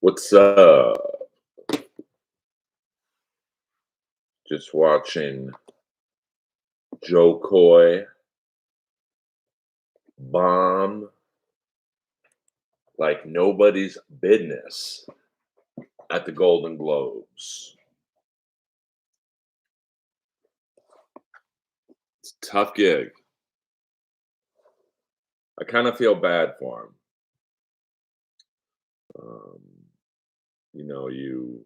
What's up? Just watching Joe Coy bomb like nobody's business at the Golden Globes. It's a tough gig. I kind of feel bad for him. Um, you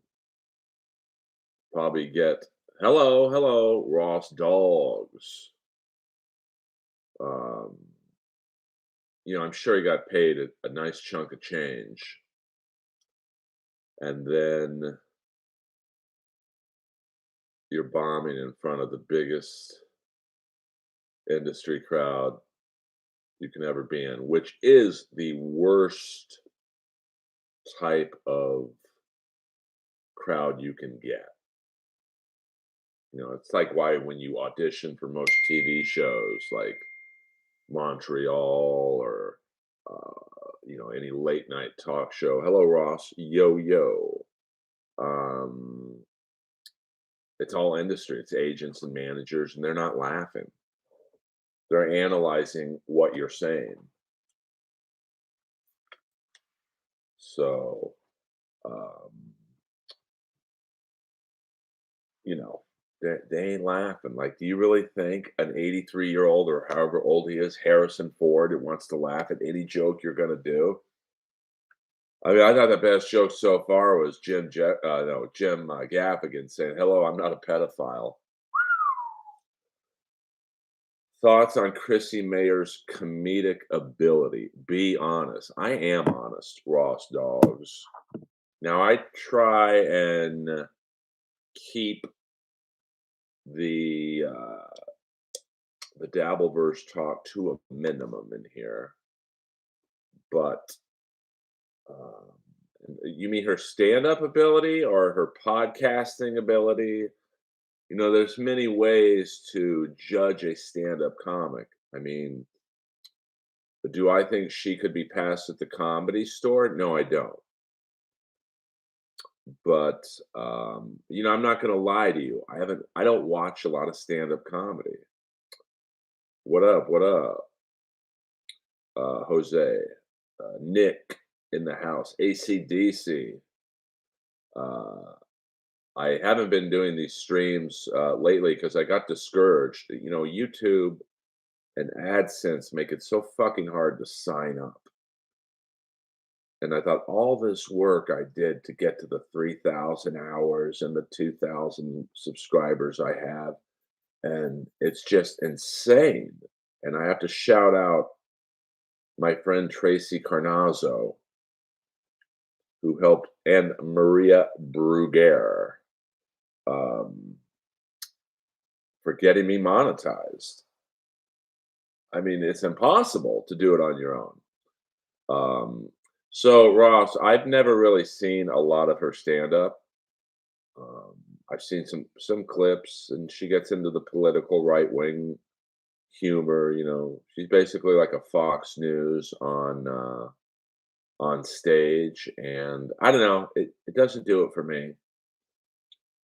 probably get hello, Ross Dogs. Um, I'm sure he got paid a nice chunk of change. And then you're bombing in front of the biggest industry crowd you can ever be in, which is the worst type of crowd you can get. It's like why when you audition for most TV shows like Montreal or any late night talk show. Hello, Ross. Yo, yo. Um, it's all industry. It's agents and managers, and they're not laughing. They're analyzing what you're saying. So, um, they ain't laughing. Like, do you really think an 83-year-old or however old he is, Harrison Ford, wants to laugh at any joke you're gonna do? I mean, I thought the best joke so far was Jim Gaffigan saying, "Hello, I'm not a pedophile." Thoughts on Chrissy Mayer's comedic ability? Be honest. I am honest, Ross Dogs. Now I try and keep the the Dabbleverse talk to a minimum in here, but um, you mean her stand-up ability or her podcasting ability? There's many ways to judge a stand-up comic. I mean, do I think she could be passed at the Comedy Store? No, I don't. But I'm not going to lie to you. I don't watch a lot of stand-up comedy. What up? What up? Jose, Nick in the house, ACDC. Uh, I haven't been doing these streams lately because I got discouraged. YouTube and AdSense make it so fucking hard to sign up. And I thought all this work I did to get to the 3,000 hours and the 2,000 subscribers I have, and it's just insane. And I have to shout out my friend Tracy Carnazzo, who helped, and Maria Bruguer, um, for getting me monetized. I mean, it's impossible to do it on your own. So Ross, I've never really seen a lot of her stand up. Um, I've seen some clips, and she gets into the political right wing humor. She's basically like a Fox News on stage, and I don't know, it doesn't do it for me.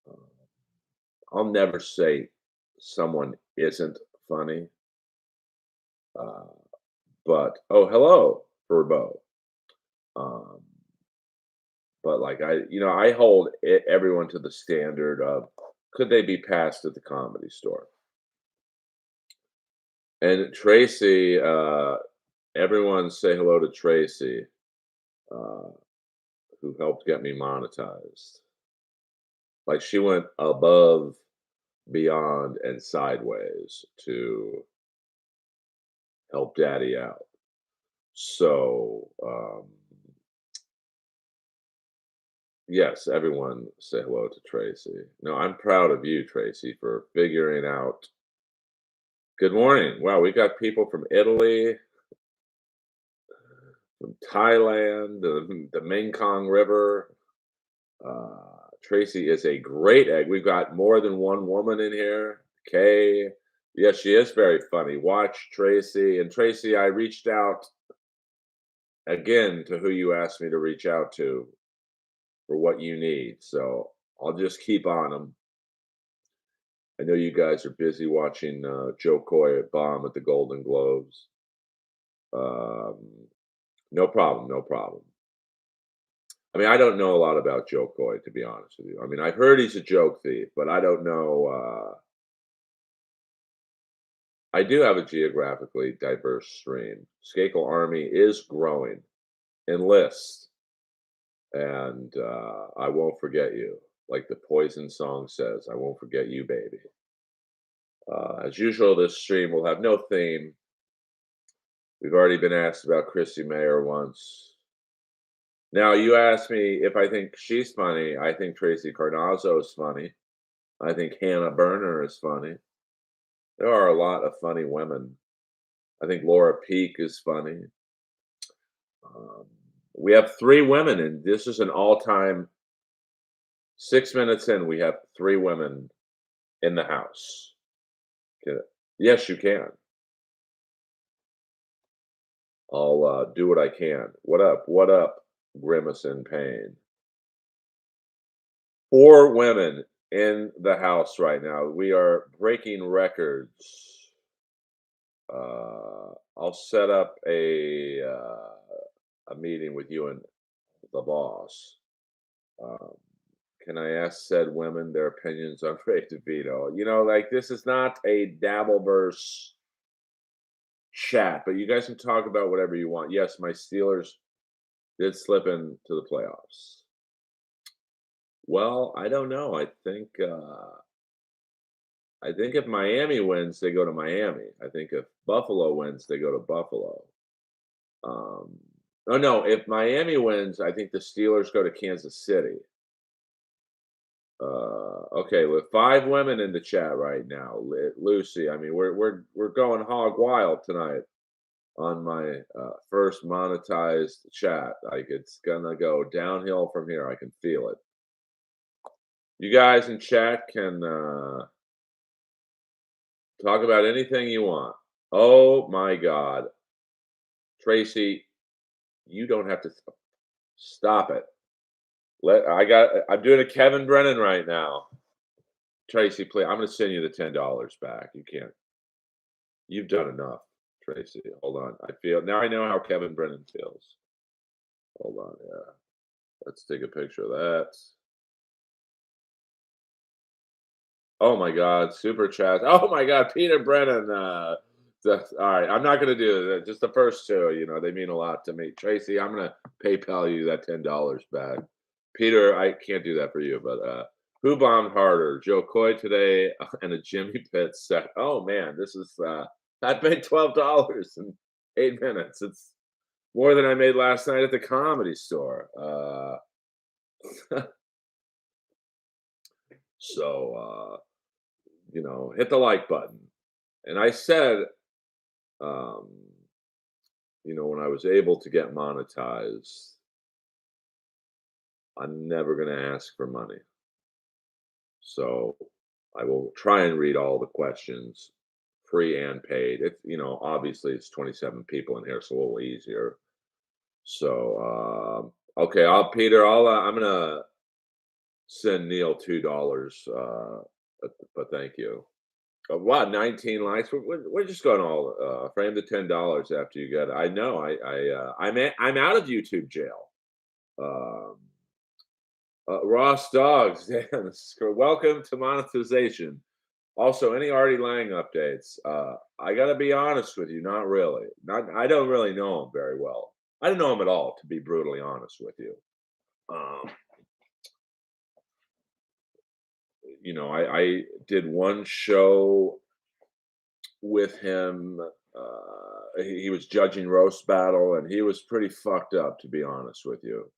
Uh, I'll never say someone isn't funny, uh, but oh, hello, Furbo. Um, but like I hold everyone to the standard of could they be passed at the Comedy Store? And Tracy, everyone say hello to Tracy, uh, who helped get me monetized. Like she went above, beyond, and sideways to help Daddy out. So, yes, everyone say hello to Tracy. No, I'm proud of you, Tracy, for figuring out. Good morning. Wow, we got people from Italy, from Thailand, the Mekong River. Tracy is a great egg. We've got more than one woman in here. Kay. Yes, she is very funny. Watch Tracy. And Tracy, I reached out again to who you asked me to reach out to. for what you need. So I'll just keep on them. I know you guys are busy watching Joe Coy bomb at the Golden Globes. Um, no problem, no problem. I mean, I don't know a lot about Joe Coy, to be honest with you. I mean, I've heard he's a joke thief, but I don't know. I do have a geographically diverse stream. Skakel Army is growing. Enlist, and I won't forget you. Like the Poison song says, I won't forget you, baby. As usual, this stream will have no theme. We've already been asked about Chrissy Mayer once. Now, you asked me if I think she's funny. I think Tracy Carnazzo is funny. I think Hannah Berner is funny. There are a lot of funny women. I think Laura Peak is funny. Um, we have three women, and this is an all-time 6 minutes in. We have three women in the house. Get it? Yes, you can. I'll do what I can. What up? What up? Grimace in pain. Four women in the house right now. We are breaking records. I'll set up a meeting with you and the boss. Um, can I ask said women their opinions on Ray DeVito? Like this is not a Dabbleverse chat, but you guys can talk about whatever you want. Yes, my Steelers did slip into the playoffs. Well, I don't know. I think if Miami wins, they go to Miami. I think if Buffalo wins, they go to Buffalo. Um, oh no, if Miami wins, I think the Steelers go to Kansas City. Okay, with five women in the chat right now, Lucy. I mean, we're going hog wild tonight on my first monetized chat. Like it's gonna go downhill from here. I can feel it. You guys in chat can talk about anything you want. Oh my God, Tracy, you don't have to stop it. I'm doing a Kevin Brennan right now. Tracy, please, I'm gonna send you the $10 back. You can't. You've done enough, Tracy. Hold on. I know how Kevin Brennan feels. Hold on. Yeah. Let's take a picture of that. Oh my God, super chat. Oh my God, Peter Brennan. All right, I'm not gonna do that. Just the first two, they mean a lot to me. Tracy, I'm gonna PayPal you that $10 back. Peter, I can't do that for you, but who bombed harder, Joe Coy today and a Jimmy Pitts set? Oh man, this is I made $12 in 8 minutes. It's more than I made last night at the Comedy Store. So hit the like button. And I said, um, when I was able to get monetized, I'm never going to ask for money. So I will try and read all the questions, free and paid. Obviously it's 27 people in here, so a little easier. So, okay, Peter, I'm gonna send Neil $2, but thank you. Wow, 19 likes. We're just going all frame the $10 after you get it. I know. I'm out of YouTube jail. Um, Ross Dogs, welcome to monetization. Also, any Artie Lang updates? I got to be honest with you, not really. I don't really know him very well. I don't know him at all, to be brutally honest with you. Um, I did one show with him. He was judging roast battle, and he was pretty fucked up, to be honest with you.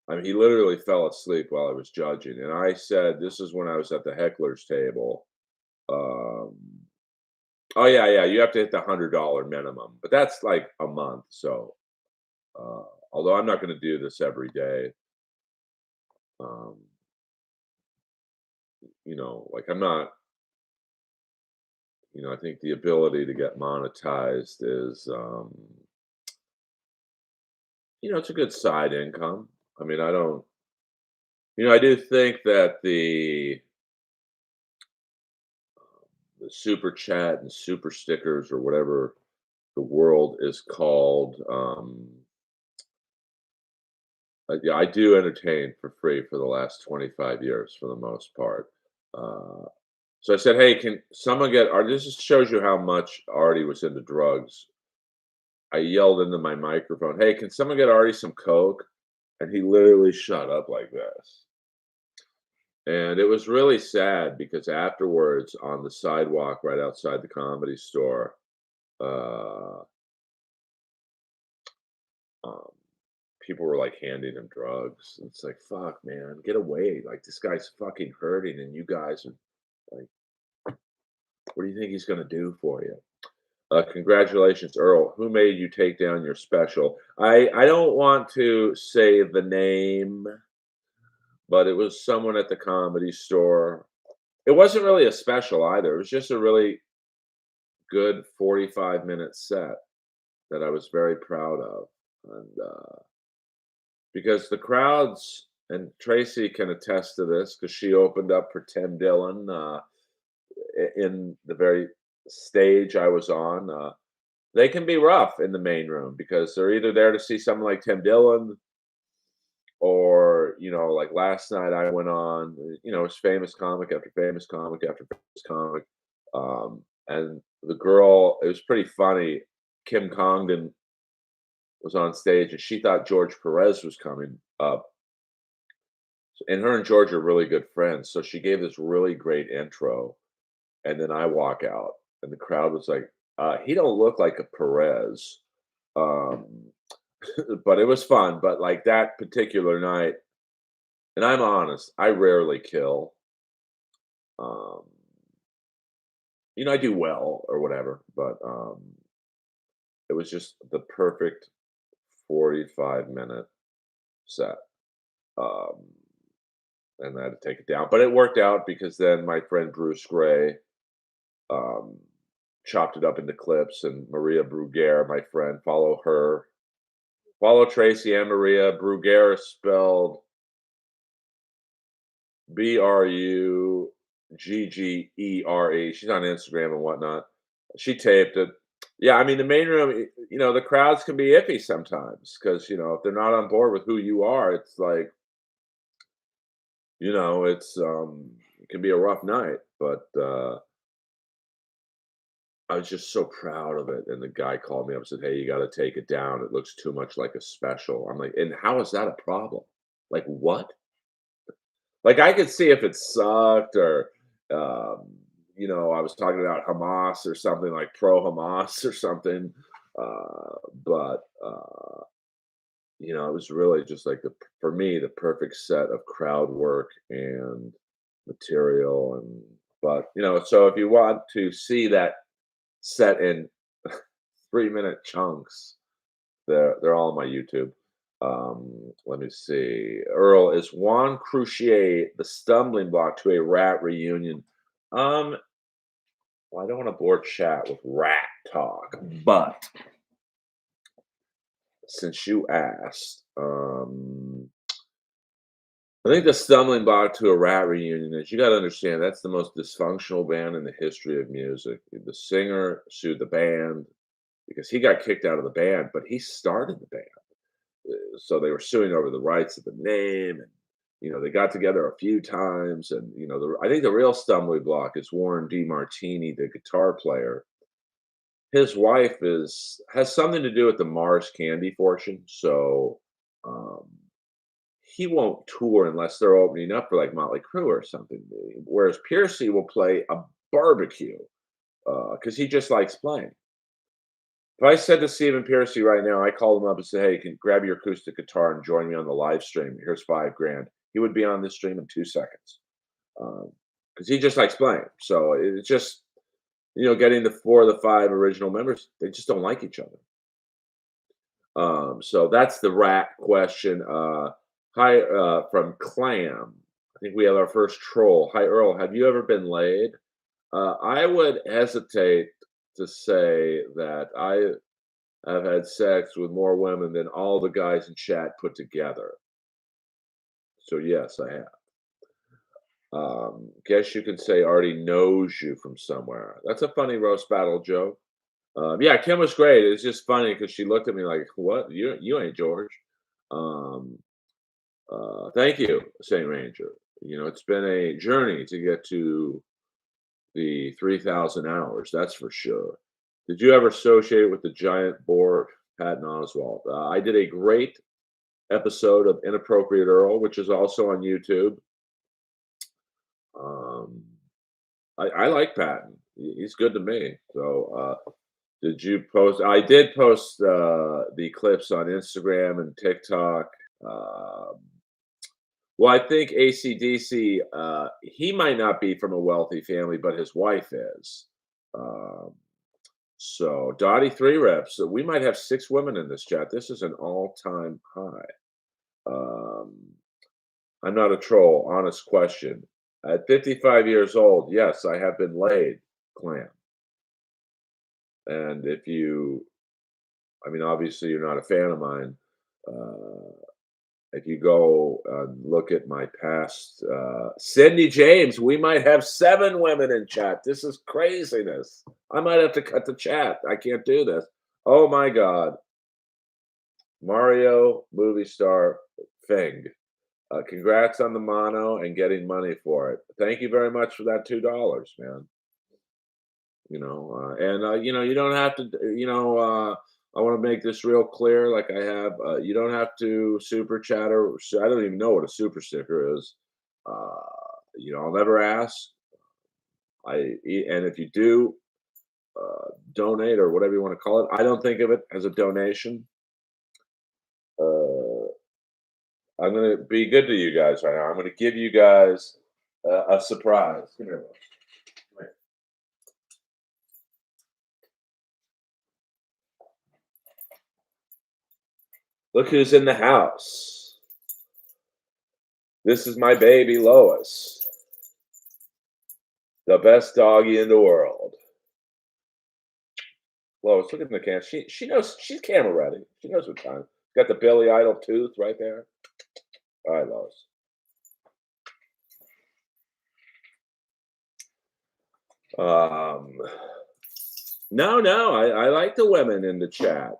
I mean, he literally fell asleep while I was judging, and I said, "This is when I was at the heckler's table." Um, oh yeah, you have to hit the $100 minimum, but that's like a month. So, although I'm not going to do this every day, um, like I'm not. I think the ability to get monetized is, it's a good side income. I mean, I don't. I do think that the super chat and super stickers or whatever the world is called. Yeah, I do entertain for free for the last 25 years for the most part. Uh, so I said, "Hey, can someone get Artie?" This just shows you how much Artie was into drugs. I yelled into my microphone, "Hey, can someone get Artie some coke?" And he literally shut up like this. And it was really sad because afterwards on the sidewalk right outside the Comedy Store, uh, um, people were, like, handing him drugs. It's like, "Fuck, man, get away, like, this guy's fucking hurting, and you guys are like, what do you think he's gonna do for you?" Congratulations, Earl. Who made you take down your special? I don't want to say the name, but it was someone at the Comedy Store. It wasn't really a special either, it was just a really good 45-minute set that I was very proud of, and, because the crowds and Tracy can attest to this because she opened up for Tim Dillon, in the very stage I was on. They can be rough in the main room because they're either there to see someone like Tim Dillon or, like last night I went on, it's famous comic after famous comic after famous comic. And the girl, it was pretty funny. Kim Congdon was on stage and she thought George Perez was coming up. And her and George are really good friends. So she gave this really great intro. And then I walk out and the crowd was like, he don't look like a Perez. Um, but it was fun. But like that particular night, and I'm honest, I rarely kill. Um, I do well or whatever, but it was just the perfect 45-minute set. Um, and I had to take it down. But it worked out because then my friend Bruce Gray um, chopped it up into clips, and Maria Bruguera, my friend, follow her. Follow Tracy and Maria. Bruguera is spelled Bruggere. She's on Instagram and whatnot. She taped it. Yeah, I mean, the main room, the crowds can be iffy sometimes because, if they're not on board with who you are, it's like, it can be a rough night. But I was just so proud of it. And the guy called me up and said, "Hey, you got to take it down. It looks too much like a special." I'm like, "And how is that a problem? Like, what?" Like, I could see if it sucked or, I was talking about Hamas or something, like pro-Hamas or something, but, it was really just like for me, the perfect set of crowd work and material but, so if you want to see that set in 3-minute chunks, they're all on my YouTube. Let me see. Earl, is Juan Crucier the stumbling block to a rat reunion? Um, well, I don't want to bore chat with rat talk, but since you asked, I think the stumbling block to a rat reunion is you got to understand that's the most dysfunctional band in the history of music. The singer sued the band because he got kicked out of the band, but he started the band. So they were suing over the rights of the name and they got together a few times and I think the real stumbling block is Warren DeMartini, the guitar player. His wife has something to do with the Mars Candy fortune, so um he won't tour unless they're opening up for like Motley Crue or something, whereas Piercy will play a barbecue because he just likes playing. If I said to Stephen Piercy right now, I called him up and said, "Hey, can grab your acoustic guitar and join me on the live stream. Here's 5 grand." He would be on this stream in 2 seconds because he just likes playing. So it's just getting the 4 of the 5 original members, they just don't like each other. So that's the rat question. Hi from Clam. I think we have our first troll. Hi Earl, have you ever been laid? I would hesitate to say that I've had sex with more women than all the guys in chat put together. So yes, I have. Guess you could say already knows you from somewhere. That's a funny roast battle joke. Yeah, Kim was great. It's just funny because she looked at me like, "What? You ain't George." Um, Thank you, Saint Ranger. It's been a journey to get to the 3,000 hours. That's for sure. Did you ever associate with the giant boar, Patton Oswalt? I did a great episode of Inappropriate Earl, which is also on YouTube. Um, I like Patton. He's good to me. So, did you post? I did post the clips on Instagram and TikTok. Um, well, I think ACDC, he might not be from a wealthy family, but his wife is. Um, so, Dottie Three Reps, so we might have 6 women in this chat. This is an all-time high. Um, I'm not a troll. Honest question. At 55 years old, yes, I have been laid, Clam. And if you, I mean, obviously you're not a fan of mine. Uh, if you go and look at my past, Cindy James, we might have 7 women in chat. This is craziness. I might have to cut the chat. I can't do this. Oh my God. Mario movie star Fing. Congrats on the mono and getting money for it. Thank you very much for that $2, man. You don't have to, I want to make this real clear, like I have. You don't have to super chat or I don't even know what a super sticker is. Uh, I'll never ask. And if you do donate or whatever you want to call it, I don't think of it as a donation. Uh, I'm gonna be good to you guys right now. I'm gonna give you guys a surprise. Come here, Will. Come here. Look who's in the house. This is my baby Lois, the best doggy in the world. Lois, look at the camera. She knows she's camera ready. She knows what time. Got the Billy Idol tooth right there. All right, Lois. Um, no, I like the women in the chat.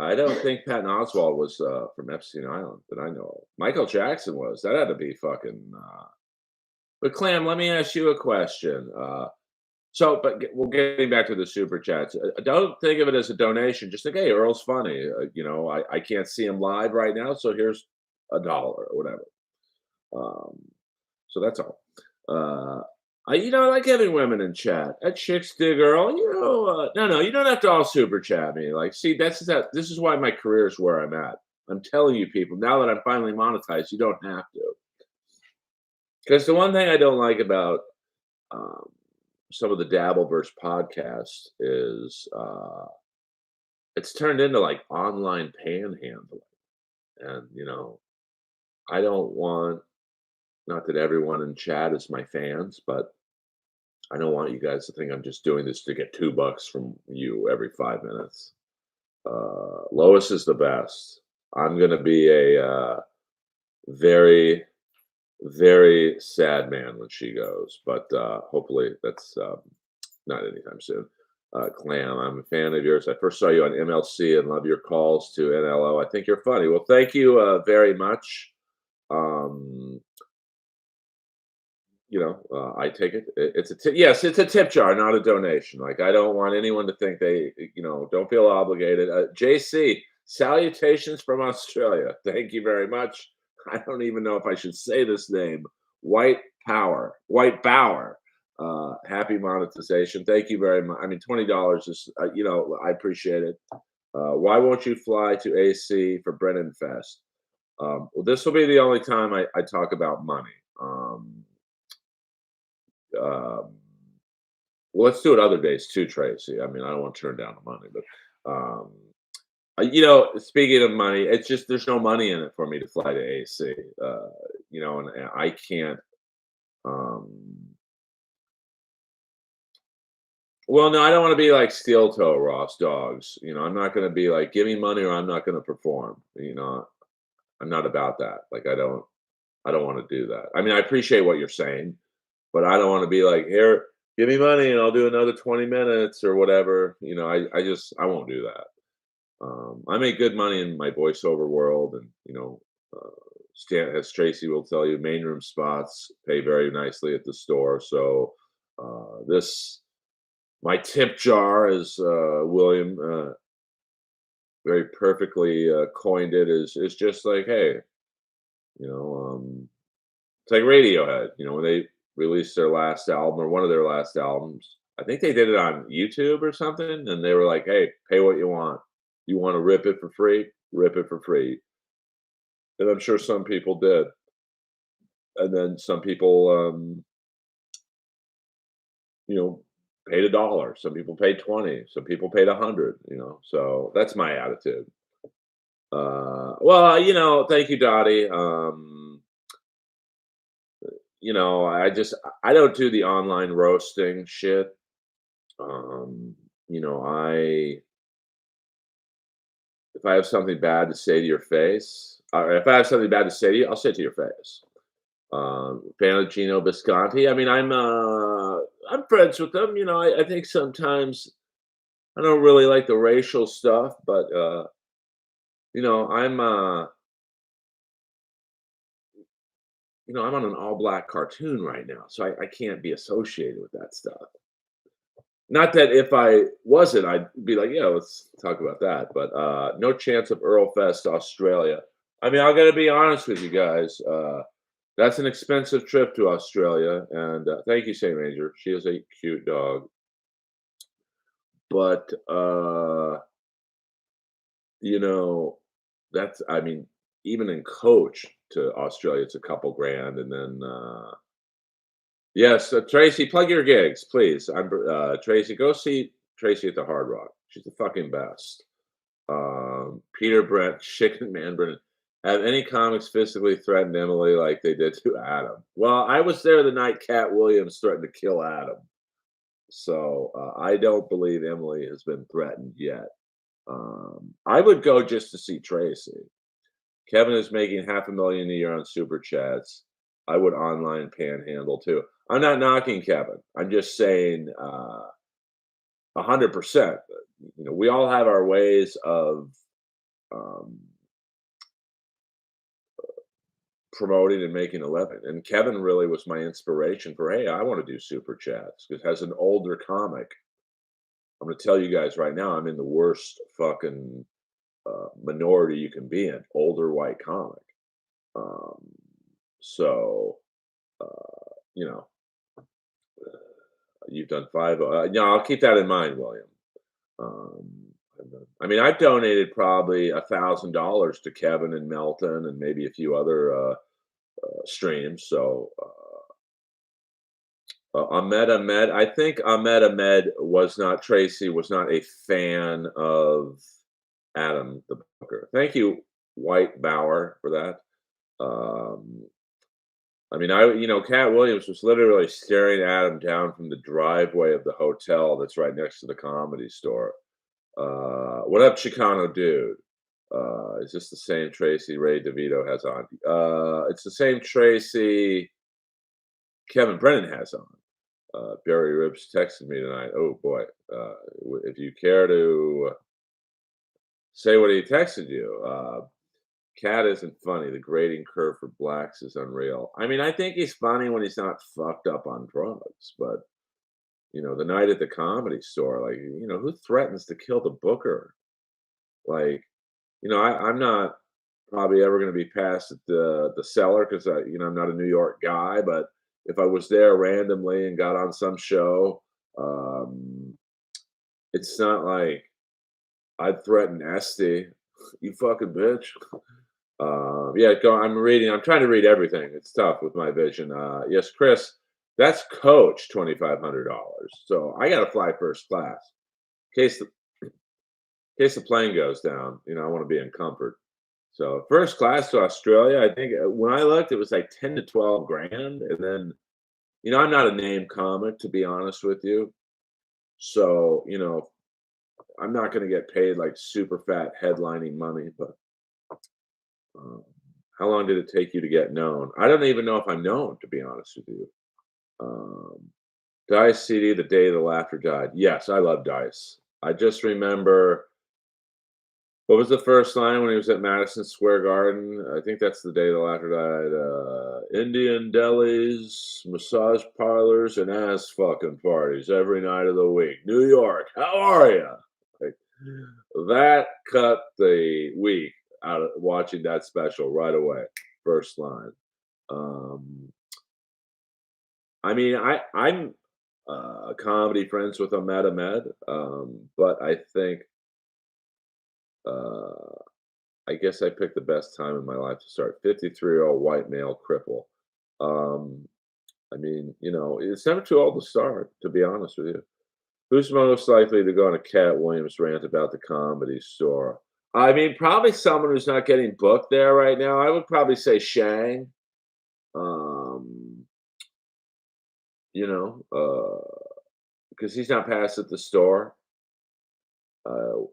I don't think Patton Oswalt was from Epstein Island that I know of. Michael Jackson was. That had to be fucking. But Clam, let me ask you a question. We're getting back to the super chats. Don't think of it as a donation. Just think, hey, Earl's funny. I can't see him live right now, so here's $1 or whatever. So that's all. I like having women in chat. That chicks dig Earl. No, you don't have to all super chat me. Like, see, this is why my career is where I'm at. I'm telling you people, now that I'm finally monetized, you don't have to. Because the one thing I don't like about um, some of the Dabbleverse podcasts is it's turned into like online panhandling. And, I don't want, not that everyone in chat is my fans, but I don't want you guys to think I'm just doing this to get $2 from you every 5 minutes. Lois is the best. I'm going to be a very, very sad man when she goes, but hopefully that's not anytime soon. Clam, I'm a fan of yours. I first saw you on MLC and love your calls to NLO. I think you're funny. Well, thank you very much. Um, I take it. It's a tip. Yes, it's a tip jar, not a donation. Like I don't want anyone to think they, don't feel obligated. JC, salutations from Australia. Thank you very much. I don't even know if I should say this name. White Bower. Happy monetization. Thank you very much. I mean, $20 is, I appreciate it. Why won't you fly to AC for Brennan Fest? Well, this will be the only time I talk about money. Um, well, let's do it other days too, Tracy. I mean, I don't want to turn down the money, but speaking of money, it's just there's no money in it for me to fly to AC. And I can't. Um, well, no, I don't want to be like steel toe Ross dogs. I'm not going to be like, give me money or I'm not going to perform. I'm not about that. Like, I don't. I don't wanna do that. I mean, I appreciate what you're saying, but I don't wanna be like, "Here, give me money and I'll do another 20 minutes," or whatever, I just I won't do that. I make good money in my voiceover world, and uh, as Tracy will tell you, main room spots pay very nicely at the store. So this my tip jar, as William very perfectly coined it, is just like, hey, it's like Radiohead. When they released their last album or one of their last albums, I think they did it on YouTube or something, and they were like, "Hey, pay what you want. You want to rip it for free? Rip it for free." And I'm sure some people did, and then some people, you know, paid $1. Some people paid 20. Some people paid 100. So that's my attitude. Well, thank you, Dottie. I don't do the online roasting shit. Um, I if I have something bad to say to your face, or if I have something bad to say to you, I'll say it to your face. Fan of Gino Bisconti. I mean, I'm friends with them. I think sometimes I don't really like the racial stuff, but I'm on an all black cartoon right now, so I can't be associated with that stuff. Not that if I wasn't, I'd be like, yeah, let's talk about that. But no chance of Earl Fest Australia. I mean, I got to be honest with you guys. That's an expensive trip to Australia, and thank you, Saint Ranger. She is a cute dog, but you know, I mean, even in coach to Australia, it's a couple grand, and then yes, Tracy, plug your gigs, please. I'm Tracy. Go see Tracy at the Hard Rock. She's the fucking best. Peter Brent, Chicken Man Brennan. Have any comics physically threatened Emily like they did to Adam? Well, I was there the night Cat Williams threatened to kill Adam. So I don't believe Emily has been threatened yet. I would go just to see Tracy. Kevin is making 500,000 a year on super chats. I would online panhandle too. I'm not knocking Kevin. I'm just saying 100%. We all have our ways of um, promoting and making a living. And Kevin really was my inspiration for, hey, I want to do super chats because as an older comic, I'm going to tell you guys right now, I'm in the worst fucking minority you can be in, older white comic. Um, so, you know, you've done five. I'll keep that in mind, William. Um, I mean, I've donated probably $1,000 to Kevin and Melton and maybe a few other streams. So Ahmed, I think Ahmed was not a fan of Adam the Booker. Thank you, White Bauer, for that. Um, I mean, Cat Williams was literally staring Adam down from the driveway of the hotel that's right next to the Comedy Store. What up, Chicano dude? Is this the same Tracy Ray DeVito has on? It's the same Tracy Kevin Brennan has on. Barry Ribs texted me tonight. Oh boy, if you care to say what he texted you, Cat isn't funny. The grading curve for blacks is unreal. I mean, I think he's funny when he's not fucked up on drugs. But the night at the Comedy Store, like, who threatens to kill the booker? Like, I'm not probably ever going to be passed at the cellar because I'm not a New York guy. But if I was there randomly and got on some show, um, it's not like I'd threaten Esty. You fucking bitch. Yeah, I'm trying to read everything. It's tough with my vision. Yes, Chris, that's coach $2,500. So I got to fly first class in case the plane goes down. I want to be in comfort. So first class to Australia, I think when I looked, it was like 10 to 12 grand. And then, I'm not a name comic, to be honest with you. So, I'm not going to get paid like super fat headlining money, but um, How long did it take you to get known? I don't even know if I'm known, to be honest with you. Um, Dice CD, The Day the Laughter Died. Yes, I love Dice. I just remember what was the first line when he was at Madison Square Garden? I think that's the day the laughter died. Indian delis, massage parlors, and ass fucking parties every night of the week. New York, how are you? Like, that cut the week out of watching that special right away. First line. Um, I mean, I'm comedy friends with Ahmed Ahmed, but I think uh, I guess I picked the best time in my life to start. 53-year-old white male cripple. Um, I mean, it's never too old to start, to be honest with you. Who's most likely to go on a Cat Williams rant about the Comedy Store? I mean, probably someone who's not getting booked there right now. I would probably say Shang. Um, you know, because he's not past at the store. Uh,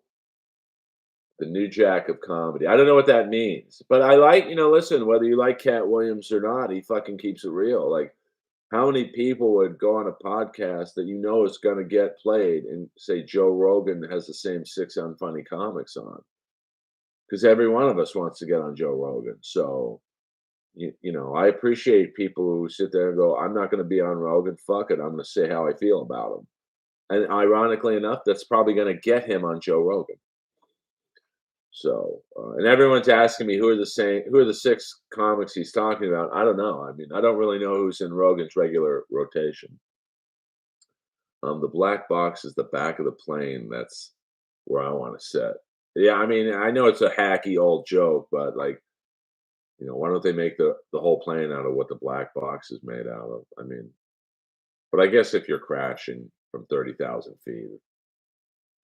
the new jack of comedy. I don't know what that means, but I like, listen, whether you like Cat Williams or not, he fucking keeps it real. Like, how many people would go on a podcast that is going to get played and say Joe Rogan has the same six unfunny comics on? Because every one of us wants to get on Joe Rogan. So, I appreciate people who sit there and go, I'm not going to be on Rogan. Fuck it. I'm going to say how I feel about him. And ironically enough, that's probably going to get him on Joe Rogan. So, and everyone's asking me who are the six comics he's talking about. I don't know. I mean, I don't really know who's in Rogan's regular rotation. The black box is the back of the plane. That's where I want to sit. Yeah, I mean, I know it's a hacky old joke, but like, why don't they make the whole plane out of what the black box is made out of? I mean, but I guess if you're crashing from 30,000 feet,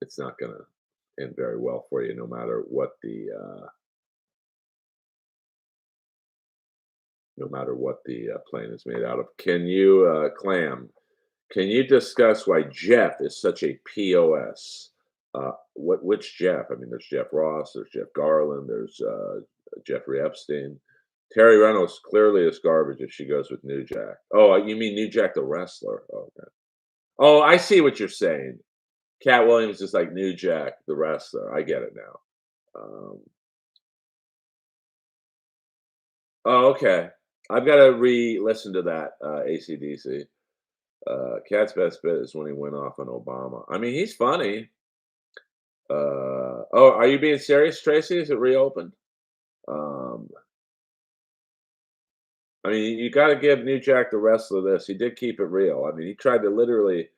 it's not going to end very well for you, no matter what the plane is made out of. Can you, Clam? Can you discuss why Jeff is such a POS? Which Jeff? I mean, there's Jeff Ross, there's Jeff Garland, there's Jeffrey Epstein. Terry Reynolds clearly is garbage if she goes with New Jack. Oh, you mean New Jack the wrestler? Oh, okay. Oh, I see what you're saying. Cat Williams is like New Jack the wrestler. I get it now. Um, oh, okay. I've got to re-listen to that ACDC. Cat's best bit is when he went off on Obama. I mean, he's funny. Oh, are you being serious, Tracy? Is it reopened? Um, I mean, you got to give New Jack the wrestler this. He did keep it real. I mean, he tried to literally.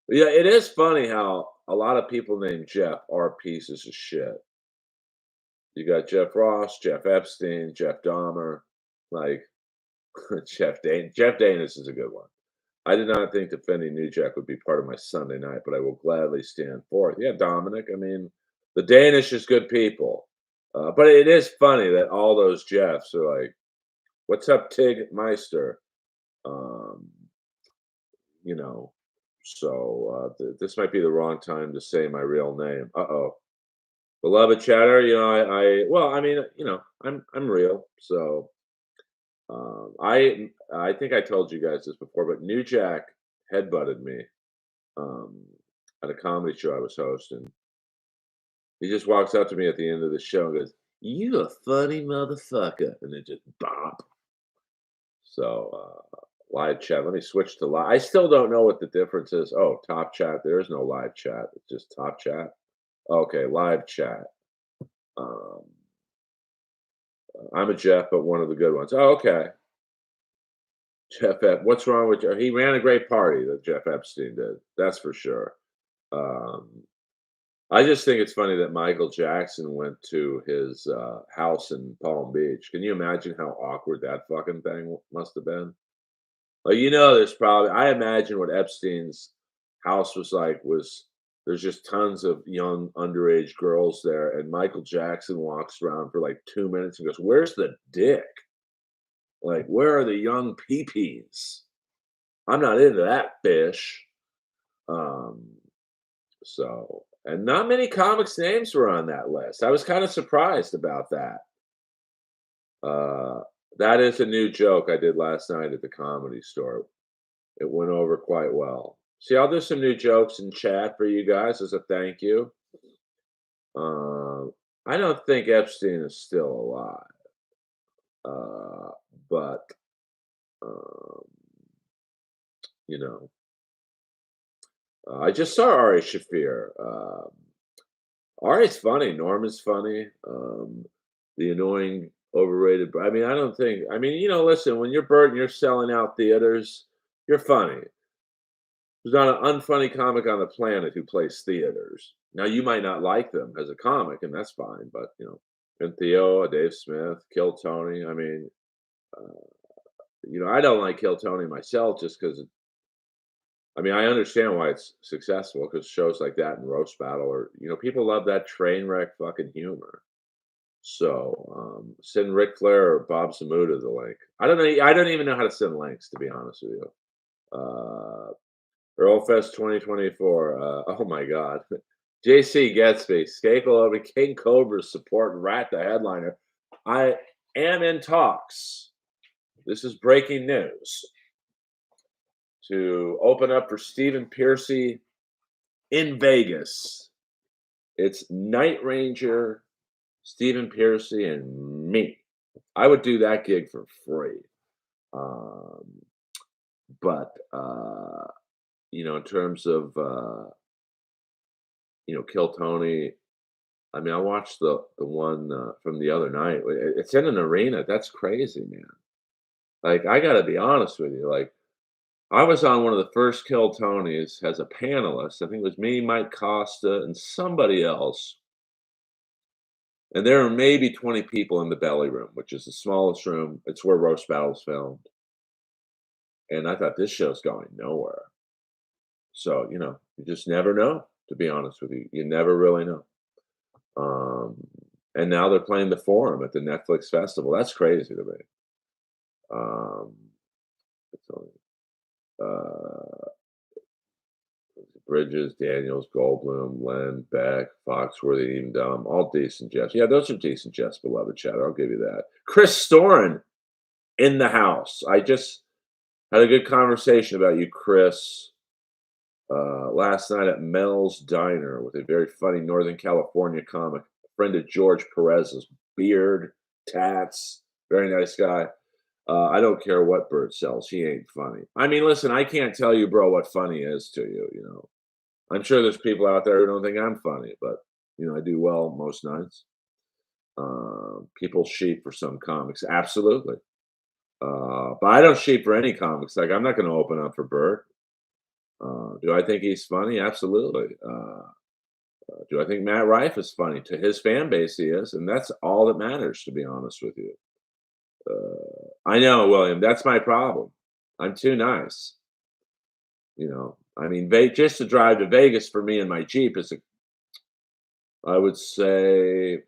Yeah, it is funny how a lot of people named Jeff are pieces of shit. You got Jeff Ross, Jeff Epstein, Jeff Dahmer, like Jeff Dane. Jeff Danis is a good one. I did not think defending New Jack would be part of my Sunday night, but I will gladly stand for it. Yeah, Dominic. I mean, the Danish is good people, but it is funny that all those Jeffs are like, "What's up, Tig Meister?" Um, you know, so this might be the wrong time to say my real name. Uh-oh, beloved chatter. Well, I mean, I'm real, so I think I told you guys this before, but New Jack headbutted me um, at a comedy show I was hosting. He just walks up to me at the end of the show and goes, "You a funny motherfucker," and then just bop. So live chat. Let me switch to live. I still don't know what the difference is. Oh, top chat. There is no live chat. It's just top chat. Okay, live chat. Um, I'm a Jeff, but one of the good ones. Oh, okay. What's wrong with Jeff? He ran a great party that Jeff Epstein did. That's for sure. Um, I just think it's funny that Michael Jackson went to his house in Palm Beach. Can you imagine how awkward that fucking thing must have been? Like, there's probably, I imagine what Epstein's house was like was there's just tons of young underage girls there, and Michael Jackson walks around for like 2 minutes and goes, "Where's the dick? Like, where are the young peepees? I'm not into that fish." Um, and not many comics names were on that list. I was kind of surprised about that. Uh, that is a new joke I did last night at the Comedy Store. It went over quite well. See, I'll do some new jokes in chat for you guys as a thank you. Uh, I don't think Epstein is still alive, uh, but um, you know, I just saw Ari Shafir. Ari's funny. Norman's funny. The annoying, overrated. I mean, I don't think. I mean, listen. When you're Bert and you're selling out theaters, you're funny. There's not an unfunny comic on the planet who plays theaters. Now, you might not like them as a comic, and that's fine. But and Theo, Dave Smith, Kill Tony. I mean, uh, I don't like Kill Tony myself just because. I mean, I understand why it's successful because shows like that and Roast Battle or people love that train wreck fucking humor. So send Ric Flair or Bob Samuda the link. I don't know. I don't even know how to send links to be honest with you. Earl Fest 2024. Oh my God. JC Gatsby, Skakel over King Cobra support Rat the headliner. I am in talks. This is breaking news to open up for Stephen Piercy in Vegas. It's Night Ranger, Stephen Piercy, and me. I would do that gig for free. Um, but in terms of Kill Tony, I mean, I watched the one from the other night. It's in an arena. That's crazy, man. Like, I got to be honest with you. Like, I was on one of the first Kill Tonys as a panelist. I think it was me, Mike Costa, and somebody else. And there are maybe 20 people in the belly room, which is the smallest room. It's where Roast Battle's filmed. And I thought this show's going nowhere. So, you just never know, to be honest with you. You never really know. Um, and now they're playing the Forum at the Netflix festival. That's crazy to me. Um, so, uh, Bridges, Daniels, Goldblum, Len, Beck, Foxworthy, Even Dumb, all decent Jeffs. Yeah, those are decent Jeffs, beloved chatter. I'll give you that. Chris Storin in the house. I just had a good conversation about you, Chris, last night at Mel's Diner with a very funny Northern California comic, a friend of George Perez's, beard, tats, very nice guy. I don't care what Bert sells. He ain't funny. I mean, listen, I can't tell you, bro, what funny is to you. I'm sure there's people out there who don't think I'm funny, but I do well most nights. People sheep for some comics, absolutely. But I don't sheep for any comics. Like I'm not going to open up for Bert. Do I think he's funny? Absolutely. Do I think Matt Rife is funny? To his fan base, he is, and that's all that matters, to be honest with you. I know, William. That's my problem. I'm too nice. I mean, just to drive to Vegas for me in my Jeep I would say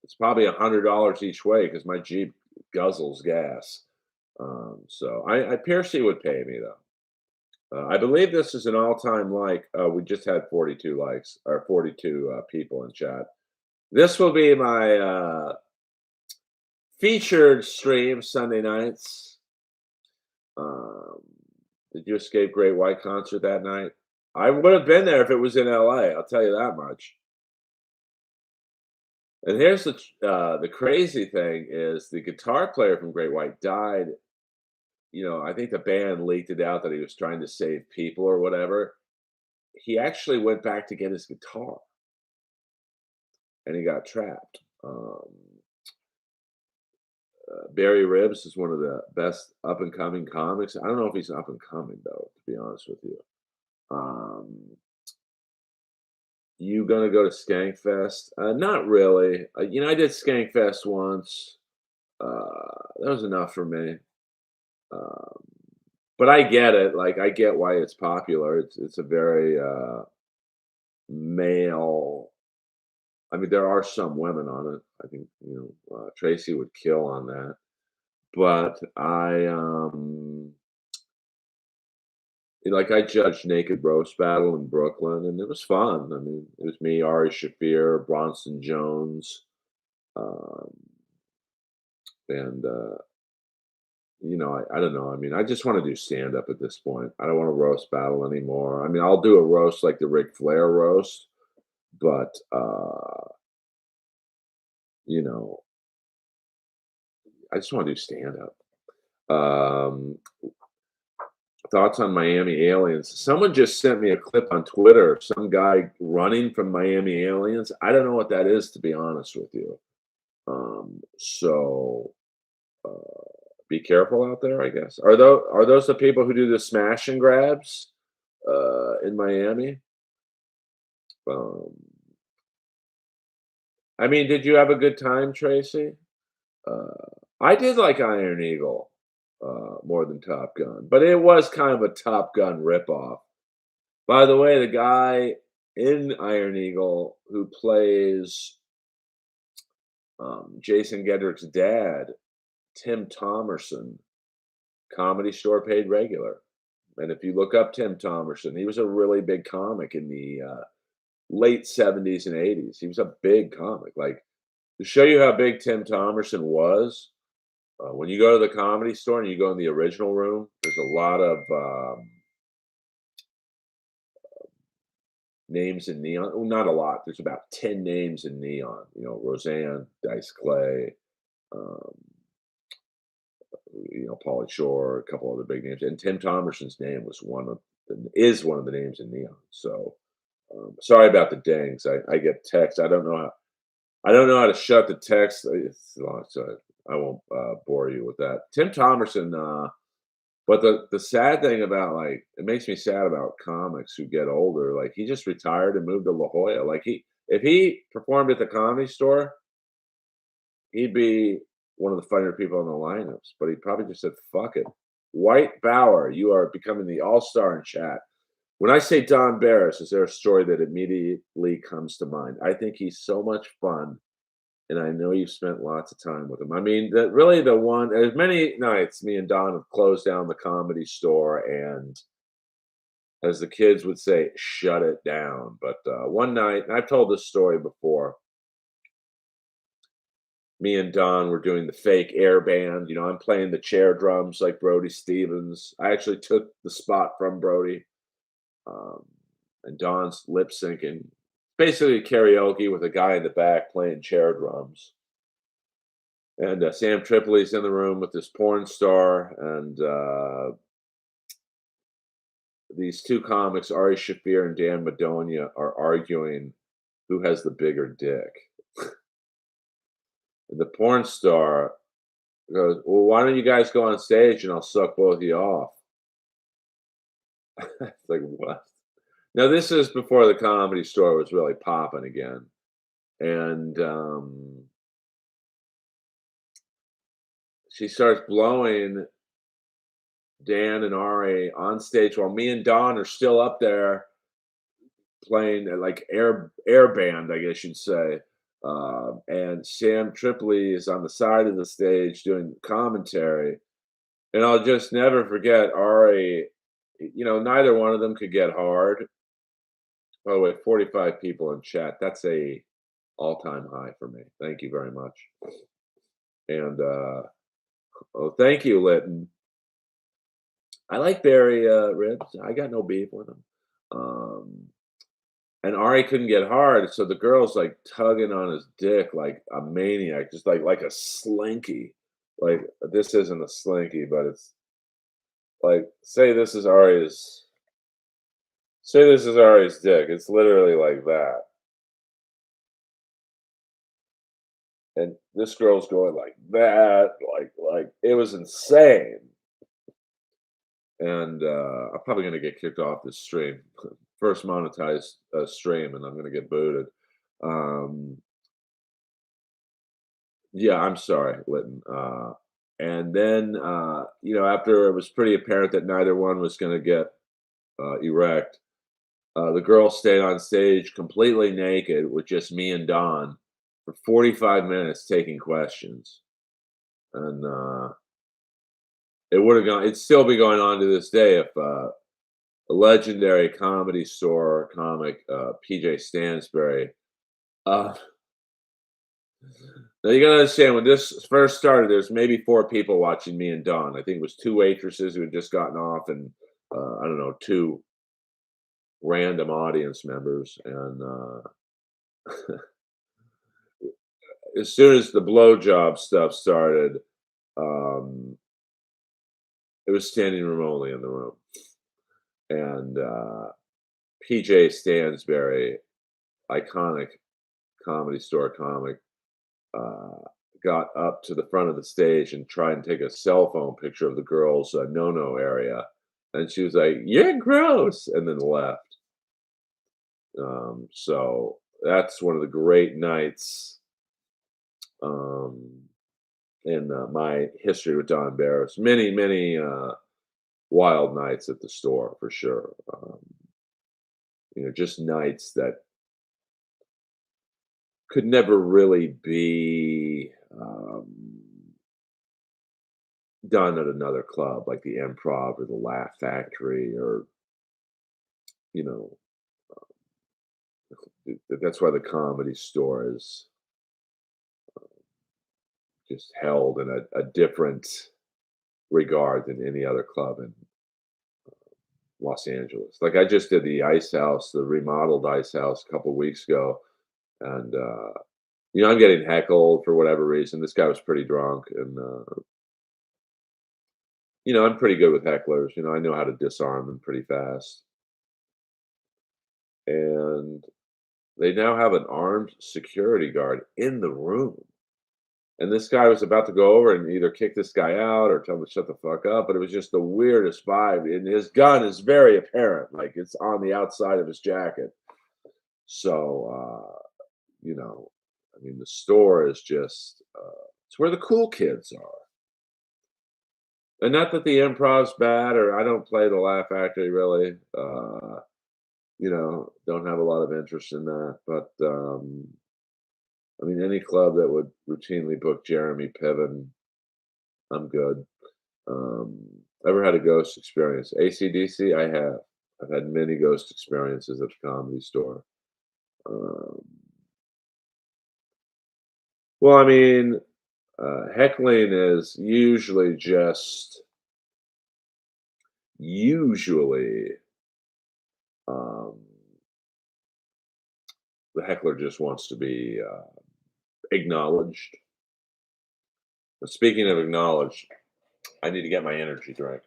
it's probably $100 each way because my Jeep guzzles gas. So I Piercy would pay me though. I believe this is an all-time like. We just had 42 likes or 42 people in chat. This will be my featured stream Sunday nights. Um, did you escape Great White concert that night? I would have been there if it was in LA. I'll tell you that much. And here's the crazy thing is the guitar player from Great White died. I think the band leaked it out that he was trying to save people or whatever. He actually went back to get his guitar, and he got trapped. Barry Ribs is one of the best up and coming comics. I don't know if he's up and coming though, to be honest with you. You gonna go to Skankfest? Not really. I did Skankfest once. That was enough for me. Um, but I get it. Like I get why it's popular. It's a very male. I mean, there are some women on it. I think Tracy would kill on that. But I judged Naked Roast Battle in Brooklyn, and it was fun. I mean, it was me, Ari Shafir, Bronson Jones. Um, And I don't know. I mean, I just want to do stand up at this point. I don't want to roast battle anymore. I mean, I'll do a roast like the Ric Flair roast, but you know, I just want to do stand up. Thoughts on Miami aliens? Someone just sent me a clip on Twitter of some guy running from Miami aliens. I don't know what that is, to be honest with you. So be careful out there, I guess. Are those the people who do the smash and grabs in Miami? Um, I mean, did you have a good time, Tracy? Uh, I did like Iron Eagle more than Top Gun, but it was kind of a Top Gun ripoff. By the way, the guy in Iron Eagle who plays Jason Gedrick's dad, Tim Thomerson, Comedy Store paid regular. And if you look up Tim Thomerson, he was a really big comic in the late 70s and 80s. He was a big comic. Like, to show you how big Tim Thomerson was, when you go to the Comedy Store and you go in the original room, there's a lot of names in neon. Well, not a lot. There's about 10 names in neon. Roseanne, Dice Clay, um, Pauly Shore, a couple other big names, and Tim Thomerson's name was one of the names in neon. So sorry about the dings. I get text. I don't know how to shut the text. So I won't bore you with that. Tim Thomerson. But the sad thing about, like, it makes me sad about comics who get older. Like, he just retired and moved to La Jolla. Like, if he performed at the Comedy Store, he'd be one of the funnier people in the lineups. But he probably just said, "Fuck it." White Bauer, you are becoming the all-star in chat. When I say Don Barris, is there a story that immediately comes to mind? I think he's so much fun, and I know you've spent lots of time with him. I mean, the one, as many nights me and Don have closed down the Comedy Store and, as the kids would say, shut it down. But one night, and I've told this story before, me and Don were doing the fake air band. I'm playing the chair drums like Brody Stevens. I actually took the spot from Brody. Um, and Don's lip syncing. Basically karaoke with a guy in the back playing chair drums. And Sam Tripoli's in the room with this porn star, and these two comics, Ari Shafir and Dan Madonia, are arguing who has the bigger dick. And the porn star goes, "Well, why don't you guys go on stage and I'll suck both of you off?" It's like, what? Now, this is before the Comedy Store was really popping again. And she starts blowing Dan and Ari on stage while me and Don are still up there playing like air band, I guess you'd say. And Sam Tripoli is on the side of the stage doing commentary. And I'll just never forget Ari. Neither one of them could get hard. By the way, 45 people in chat. That's a all-time high for me. Thank you very much. And oh, thank you, Litton. I like Barry ribs. I got no beef with him. And Ari couldn't get hard, so the girl's like tugging on his dick like a maniac, just like a slinky. Like, this isn't a slinky, but it's like, say this is Ari's dick. It's literally like that. And this girl's going like that, like it was insane. And I'm probably gonna get kicked off this stream. First monetized stream, and I'm gonna get booted. Um, yeah, I'm sorry, Litton. And then after it was pretty apparent that neither one was gonna get erect, the girl stayed on stage completely naked with just me and Don for 45 minutes taking questions. And it'd still be going on to this day if a legendary Comedy Store comic, PJ Stansberry, uh, Now you gotta understand when this first started, there's maybe 4 people watching me and Dawn. I think it was 2 waitresses who had just gotten off and, I don't know, 2 random audience members, and, as soon as the blowjob stuff started, um, it was standing room only in the room, and, PJ Stansberry, iconic Comedy Store comic, uh, got up to the front of the stage and tried and take a cell phone picture of the girls' no-no area, and she was like, "You're gross," and then left. So that's one of the great nights um, in my history with Don Barris. Many, many wild nights at the store for sure. Just nights that could never really be done at another club like the Improv or the Laugh Factory, or you know that's why the Comedy Store is just held in a different regard than any other club in Los Angeles. Like I just did the Ice House, the remodeled Ice House a couple weeks ago, and I'm getting heckled for whatever reason. This guy was pretty drunk, and I'm pretty good with hecklers. I know how to disarm them pretty fast. And they now have an armed security guard in the room. And this guy was about to go over and either kick this guy out or tell him to shut the fuck up, but it was just the weirdest vibe. And his gun is very apparent, like it's on the outside of his jacket. So, I mean, the store is just, it's where the cool kids are. And not that the improv's bad, or I don't play the Laugh Factory really. Don't have a lot of interest in that. But I mean, any club that would routinely book Jeremy Piven, I'm good. Um, Ever had a ghost experience? ACDC, I have. I've had many ghost experiences at the Comedy Store. Um, well, I mean, heckling is usually, um, the heckler just wants to be acknowledged. But speaking of acknowledged, I need to get my energy drink.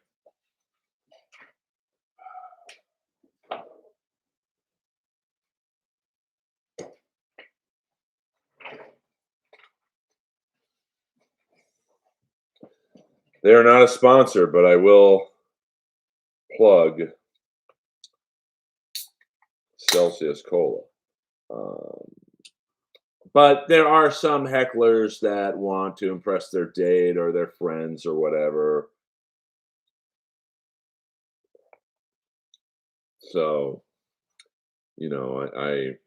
They are not a sponsor, but I will plug Celsius Cola. Um, but there are some hecklers that want to impress their date or their friends or whatever. So, the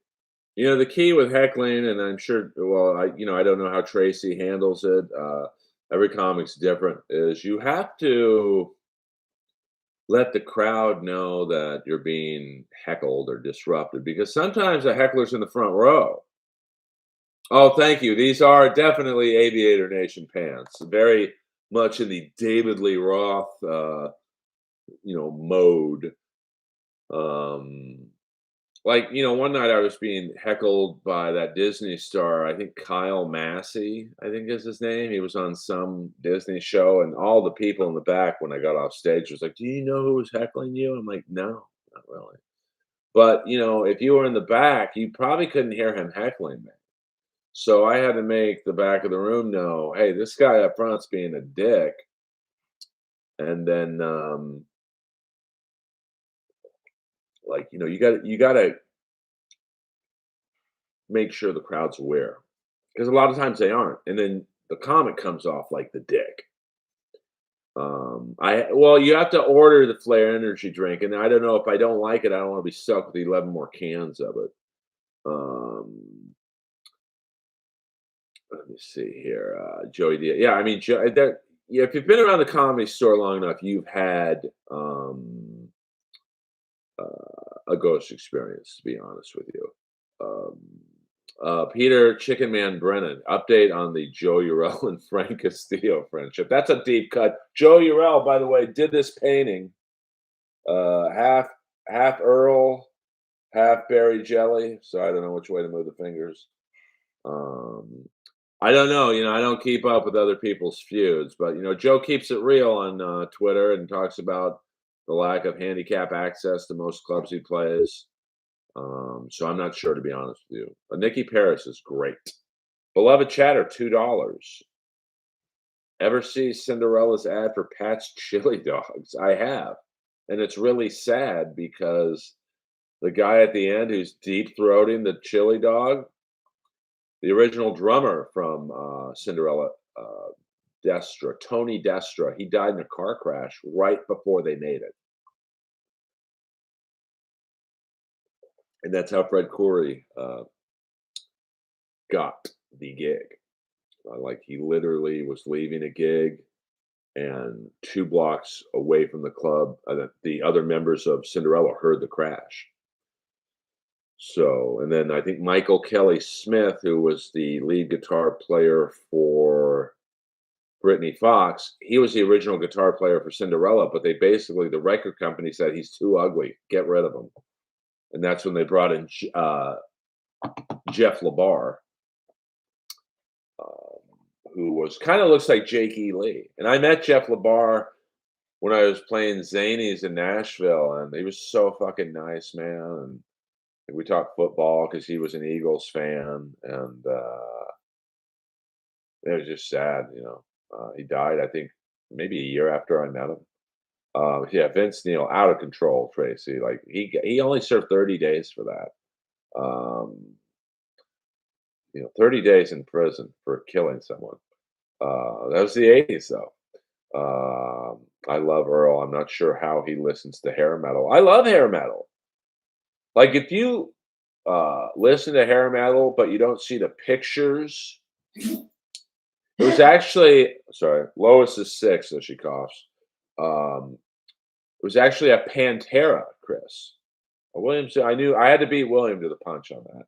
key with heckling, and I'm sure, well, I don't know how Tracy handles it. Every comic's different. Is you have to let the crowd know that you're being heckled or disrupted, because sometimes a heckler's in the front row. Oh, thank you. These are definitely Aviator Nation pants. Very much in the David Lee Roth, mode. Um, one night I was being heckled by that Disney star. I think Kyle Massey, I think is his name. He was on some Disney show, and all the people in the back when I got off stage was like, "Do you know who was heckling you?" I'm like, "No, not really." But if you were in the back, you probably couldn't hear him heckling me. So I had to make the back of the room know, "Hey, this guy up front's being a dick." And then, you gotta make sure the crowd's aware, because a lot of times they aren't, and then the comic comes off like the dick. You have to order the Flare energy drink, and I don't know, if I don't like it, I don't want to be stuck with 11 more cans of it. Let me see here. Joey Diaz. Yeah, I mean, yeah, if you've been around the Comedy Store long enough, you've had a ghost experience. To be honest with you, um, Peter Chicken Man Brennan, update on the Joe Urell and Frank Castillo friendship. That's a deep cut. Joe Urell, by the way, did this painting, half Earl, half berry jelly. So I don't know which way to move the fingers. Um, I don't know. I don't keep up with other people's feuds, but Joe keeps it real on Twitter and talks about the lack of handicap access to most clubs he plays. So I'm not sure, to be honest with you. But Nikki Paris is great. Beloved chatter, $2. Ever see Cinderella's ad for Pat's Chili Dogs? I have. And it's really sad because the guy at the end who's deep throating the chili dog, the original drummer from Cinderella, Destra, Tony Destra, he died in a car crash right before they made it. And that's how Fred Coury got the gig. Like he literally was leaving a gig, and 2 blocks away from the club, the other members of Cinderella heard the crash. So, and then I think Michael Kelly Smith, who was the lead guitar player for Britney Fox, he was the original guitar player for Cinderella, but the record company said he's too ugly, get rid of him. And that's when they brought in Jeff LaBar, who was kind of looks like Jake E. Lee. And I met Jeff LaBar when I was playing Zanies in Nashville, and he was so fucking nice, man. And we talked football because he was an Eagles fan, and it was just sad. He died, I think, maybe a year after I met him. Yeah, Vince Neil, out of control, Tracy. Like he only served 30 days for that. 30 days in prison for killing someone. That was the 80s, though. I love Earl. I'm not sure how he listens to hair metal. I love hair metal. Like if you listen to hair metal, but you don't see the pictures. It was actually sorry, Lois is sick, so she coughs. It was actually a Pantera, Chris. Williams. I knew I had to beat William to the punch on that.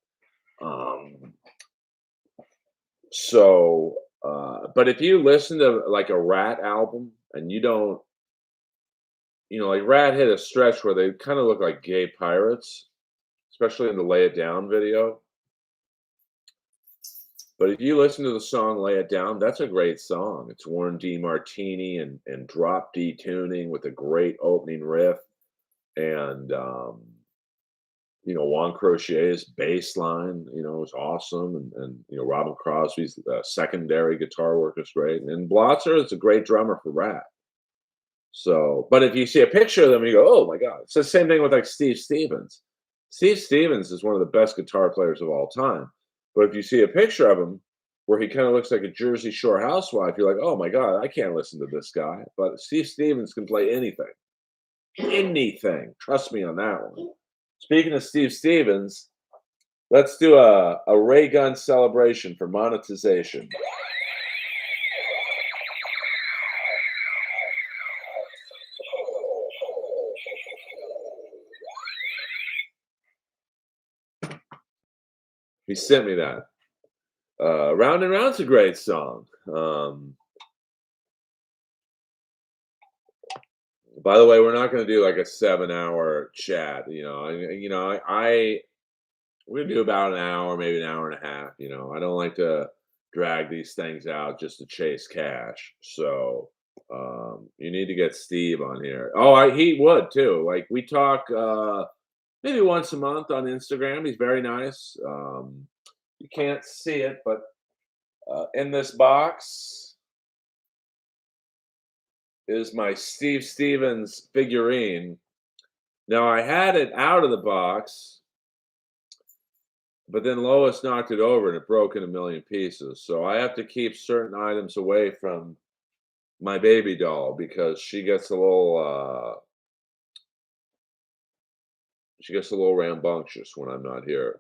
So, but if you listen to like a Rat album and you don't, like Rat hit a stretch where they kind of look like gay pirates, especially in the Lay It Down video. But if you listen to the song "Lay It Down," that's a great song. It's Warren D. Martini and drop D tuning with a great opening riff, and Juan Crochet's bass line, is awesome, and Robin Crosby's secondary guitar work is great, and Blotzer is a great drummer for Rat. So, but if you see a picture of them, you go, "Oh my god!" It's the same thing with like Steve Stevens. Steve Stevens is one of the best guitar players of all time. But if you see a picture of him where he kind of looks like a Jersey Shore housewife, you're like, "Oh my god, I can't listen to this guy." But Steve Stevens can play anything, anything. Trust me on that one. Speaking of Steve Stevens, let's do a ray gun celebration for monetization. He sent me that. Round and Round's a great song. By the way, we're not going to do like a 7-hour chat. We're gonna do about an hour, maybe an hour and a half. I don't like to drag these things out just to chase cash. So you need to get Steve on here. Oh, he would too. Like we talk maybe once a month on Instagram. He's very nice. You can't see it, but in this box is my Steve Stevens figurine. Now I had it out of the box, but then Lois knocked it over and it broke in a million pieces. So I have to keep certain items away from my baby doll because she gets a little rambunctious when I'm not here.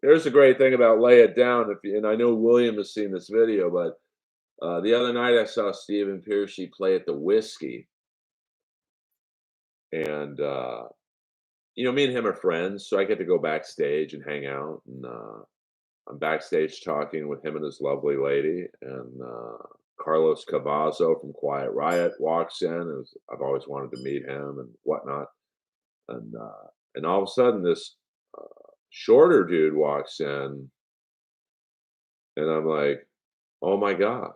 Here's the great thing about Lay It Down. And I know William has seen this video, but the other night I saw Stephen Piercy play at the Whiskey, and me and him are friends, so I get to go backstage and hang out. And I'm backstage talking with him and his lovely lady, and Carlos Cavazo from Quiet Riot walks in. I've always wanted to meet him and whatnot, and all of a sudden, this uh, shorter dude walks in, and I'm like, "Oh my god,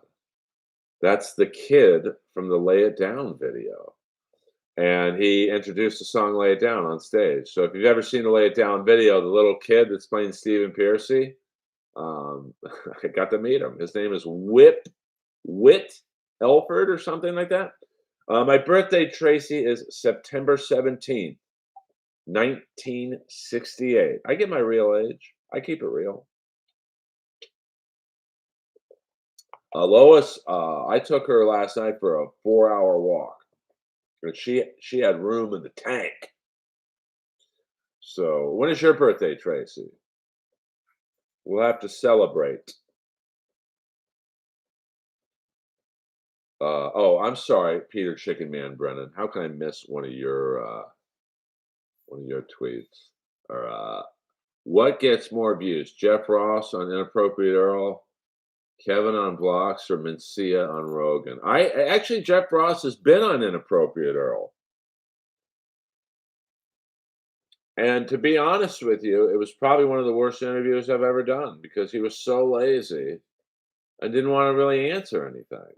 that's the kid from the Lay It Down video." And he introduced the song "Lay It Down" on stage. So if you've ever seen the "Lay It Down" video, the little kid that's playing Stephen Pearcy, I got to meet him. His name is Whit Elford or something like that. My birthday, Tracy, is September 17th, 1968. I get my real age. I keep it real. Lois, I took her last night for a 4-hour walk, and she had room in the tank. So when is your birthday, Tracy? We'll have to celebrate. Oh, I'm sorry, Peter Chicken Man Brennan. How can I miss one of your tweets? Or what gets more views? Jeff Ross on Inappropriate Earl, Kevin on Blocks, or Mencia on Rogan? Actually Jeff Ross has been on Inappropriate Earl. And to be honest with you, it was probably one of the worst interviews I've ever done because he was so lazy and didn't want to really answer anything.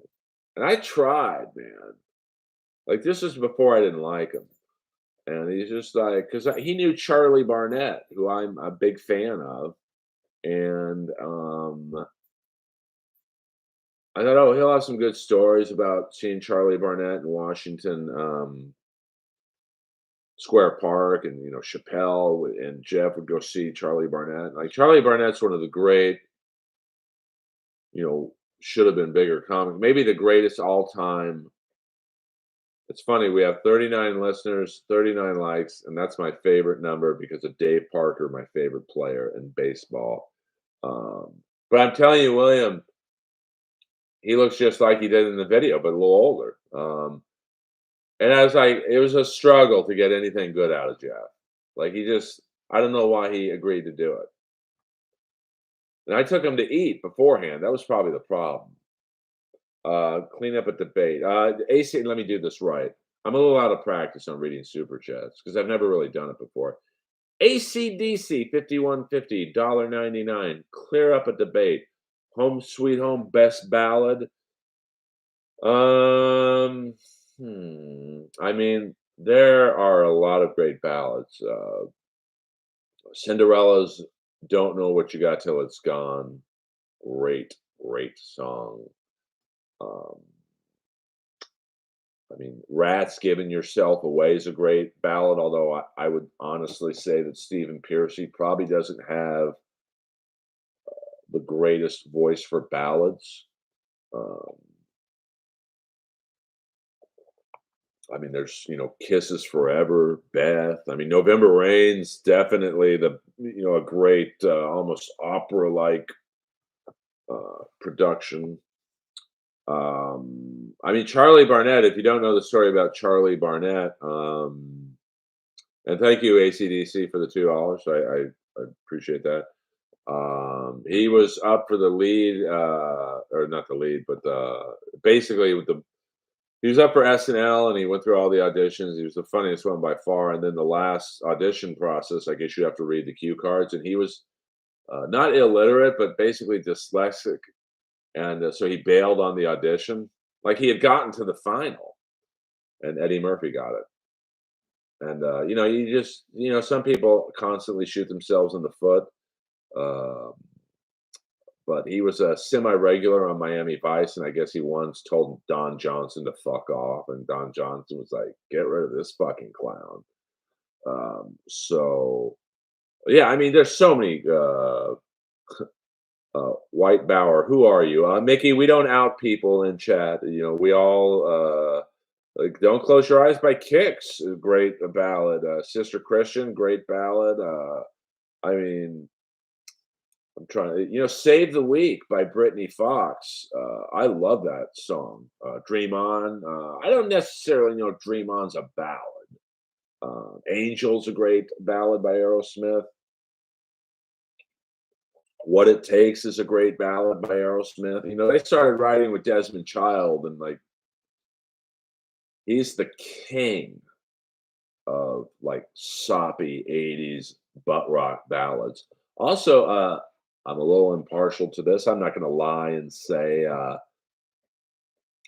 And I tried, man. Like this is before I didn't like him. And he's just like, because he knew Charlie Barnett, who I'm a big fan of. And I thought, oh, he'll have some good stories about seeing Charlie Barnett in Washington Square Park, and Chappelle and Jeff would go see Charlie Barnett. Like Charlie Barnett's one of the great, should have been bigger comic, maybe the greatest all time. It's funny, we have 39 listeners, 39 likes, and that's my favorite number because of Dave Parker, my favorite player in baseball. Um, but I'm telling you, William, he looks just like he did in the video, but a little older. And I was like, it was a struggle to get anything good out of Jeff. Like I don't know why he agreed to do it. And I took him to eat beforehand. That was probably the problem. Clean up a debate. AC, let me do this right. I'm a little out of practice on reading super chats because I've never really done it before. ACDC 5150 $1.99. Clear up a debate. Home Sweet Home best ballad. I mean, there are a lot of great ballads. Cinderella's "Don't Know What You Got Till It's Gone." Great, great song. Um, I mean, Rats Giving Yourself Away is a great ballad, although I would honestly say that Stephen Pearcy probably doesn't have the greatest voice for ballads. Um, I mean, there's, Kisses Forever, Beth. I mean, November Rain's definitely a great, almost opera-like production. I mean, Charlie Barnett, if you don't know the story about Charlie Barnett, and thank you, ACDC, for the $2. I appreciate that. He was up for the lead, or not the lead, but basically he was up for SNL and he went through all the auditions. He was the funniest one by far. And then the last audition process, I guess you have to read the cue cards. And he was not illiterate, but basically dyslexic. And so he bailed on the audition. Like he had gotten to the final, and Eddie Murphy got it. And you just some people constantly shoot themselves in the foot. Uh, but he was a semi-regular on Miami Vice, and I guess he once told Don Johnson to fuck off, and Don Johnson was like, "Get rid of this fucking clown." So yeah, I mean, there's so many. White Bauer, who are you? Mickey, we don't out people in chat. We all like "Don't Close Your Eyes" by Kix, a great ballad. Sister Christian, great ballad. I mean, I'm trying to, "Save the Week" by Brittany Fox. I love that song. "Dream On." I don't necessarily know "Dream On's" a ballad. "Angel's" a great ballad by Aerosmith. What It Takes is a great ballad by Aerosmith. They started writing with Desmond Child, and like he's the king of like soppy '80s butt rock ballads. Also, I'm a little impartial to this. I'm not going to lie and say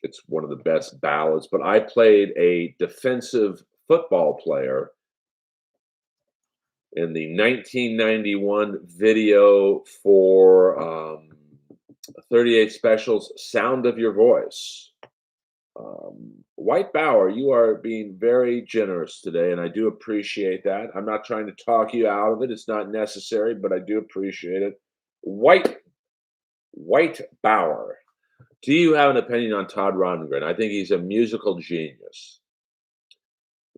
it's one of the best ballads, but I played a defensive football player in the 1991 video for 38 Specials Sound of Your Voice. White Bauer, you are being very generous today, and I do appreciate that. I'm not trying to talk you out of it. It's not necessary, but I do appreciate it. White White Bauer. Do you have an opinion on Todd Rundgren? I think he's a musical genius.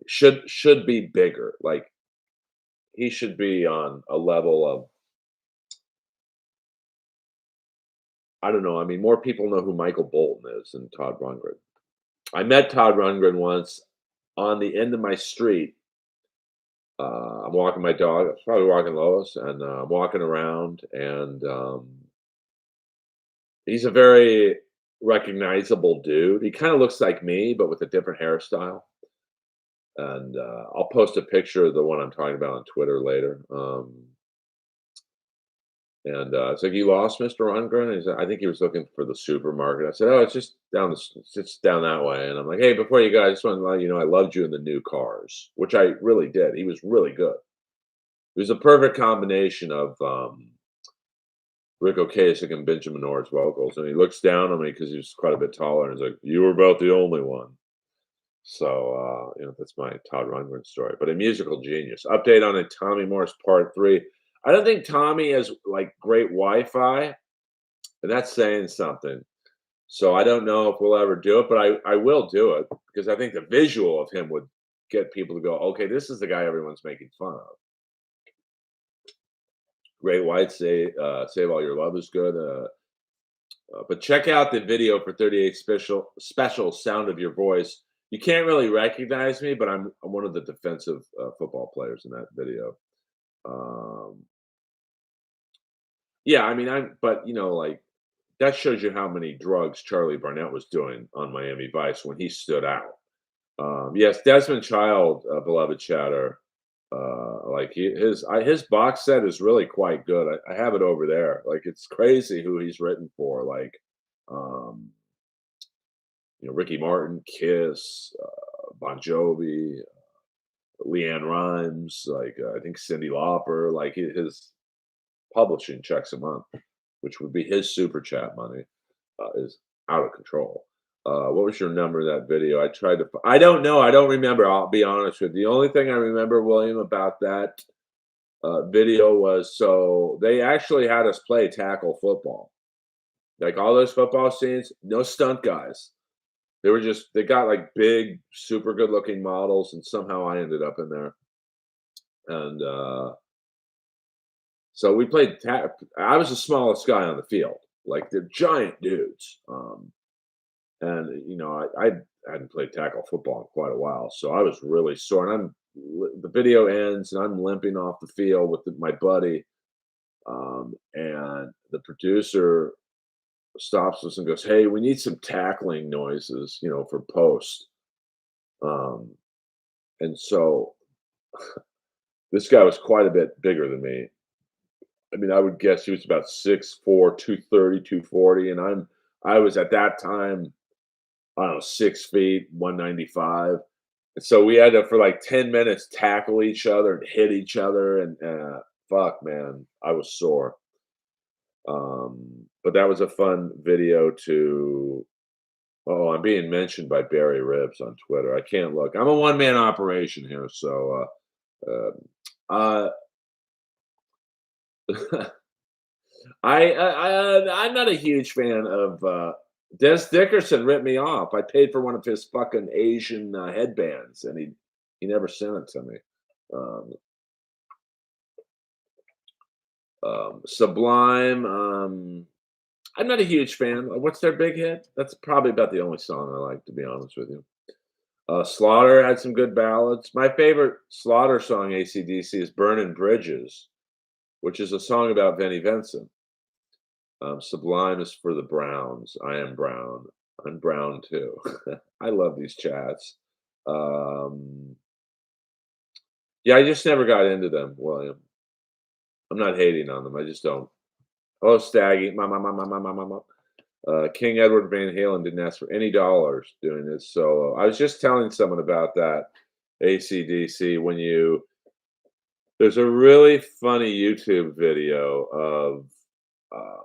Should be bigger. Like he should be on a level of I don't know. I mean, more people know who Michael Bolton is than Todd Rundgren. I met Todd Rundgren once on the end of my street. I'm walking my dog. I was probably walking Lois, and I'm walking around, and he's a very recognizable dude. He kind of looks like me, but with a different hairstyle. And I'll post a picture of the one I'm talking about on Twitter later. And it's like, "You lost Mr. Rundgren?" He said, "I think he was looking for the supermarket." I said, "Oh, it's just it's just down that way." And I'm like, "Hey, before you go, I just want to let you know I loved you in the new Cars," which I really did. He was really good. It was a perfect combination of Rick Ocasek and Benjamin Orr's vocals. And he looks down on me because he's quite a bit taller, and he's like, "You were about the only one." So that's my Todd Rundgren story. But a musical genius. Update on a Tommy Morris Part 3. I don't think Tommy has like great Wi-Fi, and that's saying something. So I don't know if we'll ever do it, but I will do it because I think the visual of him would get people to go, okay, this is the guy everyone's making fun of. Great White, Save All Your Love is good. But check out the video for 38 special Sound of Your Voice. You can't really recognize me, but I'm one of the defensive football players in that video. Um, yeah, I mean, but like that shows you how many drugs Charlie Barnett was doing on Miami Vice when he stood out. Yes, Desmond Child, beloved chatter. Like his box set is really quite good. I have it over there. Like it's crazy who he's written for. Like, um, Ricky Martin, Kiss, Bon Jovi, Leanne Rhymes. Like I think Cyndi Lauper. Like his publishing checks a month, which would be his super chat money, is out of control. What was your number of that video? I tried to. I don't know. I don't remember. I'll be honest with you. The only thing I remember, William, about that video was so they actually had us play tackle football. Like all those football scenes, no stunt guys. They got like big, super good looking models, and somehow I ended up in there. And so we played. I was the smallest guy on the field. Like they're giant dudes. And I hadn't played tackle football in quite a while, so I was really sore. And the video ends, and I'm limping off the field with my buddy. And the producer stops us and goes, "Hey, we need some tackling noises, for post." Um, and so this guy was quite a bit bigger than me. I mean, I would guess he was about 6'4", 230, 240, and I was at that time, I don't know, 6 feet, 195. And so we had to, for like 10 minutes, tackle each other and hit each other. And fuck, man, I was sore. But that was a fun video to. Oh, I'm being mentioned by Barry Ribs on Twitter. I can't look. I'm a one-man operation here. So uh, I'm not a huge fan of Des Dickerson ripped me off. I paid for one of his fucking Asian headbands, and he never sent it to me. Um, Sublime. I'm not a huge fan. What's their big hit? That's probably about the only song I like, to be honest with you. Slaughter had some good ballads. My favorite Slaughter song, AC/DC, is "Burning Bridges," which is a song about Vinnie Vincent. Sublime is for the Browns. I am brown. I'm brown too. I love these chats. Um, yeah, I just never got into them, William. I'm not hating on them. I just don't. Hello, Staggy. Ma. King Edward Van Halen didn't ask for any dollars doing this solo. I was just telling someone about that. ACDC. There's a really funny YouTube video of. Um,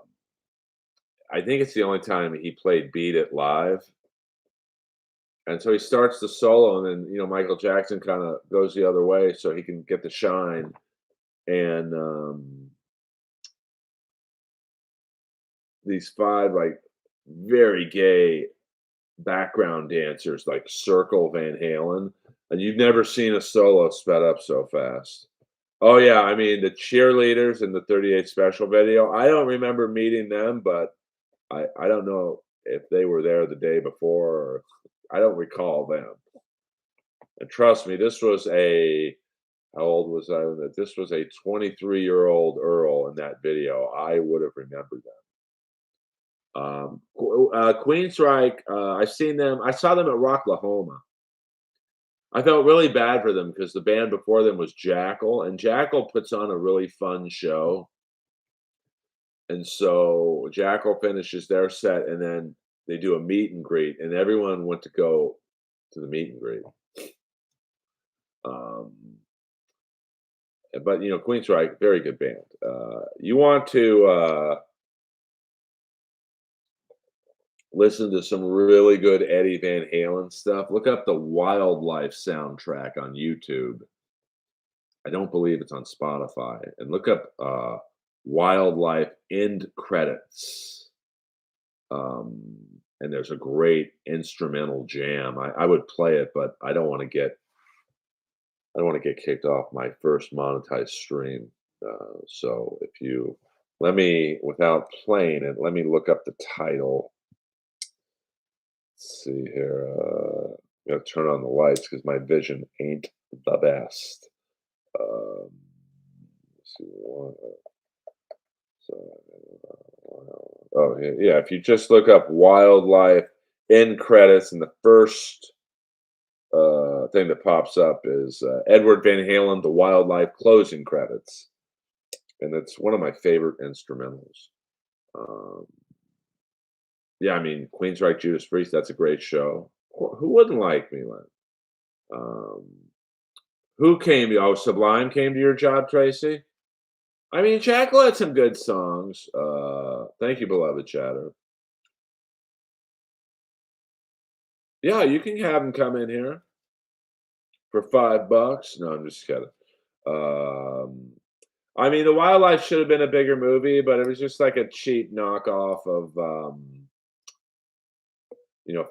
I think it's the only time he played "Beat It" live, and so he starts the solo, and then Michael Jackson kind of goes the other way so he can get the shine, and these five like very gay background dancers like circle Van Halen, and you've never seen a solo sped up so fast. Oh yeah, I mean the cheerleaders in the 38 special video. I don't remember meeting them, but I don't know if they were there the day before or I don't recall them. And trust me, this was a how old was I when that this was a 23-year-old Earl in that video. I would have remembered them. Queensryche, I've seen them. I saw them at Rocklahoma. I felt really bad for them because the band before them was Jackal, and Jackal puts on a really fun show. And so Jackal finishes their set, and then they do a meet and greet, and everyone went to go to the meet and greet. Um, but Queensryche, very good band. You want to listen to some really good Eddie Van Halen stuff? Look up the Wildlife soundtrack on YouTube. I don't believe it's on Spotify. And look up Wildlife end credits. Um, and there's a great instrumental jam. I would play it, but I don't want to get kicked off my first monetized stream. So if you let me, without playing it, let me look up the title. Let's see here. I'm gonna turn on the lights because my vision ain't the best. Um, let's see what. So, oh yeah, yeah. If you just look up wildlife end credits, and the first thing that pops up is Edward Van Halen, the Wildlife closing credits, and it's one of my favorite instrumentals. Um, yeah, I mean Queensryche, Judas Priest, that's a great show. Who wouldn't like me, Len? Um, who came? Oh, Sublime came to your job, Tracy. I mean, Jackal had some good songs. Thank you, beloved chatter. Yeah, you can have him come in here for $5. No, I'm just kidding. Um, I mean, The Wildlife should have been a bigger movie, but it was just like a cheap knockoff of,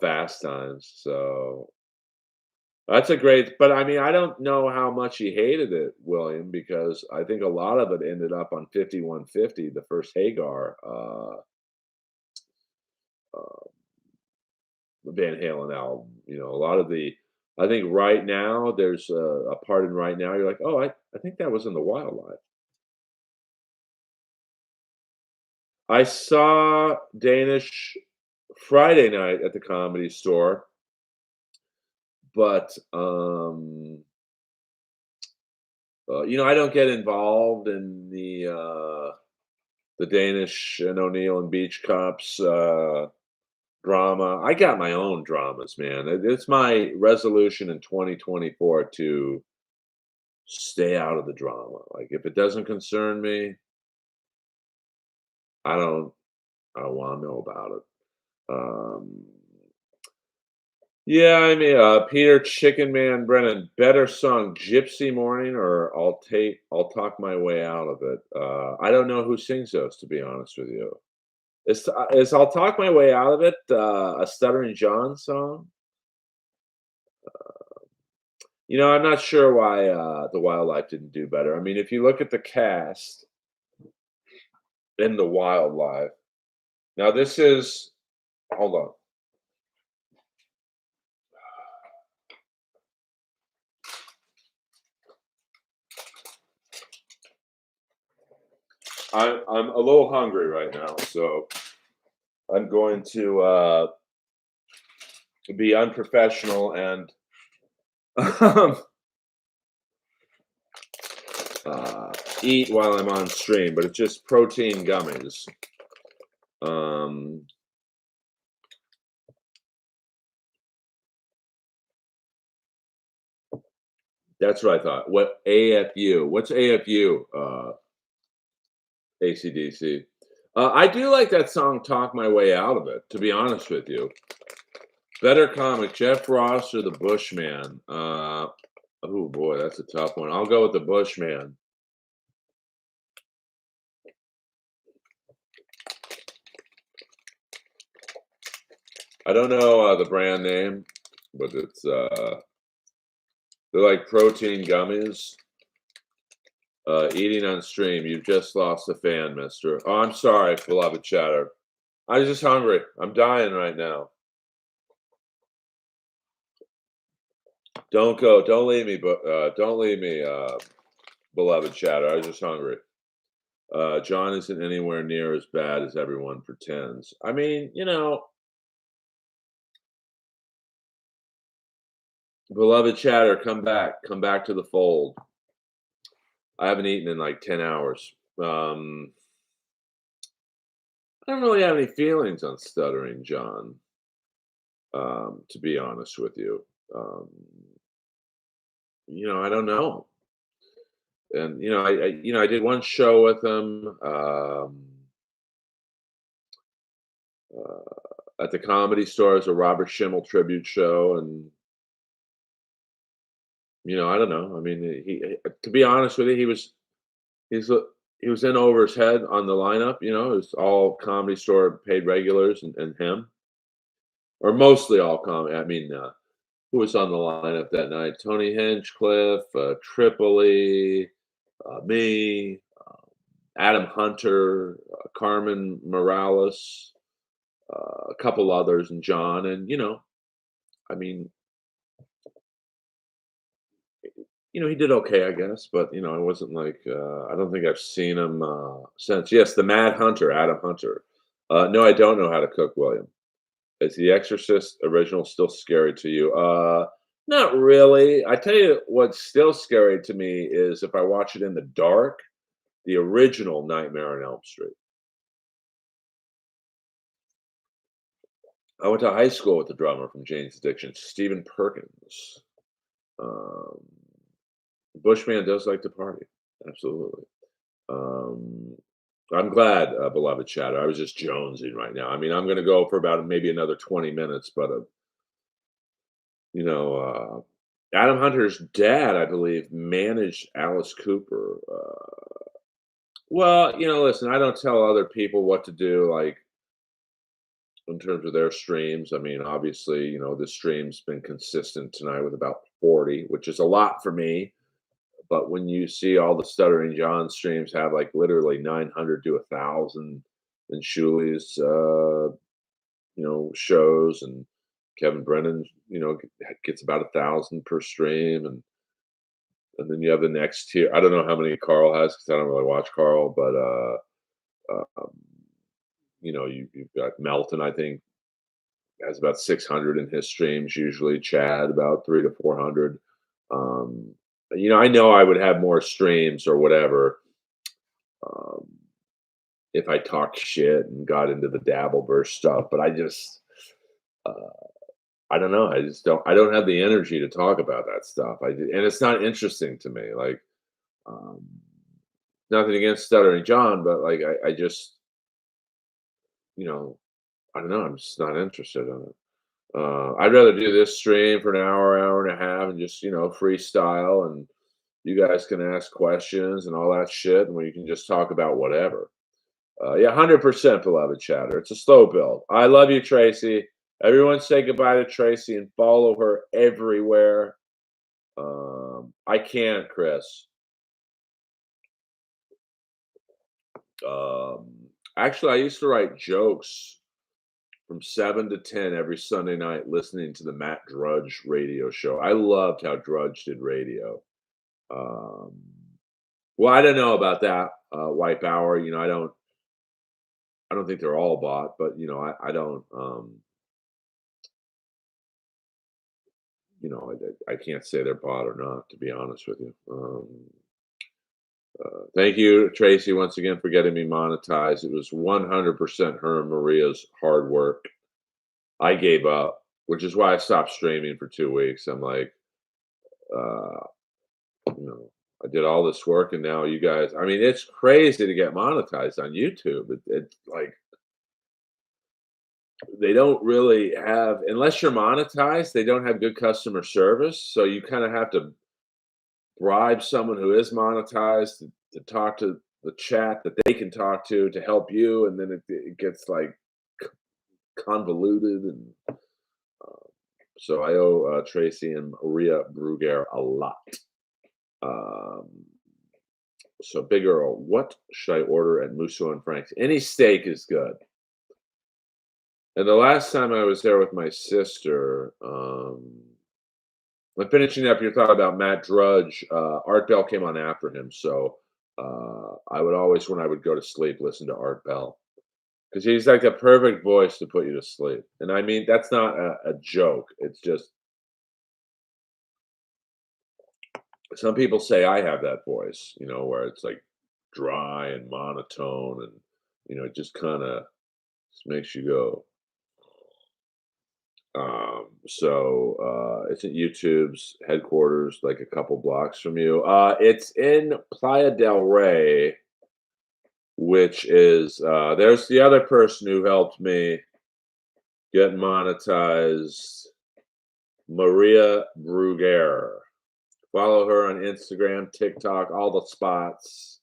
Fast Times. So that's a great, but I mean, I don't know how much he hated it, William, because I think a lot of it ended up on 5150, the first Hagar uh, Van Halen album. A lot of I think right now there's a part in right now you're like, oh, I think that was in The Wildlife. I saw Danish Friday night at the Comedy Store, but I don't get involved in the Danish and O'Neill and Beach Cops drama. I got my own dramas, man. It's my resolution in 2024 to stay out of the drama. Like if it doesn't concern me, I don't I don't want to know about it. Um, yeah, I mean, Peter Chicken Man Brennan, better song, Gypsy Morning or I'll talk my way out of it. I don't know who sings those, to be honest with you. Is I'll talk my way out of it a Stuttering John song? I'm not sure why the Wildlife didn't do better. I mean, if you look at the cast in the Wildlife, now this is hold on. I'm a little hungry right now, so I'm going to be unprofessional and um, uh, eat while I'm on stream, but it's just protein gummies. Um, that's what I thought. What AFU? What's AFU? ACDC. I do like that song "Talk My Way Out of It." To be honest with you, better comic, Jeff Ross or the Bushman? Oh boy, that's a tough one. I'll go with the Bushman. I don't know the brand name, but it's they're like protein gummies. Eating on stream. You've just lost a fan, Mister. Oh, I'm sorry, beloved chatter. I'm just hungry. I'm dying right now. Don't go. Don't leave me. But don't leave me, beloved chatter. I was just hungry. John isn't anywhere near as bad as everyone pretends. I mean, beloved chatter, come back. Come back to the fold. I haven't eaten in like 10 hours. I don't really have any feelings on Stuttering John, to be honest with you. Um, I don't know. And I did one show with him at the Comedy Store as a Robert Schimmel tribute show, and I don't know. I mean, to be honest with you, he's he was in over his head on the lineup. It was all Comedy Store paid regulars and him, or mostly all comedy. I mean, who was on the lineup that night? Tony Hinchcliffe, Tripoli, me, Adam Hunter, Carmen Morales, a couple others, and John. And I mean, he did okay, I guess. But it wasn't like I don't think I've seen him since. Yes, the Mad Hunter, Adam Hunter. No, I don't know how to cook, William. Is The Exorcist original still scary to you? Not really. I tell you what's still scary to me is if I watch it in the dark, the original Nightmare on Elm Street. I went to high school with the drummer from Jane's Addiction, Stephen Perkins. Um, Bushman does like to party. Absolutely. Um, I'm glad, beloved chatter. I was just jonesing right now. I mean, I'm going to go for about maybe another 20 minutes, but you know, Adam Hunter's dad, I believe, managed Alice Cooper. Well, listen, I don't tell other people what to do, like in terms of their streams. I mean, obviously, the stream's been consistent tonight with about 40, which is a lot for me. But when you see all the Stuttering John streams have like literally 900 to 1,000, and Shuli's, shows, and Kevin Brennan, gets about 1,000 per stream, and then you have the next tier. I don't know how many Carl has because I don't really watch Carl, but um, you've got Melton. I think has about 600 in his streams usually. Chad about 300 to 400. Um, I know I would have more streams or whatever um, if I talked shit and got into the Dabbleverse stuff, but uh, I don't know. I just don't. I don't have the energy to talk about that stuff. And it's not interesting to me. Like, um, nothing against Stuttering John, but like, I just, you know, I don't know. I'm just not interested in it. I'd rather do this stream for an hour, hour and a half, and just freestyle, and you guys can ask questions and all that shit, and we can just talk about whatever. Yeah, 100% beloved chatter. It's a slow build. I love you, Tracy. Everyone say goodbye to Tracy and follow her everywhere. I can't, Chris. Um, Actually, I used to write jokes from 7 to 10 every Sunday night listening to the Matt Drudge radio show. I loved how Drudge did radio. Um, Well, I don't know about that, Wipe Hour, I don't think they're all bought, but, I don't, I can't say they're bought or not, to be honest with you. Thank you, Tracy, once again for getting me monetized. It was 100% her and Maria's hard work. I gave up, which is why I stopped streaming for 2 weeks. I'm like, uh, you know, I did all this work and now you guys I mean, it's crazy to get monetized on YouTube. It's like they don't really have unless you're monetized, they don't have good customer service. So you kind of have to bribe someone who is monetized to talk to the chat that they can talk to help you, and then it gets like convoluted. And so I owe Tracy and Maria Bruguer a lot. Um, so Big Earl, what should I order at Musso and Frank's? Any steak is good. And the last time I was there with my sister, I'm finishing up your thought about Matt Drudge. Art Bell came on after him, so I would always, when I would go to sleep, listen to Art Bell because he's like the perfect voice to put you to sleep. And I mean, that's not a joke. It's just some people say I have that voice, where it's like dry and monotone, and it just kind of makes you go. It's at YouTube's headquarters, like a couple blocks from you. It's in Playa del Rey, which is there's the other person who helped me get monetized, Maria Bruguer. Follow her on Instagram, TikTok, all the spots.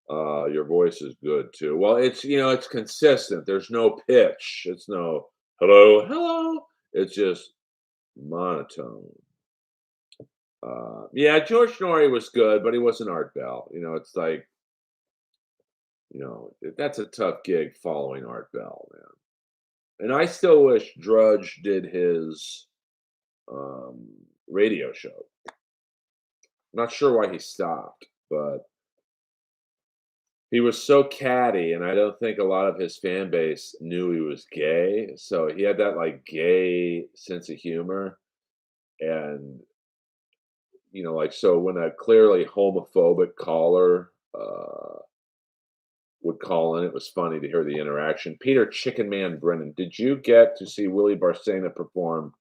Your voice is good too. Well, it's consistent. There's no pitch. It's no hello, hello. It's just monotone. Yeah, George Norrie was good, but he wasn't Art Bell. It's like, that's a tough gig following Art Bell, man. And I still wish Drudge did his um, radio show. Not sure why he stopped, but he was so catty, and I don't think a lot of his fan base knew he was gay. So he had that like gay sense of humor, and like so when a clearly homophobic caller would call in, it was funny to hear the interaction. Peter Chicken Man Brennan, did you get to see Willie Barcena perform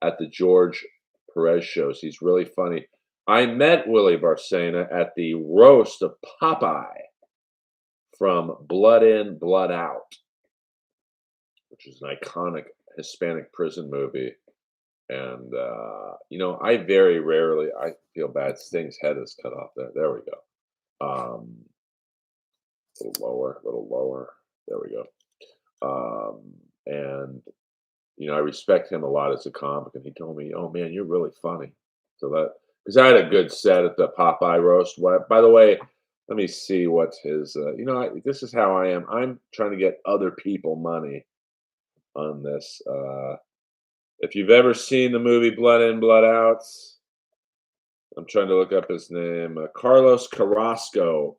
at the George Perez shows? He's really funny. I met Willie Barcena at the roast of Popeye from Blood In, Blood Out, which is an iconic Hispanic prison movie. And I very rarely I feel bad. Sting's head is cut off there. There we go. A little lower, a little lower. There we go. And I respect him a lot as a comic, and he told me, "Oh man, you're really funny." So that because I had a good set at the Popeye roast. What, by the way, let me see what's his. This is how I am. I'm trying to get other people money on this. If you've ever seen the movie Blood In, Blood Out, I'm trying to look up his name. Carlos Carrasco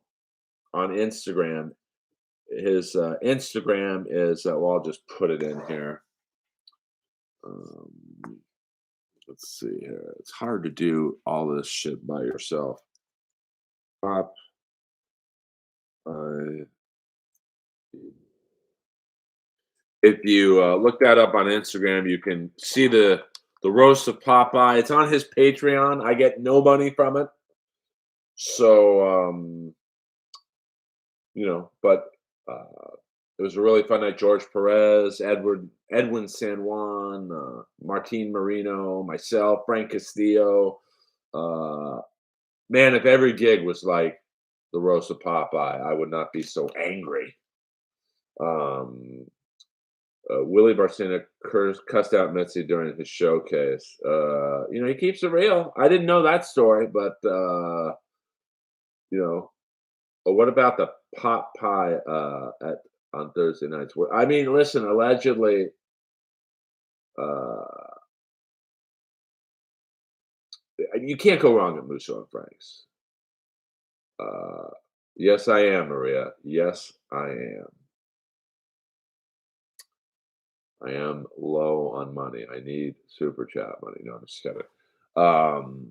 on Instagram. His Instagram is well, I'll just put it in here. Um, let's see here. It's hard to do all this shit by yourself. Pop. Uh, if you look that up on Instagram, you can see the roast of Popeye. It's on his Patreon. I get no money from it, so but it was a really fun night. George Perez, Edwin San Juan, Martin Marino, myself, Frank Castillo. Uh, Man, if every gig was like the roast of Popeye, I would not be so angry. Um, Willie Barcena cussed out Mitzi during his showcase. He keeps it real. I didn't know that story, but you know, what about the pot pie at on Thursday nights? I mean, listen, allegedly, uh, you can't go wrong at Musso and Frank's. Uh, yes, I am, Maria. Yes, I am. I am low on money. I need super chat money. No, I'm just kidding.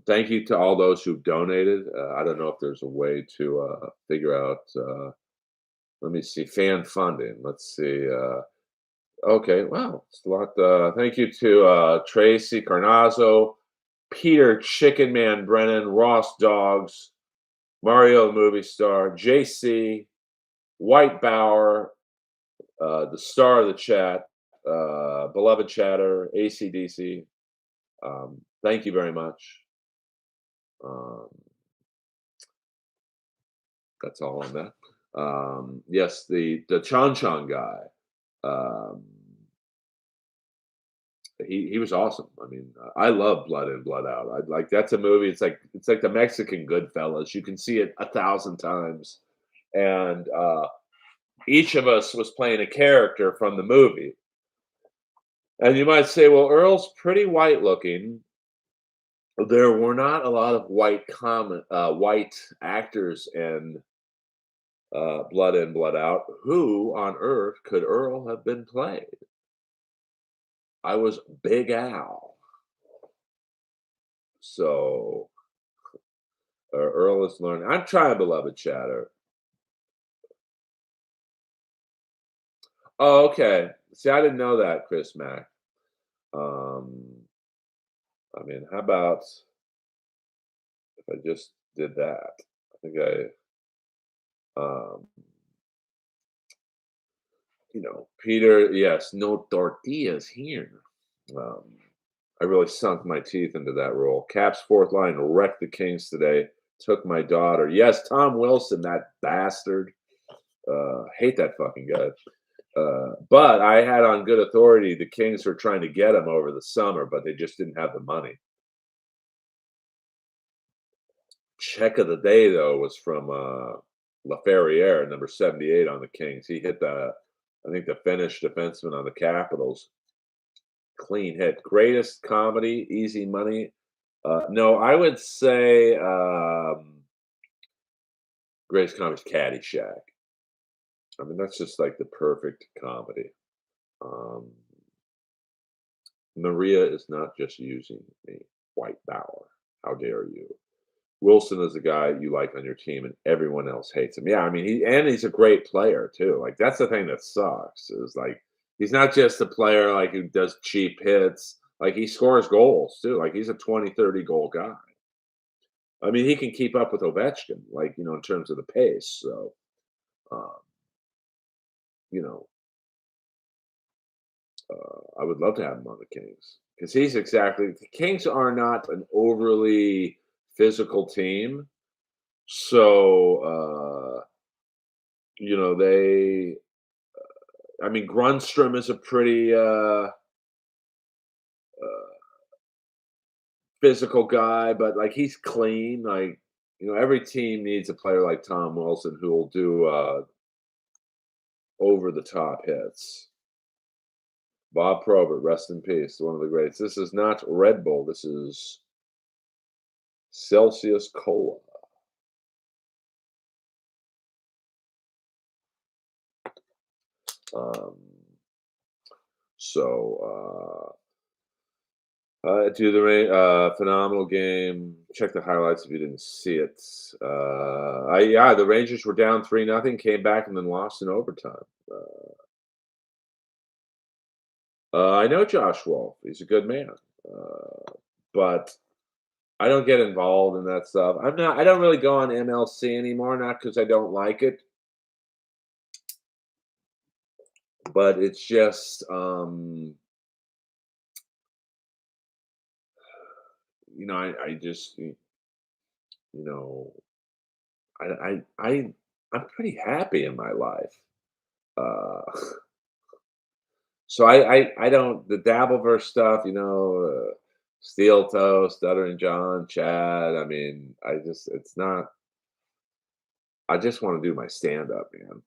Thank you to all those who've donated. I don't know if there's a way to figure out. Let me see. Fan funding. Let's see. Okay, wow, it's a lot. Thank you to Tracy Carnazzo, Peter Chicken Man Brennan, Ross Dogs, Mario the Movie Star, JC, White Bauer, the star of the chat, beloved chatter, ACDC. Thank you very much. Um, that's all on that. Yes, the Chon Chon guy. Um, he was awesome. I mean, I love Blood In, Blood Out. I like that's a movie. It's like the Mexican Goodfellas. You can see it 1,000 times, and each of us was playing a character from the movie. And you might say, well, Earl's pretty white looking. There were not a lot of white actors in Blood In, Blood Out. Who on earth could Earl have been played? I was Big Al. So Earl is learning. I'm trying, beloved chatter. Oh, okay. See, I didn't know that, Chris Mack. Um, I mean, how about if I just did that? I think um, Peter, yes, no tortillas here. Um, I really sunk my teeth into that role. Cap's fourth line wrecked the Kings today. Took my daughter. Yes, Tom Wilson, that bastard. Hate that fucking guy. But I had on good authority the Kings were trying to get him over the summer, but they just didn't have the money. Check of the day, though, was from LaFerriere, number 78 on the Kings. He hit I think, the Finnish defenseman on the Capitals. Clean hit. Greatest comedy, easy money. No, I would say greatest comedy is Caddyshack. I mean, that's just like the perfect comedy. Um, Maria is not just using me. White Bauer. How dare you? Wilson is the guy you like on your team, and everyone else hates him. Yeah, I mean, he's a great player too. Like that's the thing that sucks is like he's not just a player like who does cheap hits. Like he scores goals too. Like he's a 20, 30 goal guy. I mean, he can keep up with Ovechkin, like in terms of the pace. So, um, you know, I would love to have him on the Kings because he's exactly the Kings are not an overly physical team. So, they I mean, Grunstrom is a pretty physical guy, but like he's clean. Like, every team needs a player like Tom Wilson who will do over the top hits. Bob Probert, rest in peace, one of the greats. This is not Red Bull. This is Celsius Cola. Um, so do the phenomenal game. Check the highlights if you didn't see it. Yeah, the Rangers were down 3-0, came back and then lost in overtime. I know Josh Wolf. He's a good man, but I don't get involved in that stuff. I don't really go on MLC anymore, not because I don't like it, but it's just I just know I'm pretty happy in my life. Uh, so I don't the Dabbleverse stuff, Steel Toe, Stuttering John, Chad. I mean, it's not. I just want to do my stand up, man.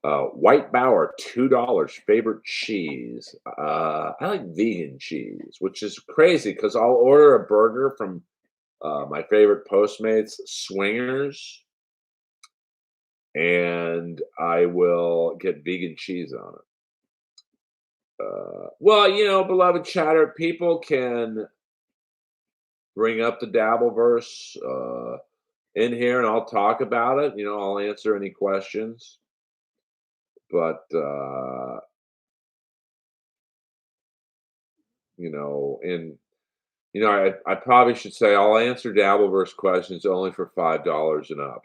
White Bauer, $2. Favorite cheese. I like vegan cheese, which is crazy because I'll order a burger from my favorite Postmates, Swingers, and I will get vegan cheese on it. Well, beloved chatter, people can bring up the Dabbleverse in here, and I'll talk about it. I'll answer any questions. But and I probably should say I'll answer Dabbleverse questions only for $5 and up.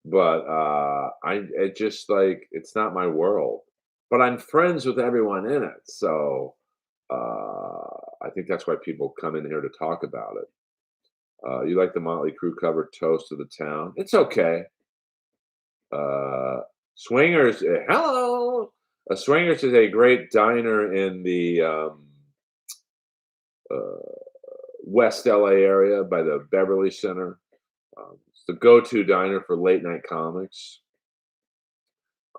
But I it just like it's not my world. But I'm friends with everyone in it, so I think that's why people come in here to talk about it. You like the Motley Crue cover "Toast to the Town"? It's okay. Uh, Swingers, hello. Swingers is a great diner in the uh, West LA area by the Beverly Center. It's the go-to diner for late night comics.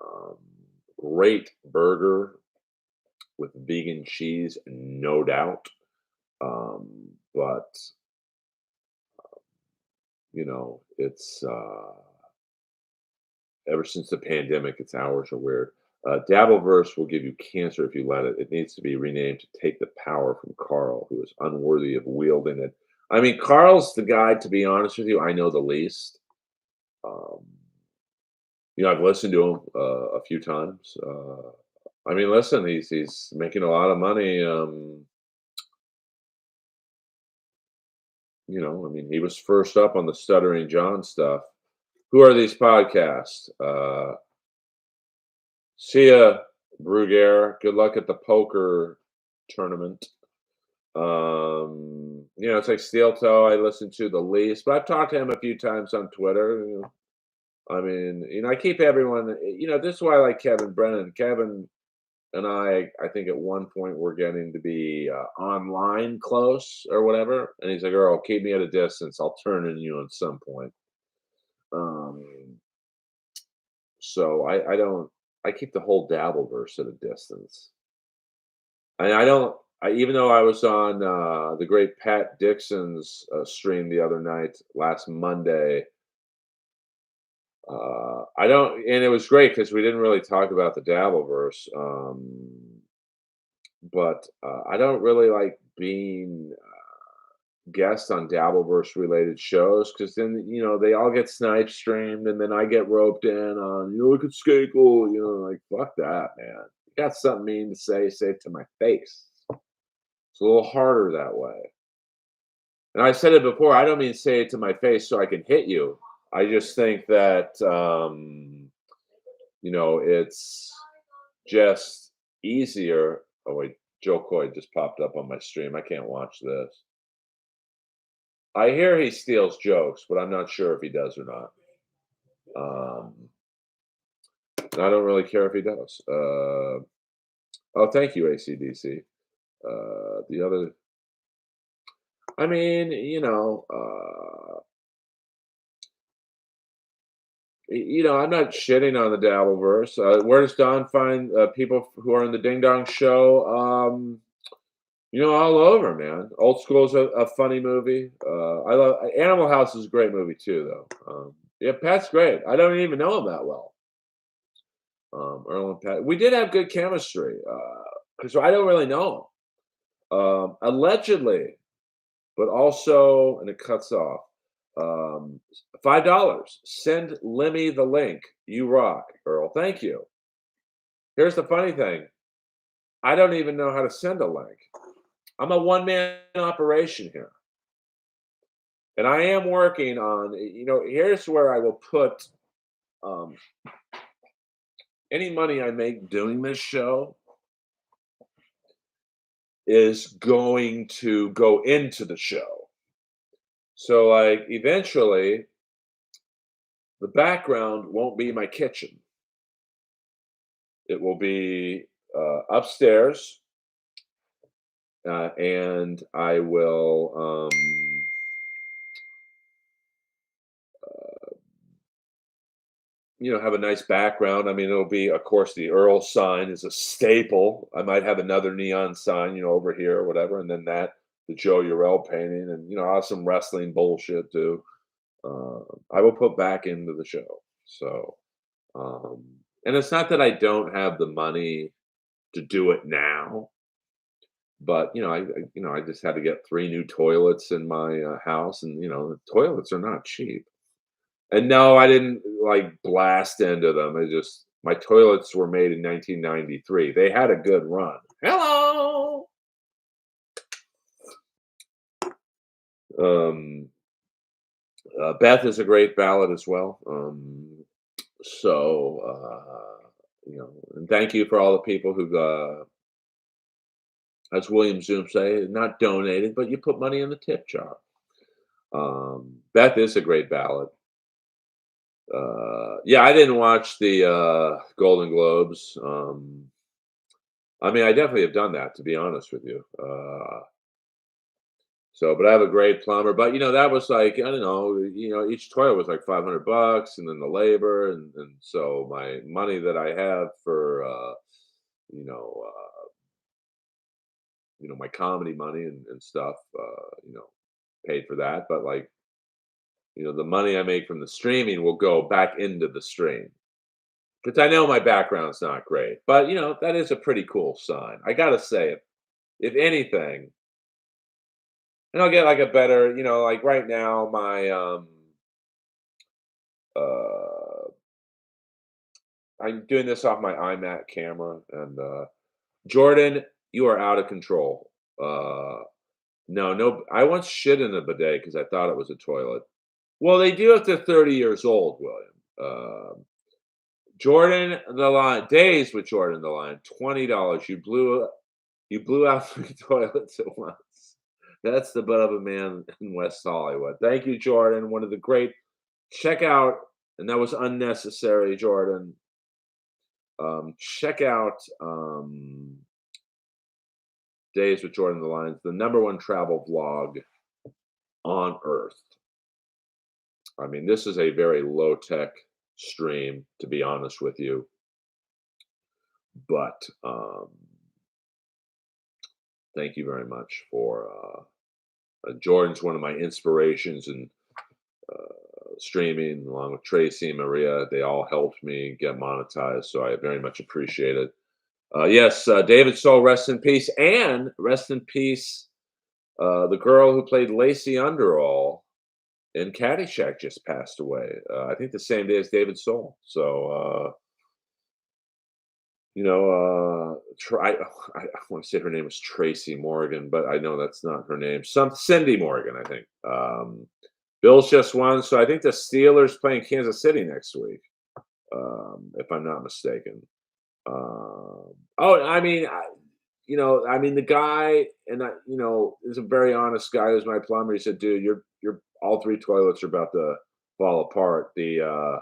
Um, Great burger with vegan cheese, no doubt. But it's ever since the pandemic, its hours are weird. Dabbleverse will give you cancer if you let it. It needs to be renamed to take the power from Carl, who is unworthy of wielding it. I mean, Carl's the guy, to be honest with you, I know the least. Um, I've listened to him a few times. I mean, listen, he's making a lot of money. I mean, he was first up on the Stuttering John stuff. Who are these podcasts? See ya, Bruguer. Good luck at the poker tournament. It's like Steel Toe. I listen to the least, but I've talked to him a few times on Twitter. I mean, I keep everyone. This is why I like Kevin Brennan. Kevin and I think at one point we're getting to be online close or whatever. And he's like, "Earl, keep me at a distance. I'll turn in you at some point." Um, so I don't. I keep the whole Dabbleverse at a distance. And I don't. Even though I was on the great Pat Dixon's stream the other night, last Monday, I don't, and it was great because we didn't really talk about the Dabbleverse. But I don't really like being guest on Dabbleverse related shows because then they all get snipe streamed and then I get roped in on look at Skakel, like fuck that, man. You got something mean to say it to my face. It's a little harder that way. And I said it before, I don't mean say it to my face so I can hit you. I just think that it's just easier. Oh wait, Joe Coy just popped up on my stream. I can't watch this. I hear he steals jokes, but I'm not sure if he does or not. And I don't really care if he does. Oh, thank you, ACDC. The other, I mean, I'm not shitting on the Dabbleverse. Where does Don find people who are in the Ding Dong Show? All over, man. Old School is a funny movie. I love Animal House is a great movie too, though. Yeah, Pat's great. I don't even know him that well. Earl and Pat, we did have good chemistry because I don't really know him. Allegedly, but also, and it cuts off. $5. Send Lemmy the link. You rock, Earl. Thank you. Here's the funny thing. I don't even know how to send a link. I'm a one-man operation here. And I am working on, here's where I will put any money I make doing this show is going to go into the show. So, like, eventually, the background won't be my kitchen. It will be upstairs, and I will, have a nice background. I mean, it'll be, of course, the Earl sign is a staple. I might have another neon sign, over here or whatever, and then the Joe Urell painting, and I'll have some wrestling bullshit too. uh, I will put back into the show. So, um, and it's not that I don't have the money to do it now, but I just had to get 3 new toilets in my house, and the toilets are not cheap. And no, I didn't like blast into them. I just my toilets were made in 1993. They had a good run. Hello. Um, Beth is a great ballad as well. So, and thank you for all the people who, as William Zoom say, not donated, but you put money in the tip jar. Beth is a great ballad. Yeah, I didn't watch the Golden Globes. I mean, I definitely have done that, to be honest with you. But I have a great plumber. But that was like, I don't know, each toilet was like $500, and then the labor, and so my money that I have for you know uh, my comedy money and stuff, paid for that. But like, the money I make from the streaming will go back into the stream. Because I know my background's not great, but that is a pretty cool sign. I gotta say, if anything, and I'll get like a better, like right now, my uh I'm doing this off my iMac camera, and Jordan, you are out of control. Uh no, no, I once shit in a bidet because I thought it was a toilet. Well, they do up to 30 years old, William. Jordan the line days with Jordan the line, $20. You blew out 3 toilets at once. That's the butt of a man in West Hollywood. Thank you, Jordan, one of the great check out, and that was unnecessary, Jordan. Check out, Days with Jordan the Lions, the number 1 travel vlog on earth. I mean, this is a very low tech stream, to be honest with you, but, thank you very much for, Jordan's one of my inspirations and streaming, along with Tracy and Maria. They all helped me get monetized, so I very much appreciate it. Yes, David Soul, rest in peace, and rest in peace, the girl who played Lacey Underall in Caddyshack just passed away. I think the same day as David Soul. So, I want to say her name was Tracy Morgan, but I know that's not her name. Some Cindy Morgan, I think. Bills just won, so I think the Steelers playing Kansas City next week, if I'm not mistaken. Oh, I mean, the guy, and is a very honest guy. Who's my plumber. He said, "Dude, you're all 3 toilets are about to fall apart. The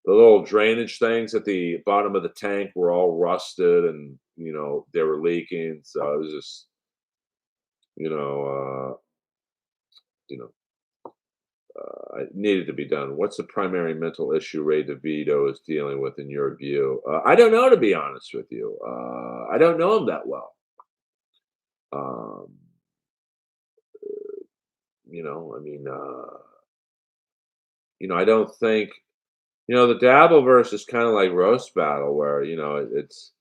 little drainage things at the bottom of the tank were all rusted, and they were leaking. So it was just, you know, uh, you know, it needed to be done. What's the primary mental issue Ray DeVito is dealing with, in your view? I don't know, to be honest with you. I don't know him that well. Um, I mean, I don't think, the Dabbleverse is kind of like roast battle, where it's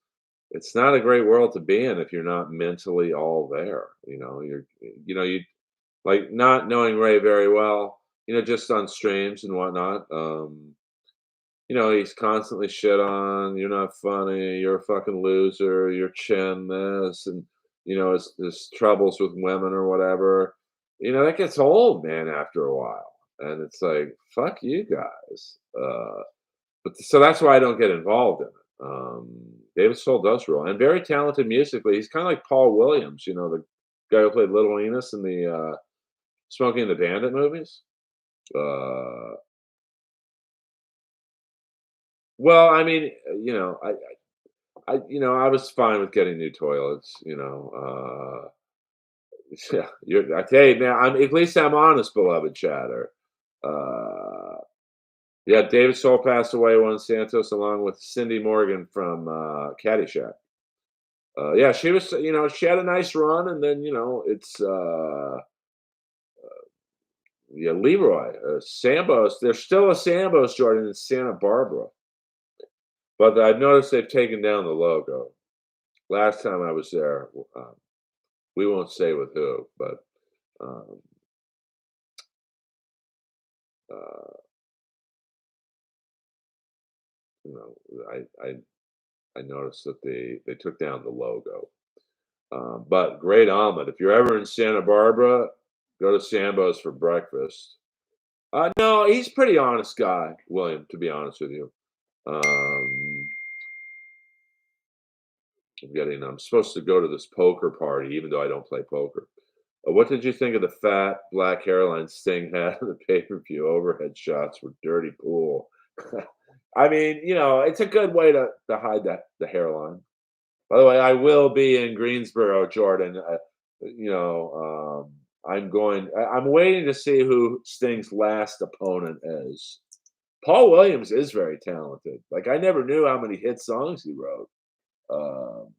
not a great world to be in if you're not mentally all there. You like not knowing Ray very well. Just on streams and whatnot. He's constantly shit on. You're not funny. You're a fucking loser. Your chin this, and his troubles with women or whatever. That gets old, man, after a while, and it's like, fuck you guys. But so that's why I don't get involved in it. David Soul does rule, and very talented musically. He's kind of like Paul Williams, the guy who played Little Enos in the Smoking the Bandit movies. Uh, well, I mean, I was fine with getting new toilets. Yeah, I tell you, man, at least I'm honest, beloved chatter. Uh, yeah, David Soul passed away, Juan Santos, along with Cindy Morgan from Caddyshack. Yeah, she was, she had a nice run, and then it's Yeah, Leroy, Sambo's. There's still a Sambo's, Jordan, in Santa Barbara, but I've noticed they've taken down the logo. Last time I was there, we won't say with who, but um, uh, you know, I noticed that they took down the logo. But great omelet. If you're ever in Santa Barbara, go to Sambo's for breakfast. No, he's a pretty honest guy, William, to be honest with you. Um, I'm supposed to go to this poker party, even though I don't play poker. What did you think of the fat black hairline Sting had in the pay-per-view? Overhead shots were dirty pool. I mean, it's a good way to hide the hairline. By the way, I will be in Greensboro, Jordan. I'm waiting to see who Sting's last opponent is. Paul Williams is very talented. Like I never knew how many hit songs he wrote. Um,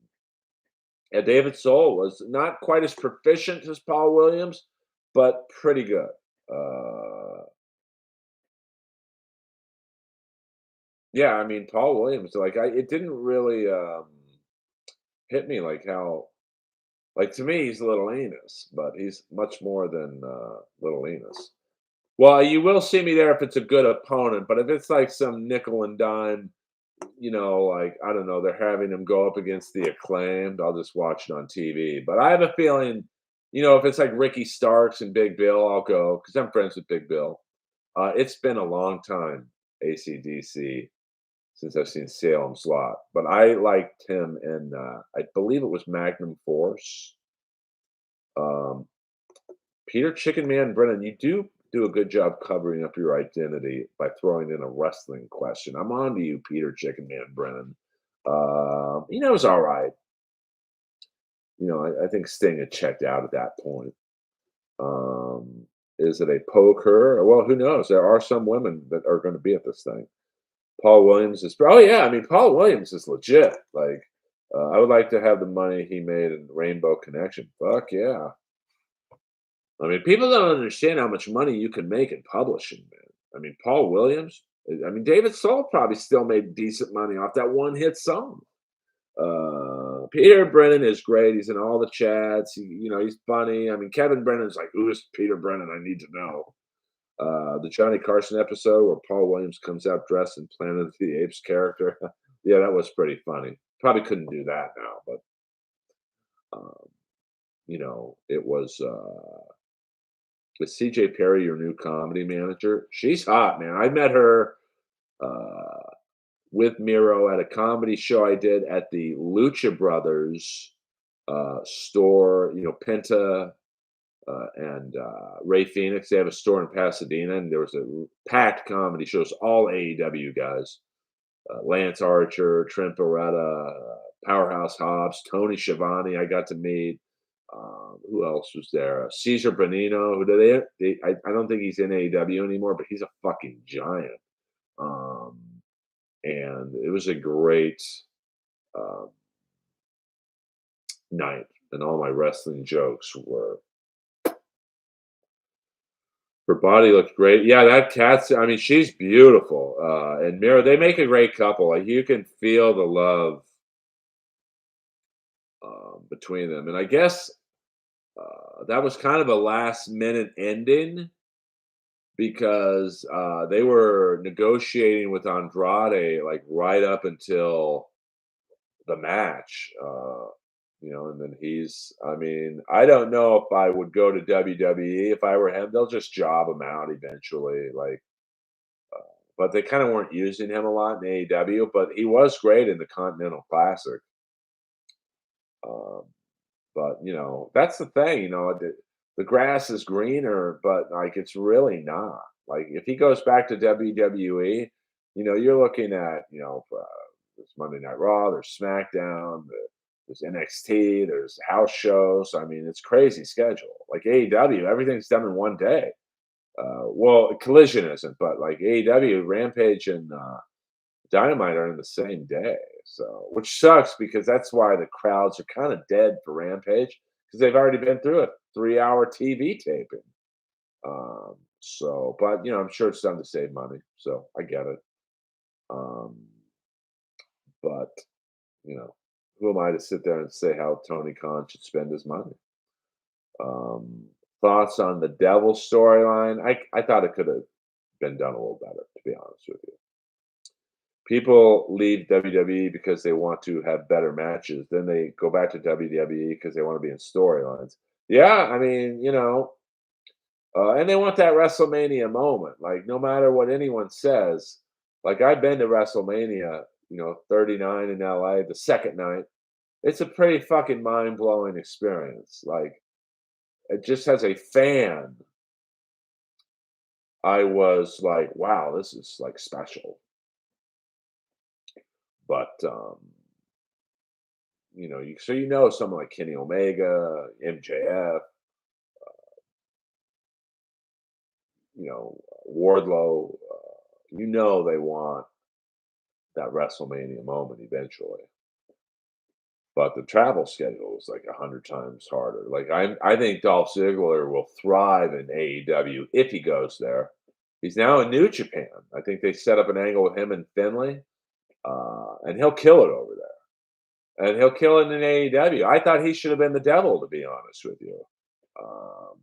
and David Soul was not quite as proficient as Paul Williams, but pretty good. Uh, yeah, I mean Paul Williams. It didn't really hit me like how. Like to me, he's Little Enos, but he's much more than Little Enos. Well, you will see me there if it's a good opponent, but if it's like some nickel and dime, like I don't know, they're having him go up against the acclaimed, I'll just watch it on TV. But I have a feeling, if it's like Ricky Starks and Big Bill, I'll go because I'm friends with Big Bill. It's been a long time, ACDC, since I've seen Salem's Lot, but I liked him in, I believe it was Magnum Force. Um, Peter Chicken Man Brennan, you do a good job covering up your identity by throwing in a wrestling question. I'm on to you, Peter Chicken Man Brennan. He knows all right. I think Sting had checked out at that point. Um, is it a poke her? Well, who knows? There are some women that are going to be at this thing. Paul Williams is. Oh yeah, I mean Paul Williams is legit. Like, I would like to have the money he made in Rainbow Connection. Fuck yeah. I mean, people don't understand how much money you can make in publishing, man. I mean, Paul Williams. I mean, David Soul probably still made decent money off that one hit song. Peter Brennan is great. He's in all the chats. He's funny. I mean, Kevin Brennan's like, who is Peter Brennan? I need to know. The Johnny Carson episode where Paul Williams comes out dressed in Planet of the Apes character. Yeah, that was pretty funny. Probably couldn't do that now, but um, it was. Is CJ Perry your new comedy manager? She's hot, man. I met her uh, with Miro at a comedy show I did at the Lucha Brothers store. Penta and Ray Phoenix. They have a store in Pasadena, and there was a packed comedy shows, all AEW guys. Lance Archer, Trent Beretta, Powerhouse Hobbs, Tony Schiavone. I got to meet. Who else was there? Caesar Bonino. Who do I don't think he's in AEW anymore, but he's a fucking giant. Um, and it was a great um, night, and all my wrestling jokes were. Her body looked great. Yeah, that cat's. I mean, she's beautiful. And Mira, they make a great couple. Like you can feel the love between them. And I guess that was kind of a last minute ending because they were negotiating with Andrade like right up until the match. And then I mean, I don't know if I would go to WWE if I were him. They'll just job him out eventually. But they kind of weren't using him a lot in AEW, but he was great in the Continental Classic. Um, but that's the thing. The grass is greener, but like it's really not. Like if he goes back to WWE, you're looking at there's Monday Night Raw, there's SmackDown, there's NXT, there's house shows. I mean, it's crazy schedule. Like AEW, everything's done in one day. Well, Collision isn't, but like AEW, Rampage, and Dynamite are in the same day. So, which sucks because that's why the crowds are kind of dead for Rampage because they've already been through a 3-hour TV taping. Um, So, but I'm sure it's done to save money, so I get it. Um, but who am I to sit there and say how Tony Khan should spend his money? Um, Thoughts on the Devil storyline? I thought it could have been done a little better, to be honest with you. People leave WWE because they want to have better matches. Then they go back to WWE because they want to be in storylines. Yeah, I mean, and they want that WrestleMania moment. Like, no matter what anyone says, like I've been to WrestleMania, 39 in LA, the second night. It's a pretty fucking mind blowing experience. Like, it just as a fan, I was like, wow, this is like special. But someone like Kenny Omega, MJF, Wardlow, they want that WrestleMania moment eventually. But the travel schedule is like 100 times harder. Like I think Dolph Ziggler will thrive in AEW if he goes there. He's now in New Japan. I think they set up an angle with him in Finley, and he'll kill it over there. And he'll kill it in AEW. I thought he should have been the devil, to be honest with you. Um,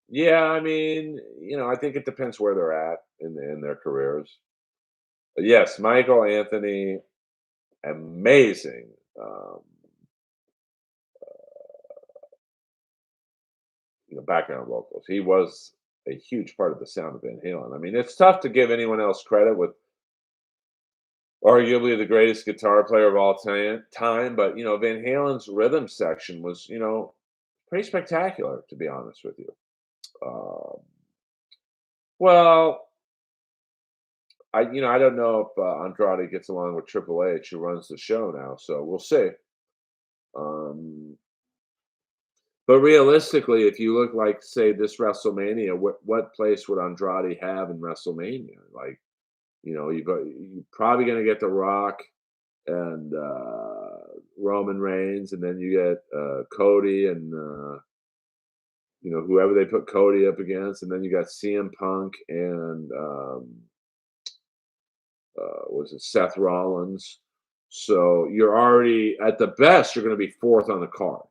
yeah, I mean, I think it depends where they're at in their careers. But yes, Michael Anthony, amazing. Um, Background vocals. He was a huge part of the sound of Van Halen. I mean, it's tough to give anyone else credit with arguably the greatest guitar player of all time, but Van Halen's rhythm section was, pretty spectacular, to be honest with you. Um, well, I don't know if Andrade gets along with Triple H, who runs the show now, so we'll see. Um, but realistically, if you look like, say, this WrestleMania, what place would Andrade have in WrestleMania? Like, you're probably going to get The Rock and Roman Reigns, and then you get Cody and whoever they put Cody up against, and then you got CM Punk and was it Seth Rollins? So you're already at the best, you're going to be fourth on the card.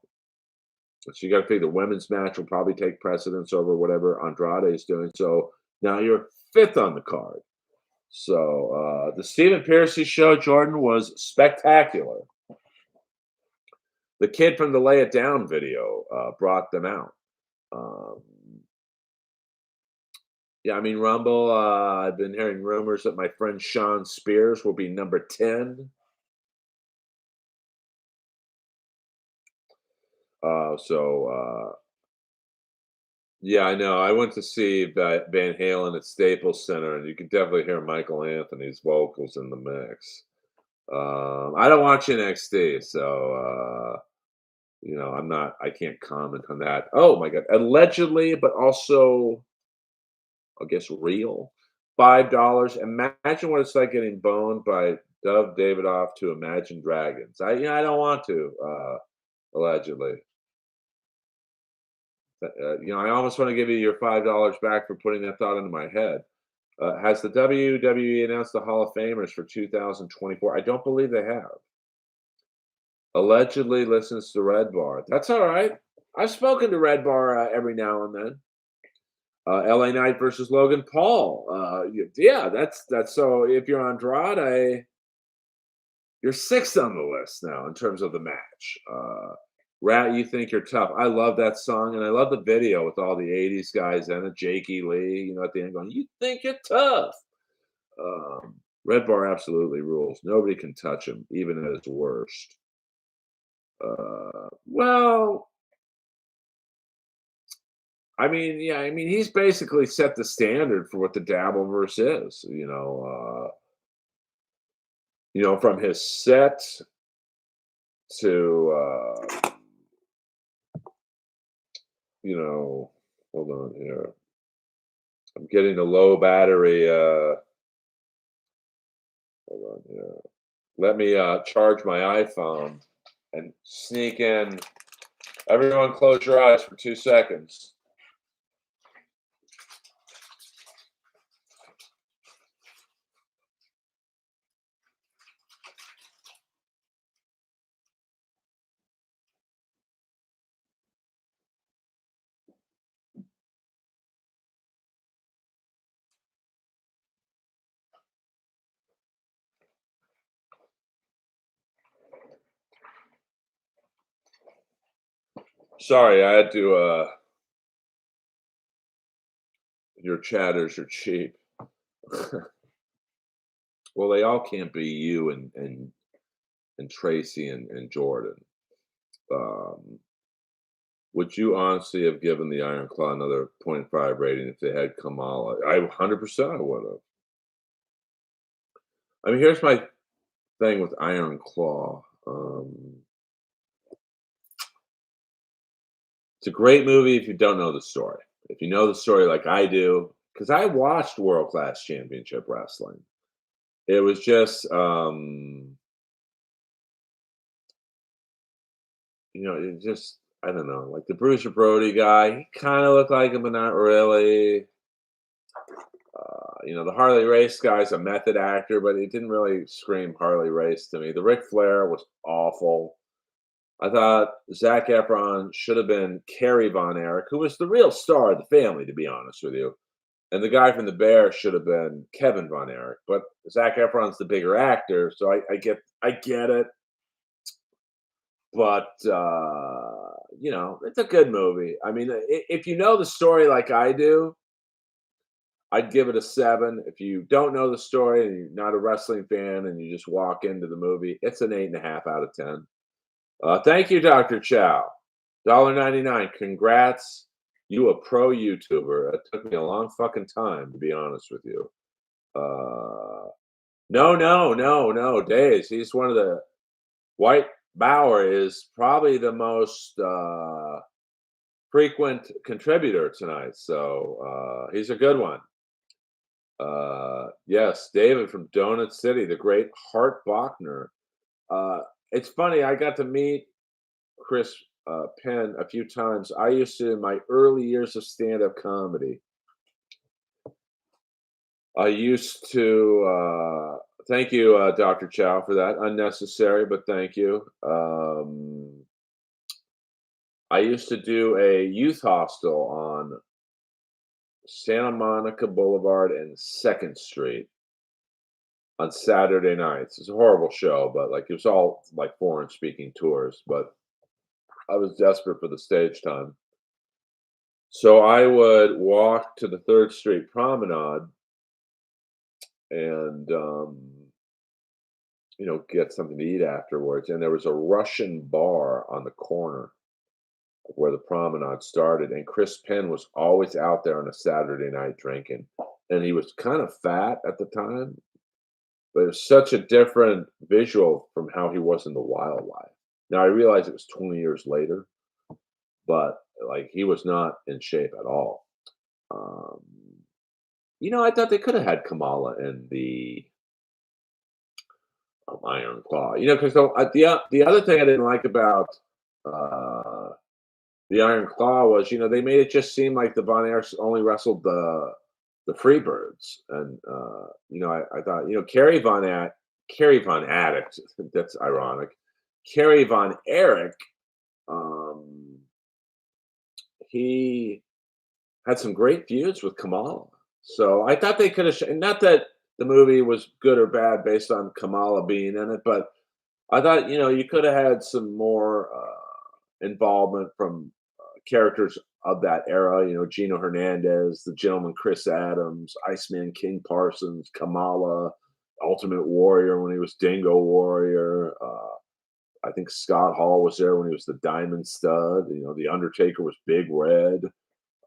So you got to figure the women's match will probably take precedence over whatever Andrade is doing. So now you're fifth on the card. So the Stephen Pearcy show, Jordan, was spectacular. The kid from the Lay It Down video brought them out. Um, yeah, I mean, Rumble, I've been hearing rumors that my friend Sean Spears will be number 10. Yeah, I know. I went to see Van Halen at Staples Center, and you could definitely hear Michael Anthony's vocals in the mix. I don't watch NXT, so I can't comment on that. Oh my God, allegedly, but also, I guess, real. $5. Imagine what it's like getting boned by Dove Davidoff to Imagine Dragons. I don't want to. Allegedly. I almost want to give you your $5 back for putting that thought into my head. Has the WWE announced the Hall of Famers for 2024? I don't believe they have. Allegedly listens to Red Bar. That's all right. I've spoken to Red Bar every now and then. LA Knight versus Logan Paul. Yeah, that's so. If you're Andrade, you're sixth on the list now in terms of the match. Rat, you think you're tough. I love that song, and I love the video with all the 80s guys in it. Jakey Lee, at the end going, you think you're tough. Red Bar absolutely rules. Nobody can touch him, even at his worst. Well, I mean, yeah, I mean, he's basically set the standard for what the Dabbleverse is, from his set to, hold on here. I'm getting a low battery. Hold on here. Let me charge my iPhone and sneak in. Everyone, close your eyes for 2 seconds. Sorry, I had to, your chatters are cheap. Well, they all can't be you and Tracy and Jordan. Um, would you honestly have given the Iron Claw another point 5 rating if they had Kamala? I 100% I would have. I mean, here's my thing with Iron Claw. It's a great movie if you don't know the story. If you know the story like I do, because I watched World Class Championship Wrestling. It was just, it just, I don't know, like the Bruiser Brody guy, he kind of looked like him, but not really. The Harley Race guy's a method actor, but he didn't really scream Harley Race to me. The Ric Flair was awful. I thought Zac Efron should have been Kerry Von Erich, who was the real star of the family, to be honest with you. And the guy from The Bear should have been Kevin Von Erich, but Zac Efron's the bigger actor, so I get it. But it's a good movie. I mean, if you know the story like I do, I'd give it a 7. If you don't know the story and you're not a wrestling fan and you just walk into the movie, it's an 8.5 out of 10. Thank you, Dr. Chow. $1.99. Congrats. You a pro YouTuber. It took me a long fucking time, to be honest with you. No, no, no, no. Days. He's one of the White Bauer is probably the most frequent contributor tonight. So he's a good one. Yes, David from Donut City, the great Hart Bachner. Uh, it's funny, I got to meet Chris Penn a few times. I used to, in my early years of stand up comedy, I used to, thank you, Dr. Chow, for that. Unnecessary, but thank you. I used to do a youth hostel on Santa Monica Boulevard and 2nd Street on Saturday nights. It's a horrible show, but like it was all like foreign speaking tours, but I was desperate for the stage time. So I would walk to the 3rd Street Promenade and get something to eat afterwards. And there was a Russian bar on the corner of where the promenade started. And Chris Penn was always out there on a Saturday night drinking. And he was kind of fat at the time, but it was such a different visual from how he was in the wildlife. Now I realize it was 20 years later, but like he was not in shape at all. Um, I thought they could have had Kamala in the Iron Claw. Because the other thing I didn't like about uh, the Iron Claw was, they made it just seem like the Von Erichs only wrestled the Freebirds, and I thought, Kerry Von Addict. That's ironic. Kerry Von Erich, um, he had some great feuds with Kamala. So I thought they could have, not that the movie was good or bad based on Kamala being in it, but I thought, you could have had some more involvement from characters of that era, Gino Hernandez, the gentleman Chris Adams, Iceman King Parsons, Kamala, Ultimate Warrior when he was Dingo Warrior. I think Scott Hall was there when he was the Diamond Stud. The Undertaker was Big Red.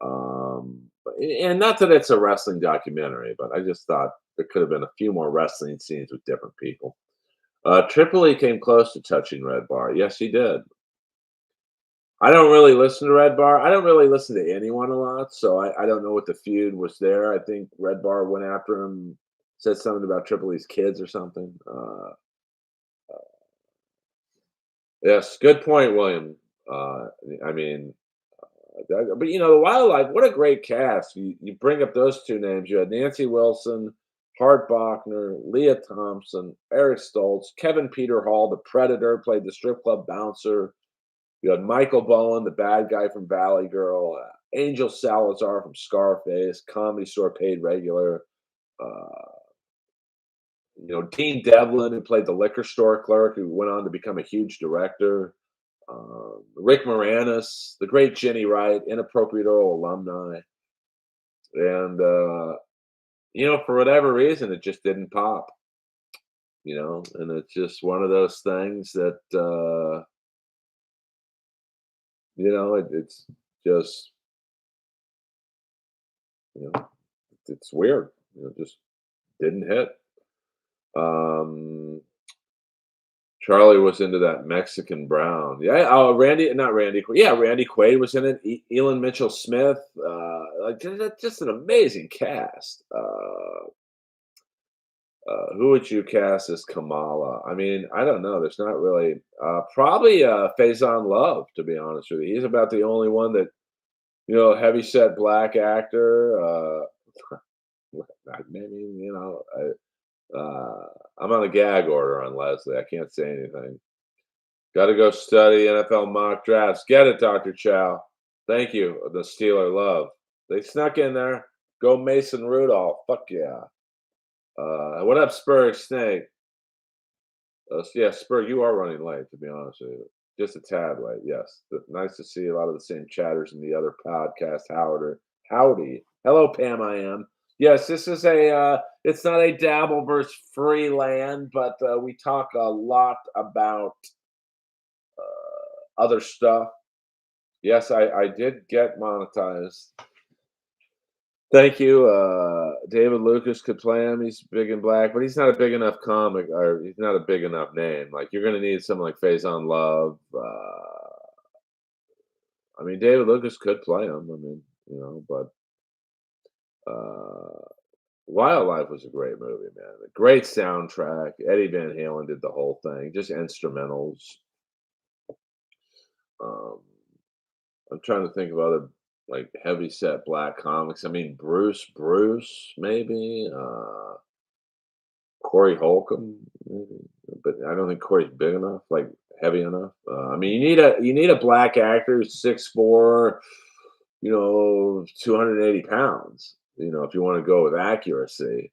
And not that it's a wrestling documentary, but I just thought there could have been a few more wrestling scenes with different people. Tripoli came close to touching Red Bar. Yes, he did. I don't really listen to Red Bar. I don't really listen to anyone a lot, so I don't know what the feud was there. I think Red Bar went after him, said something about Tripoli's kids or something. Yes, good point, William. Uh, I mean, but the Wildlife. What a great cast! You bring up those two names. You had Nancy Wilson, Hart Bachner, Leah Thompson, Eric Stoltz, Kevin Peter Hall, the Predator, played the strip club bouncer. You had Michael Bowen, the bad guy from Valley Girl, Angel Salazar from Scarface, Comedy Store paid regular. Uh, Dean Devlin, who played the liquor store clerk, who went on to become a huge director. Rick Moranis, the great Jenny Wright, Inappropriate Earl alumni, and for whatever reason, it just didn't pop. And it's just one of those things that it's just you know it's weird. Just didn't hit. Um, Charlie was into that Mexican brown. Yeah. Oh, Randy, not Randy. Yeah, Randy Quaid was in it. Elon Mitchell Smith. Like just an amazing cast. Who would you cast as Kamala? I mean, I don't know. There's not really. Probably Faison Love, to be honest with you. He's about the only one that heavy set black actor. I mean, I'm on a gag order on Leslie. I can't say anything. Got to go study NFL mock drafts. Get it, Dr. Chow. Thank you, the Steeler love. They snuck in there. Go Mason Rudolph. Fuck yeah. What up, Spurg Snake? Yeah, Spurg, you are running late, to be honest with you. Just a tad late, yes. Nice to see a lot of the same chatters in the other podcast. Howdy. Hello, Pam, I am. Yes, this is it's not a dabble versus free land, but we talk a lot about other stuff. Yes, I did get monetized. Thank you. David Lucas could play him. He's big and black, but he's not a big enough comic, or he's not a big enough name. Like you're going to need someone like Faison Love. I mean, David Lucas could play him. I mean, but uh, Wildlife was a great movie, man. A great soundtrack. Eddie Van Halen did the whole thing, just instrumentals. Um, I'm trying to think of other like heavy set black comics. I mean, Bruce, maybe. Corey Holcomb, maybe, but I don't think Corey's big enough, like heavy enough. I mean, you need a black actor who's 6'4", 280 pounds. If you want to go with accuracy,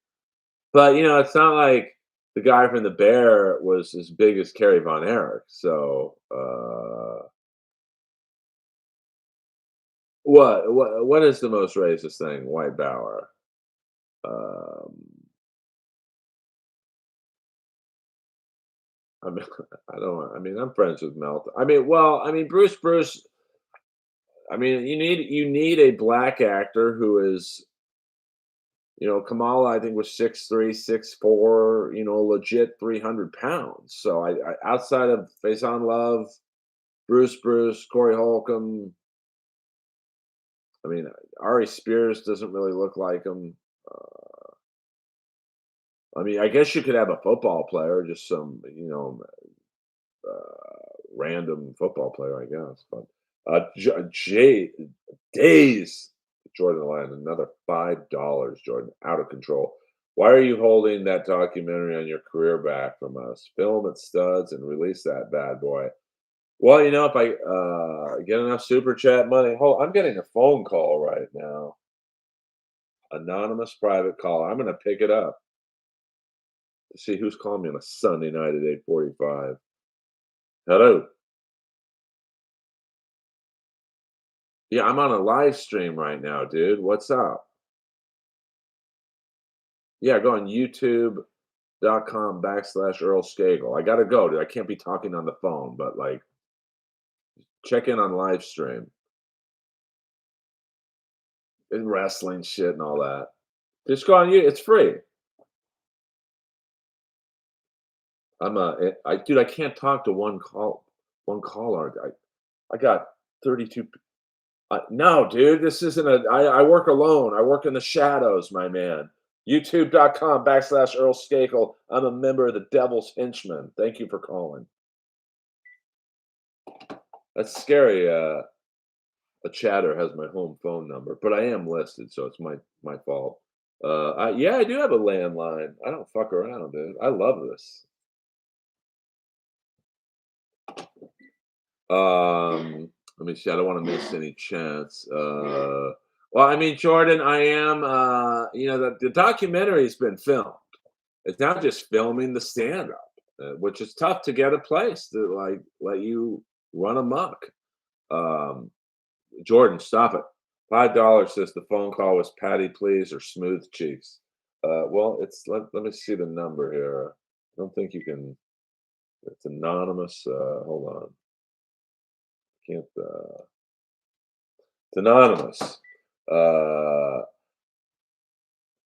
but it's not like the guy from The Bear was as big as Kerry Von Erich. So, what is the most racist thing? White Bauer. Um, I mean, I don't. I mean, I'm friends with Melt. I mean, well, I mean, Bruce. I mean, you need a black actor who is, Kamala. I think was 6'3", 6'4", legit 300 pounds. So I outside of Faison Love, Bruce, Corey Holcomb. I mean, Ari Spears doesn't really look like him. I mean, I guess you could have a football player, just some, random football player, I guess. But Days, Jordan Land, another $5, Jordan, out of control. Why are you holding that documentary on your career back from us? Film it, studs, and release that bad boy. Well, if I get enough super chat money, I'm getting a phone call right now. Anonymous private call. I'm going to pick it up to see who's calling me on a Sunday night at 8:45. Hello. Yeah, I'm on a live stream right now, dude. What's up? Yeah, go on youtube.com/Earl Skagel. I gotta go, dude. I can't be talking on the phone, but like check in on live stream and wrestling shit and all that. Just go on you. It's free. Dude, I can't talk to one caller. I got 32. No, dude, this isn't I work alone. I work in the shadows, my man. YouTube.com/Earl Skakel. I'm a member of the Devil's Henchmen. Thank you for calling. That's scary. A chatter has my home phone number, but I am listed, so it's my fault. Yeah, I do have a landline. I don't fuck around, dude. I love this. Let me see. I don't want to miss any chance. Well, I mean, Jordan, I am. The documentary's been filmed. It's not just filming the stand up, which is tough to get a place to like let you run amok. Um, Jordan, stop it. $5 says the phone call was Patty Please or Smooth Cheeks. Well, let me see the number here. I don't think you can. It's anonymous. Hold on. Can't. It's anonymous. Uh,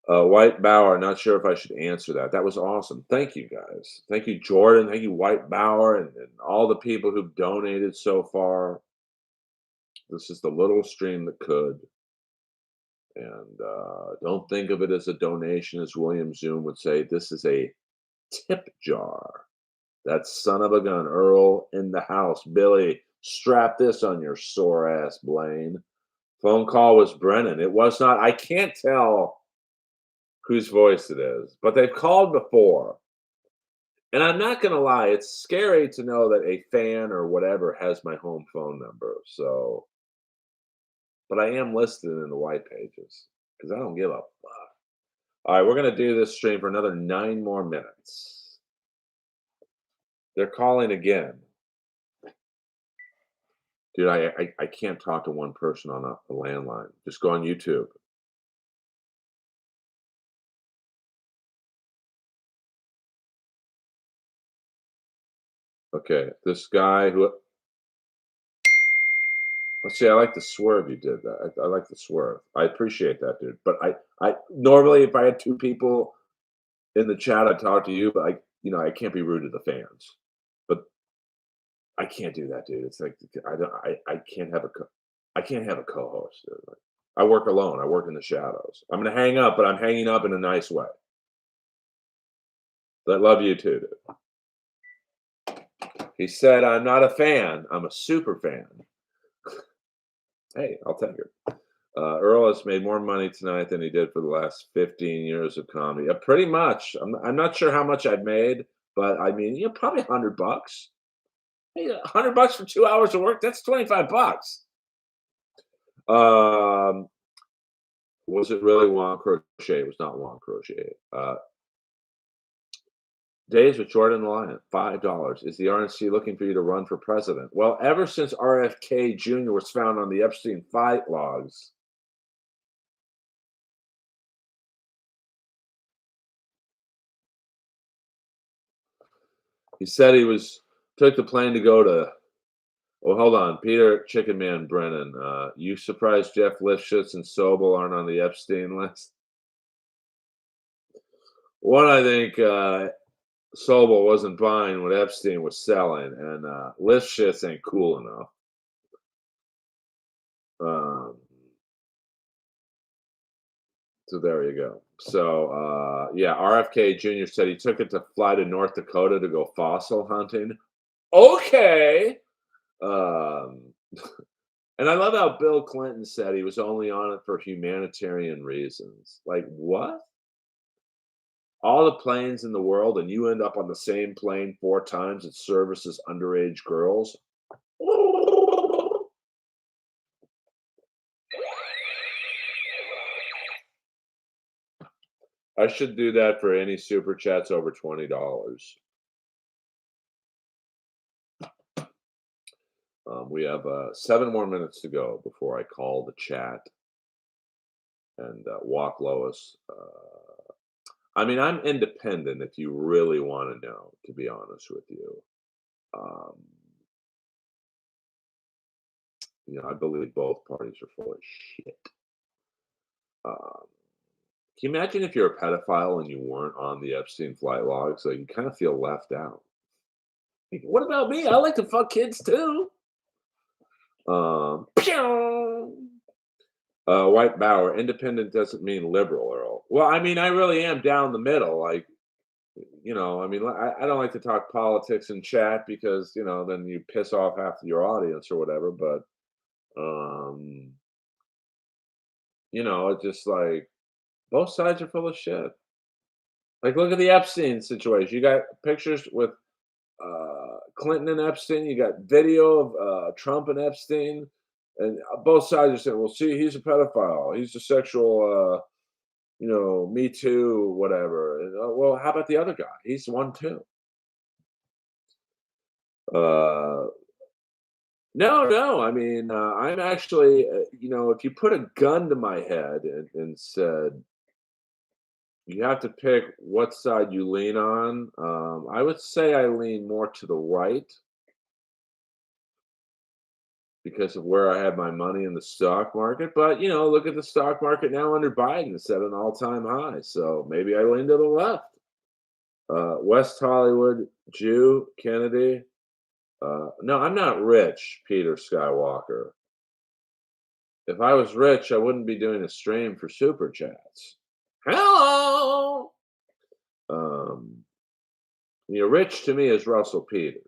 White Bauer. Not sure if I should answer that. That was awesome. Thank you guys. Thank you, Jordan. Thank you, White Bauer, and all the people who've donated so far. This is the little stream that could. And don't think of it as a donation, as William Zoom would say. This is a tip jar. That son of a gun, Earl in the house. Billy, strap this on your sore ass, Blaine. Phone call was Brennan. It was not. I can't tell whose voice it is, but they've called before. And I'm not going to lie, it's scary to know that a fan or whatever has my home phone number. So, but I am listed in the white pages because I don't give a fuck. All right, we're going to do this stream for another 9 more minutes. They're calling again. Dude, I can't talk to one person on a landline. Just go on YouTube. Okay, this guy who let's see, I like the swerve you did that. I like the swerve. I appreciate that, dude. But I normally if I had 2 people in the chat, I'd talk to you, but I can't be rude to the fans. But I can't do that, dude. It's like I don't I can't have a co-host. Dude. Like, I work alone. I work in the shadows. I'm gonna hang up, but I'm hanging up in a nice way. I love you too, dude. He said, "I'm not a fan. I'm a super fan." Hey, I'll take it. Earl has made more money tonight than he did for the last 15 years of comedy. Pretty much. I'm not sure how much I've made, but I mean, probably $100. Hey, $100 for 2 hours of work, that's 25 bucks. Um, was it really Juan Crochet? It was not Juan Crochet. Days with Jordan the Lion, $5. Is the RNC looking for you to run for president? Well, ever since RFK Jr. was found on the Epstein fight logs, he said took the plane to go to. Oh, hold on, Peter Chicken Man Brennan. You surprised Jeff Lifshitz and Sobel aren't on the Epstein list? One, I think Sobel wasn't buying what Epstein was selling, and Lifshitz ain't cool enough. Um, so there you go. So yeah, RFK Jr. said he took it to fly to North Dakota to go fossil hunting. Okay. Um, and I love how Bill Clinton said he was only on it for humanitarian reasons. Like what? All the planes in the world, and you end up on the same plane 4 times. It services underage girls. I should do that for any super chats over $20. We have 7 more minutes to go before I call the chat and walk Lois. I mean, I'm independent if you really want to know, to be honest with you. Um, I believe both parties are full of shit. Um, can you imagine if you're a pedophile and you weren't on the Epstein flight log? So you kind of feel left out. Like, what about me? I like to fuck kids too. White Bauer, independent doesn't mean liberal, Earl. Well, I mean, I really am down the middle. Like, I mean, I don't like to talk politics in chat because, then you piss off half of your audience or whatever. But, it's just like both sides are full of shit. Like, look at the Epstein situation. You got pictures with Clinton and Epstein. You got video of Trump and Epstein, and both sides are saying, "Well, see, he's a pedophile. He's a sexual, Me Too, whatever." And, well, how about the other guy? He's one too. No, no, I mean, I'm actually, if you put a gun to my head and said, "You have to pick what side you lean on," I would say I lean more to the right because of where I have my money in the stock market, but, look at the stock market now under Biden, it's at an all-time high, so maybe I lean to the left. West Hollywood, Jew, Kennedy. No, I'm not rich, Peter Skywalker. If I was rich, I wouldn't be doing a stream for super chats. Hello. Um, rich to me is Russell Peters.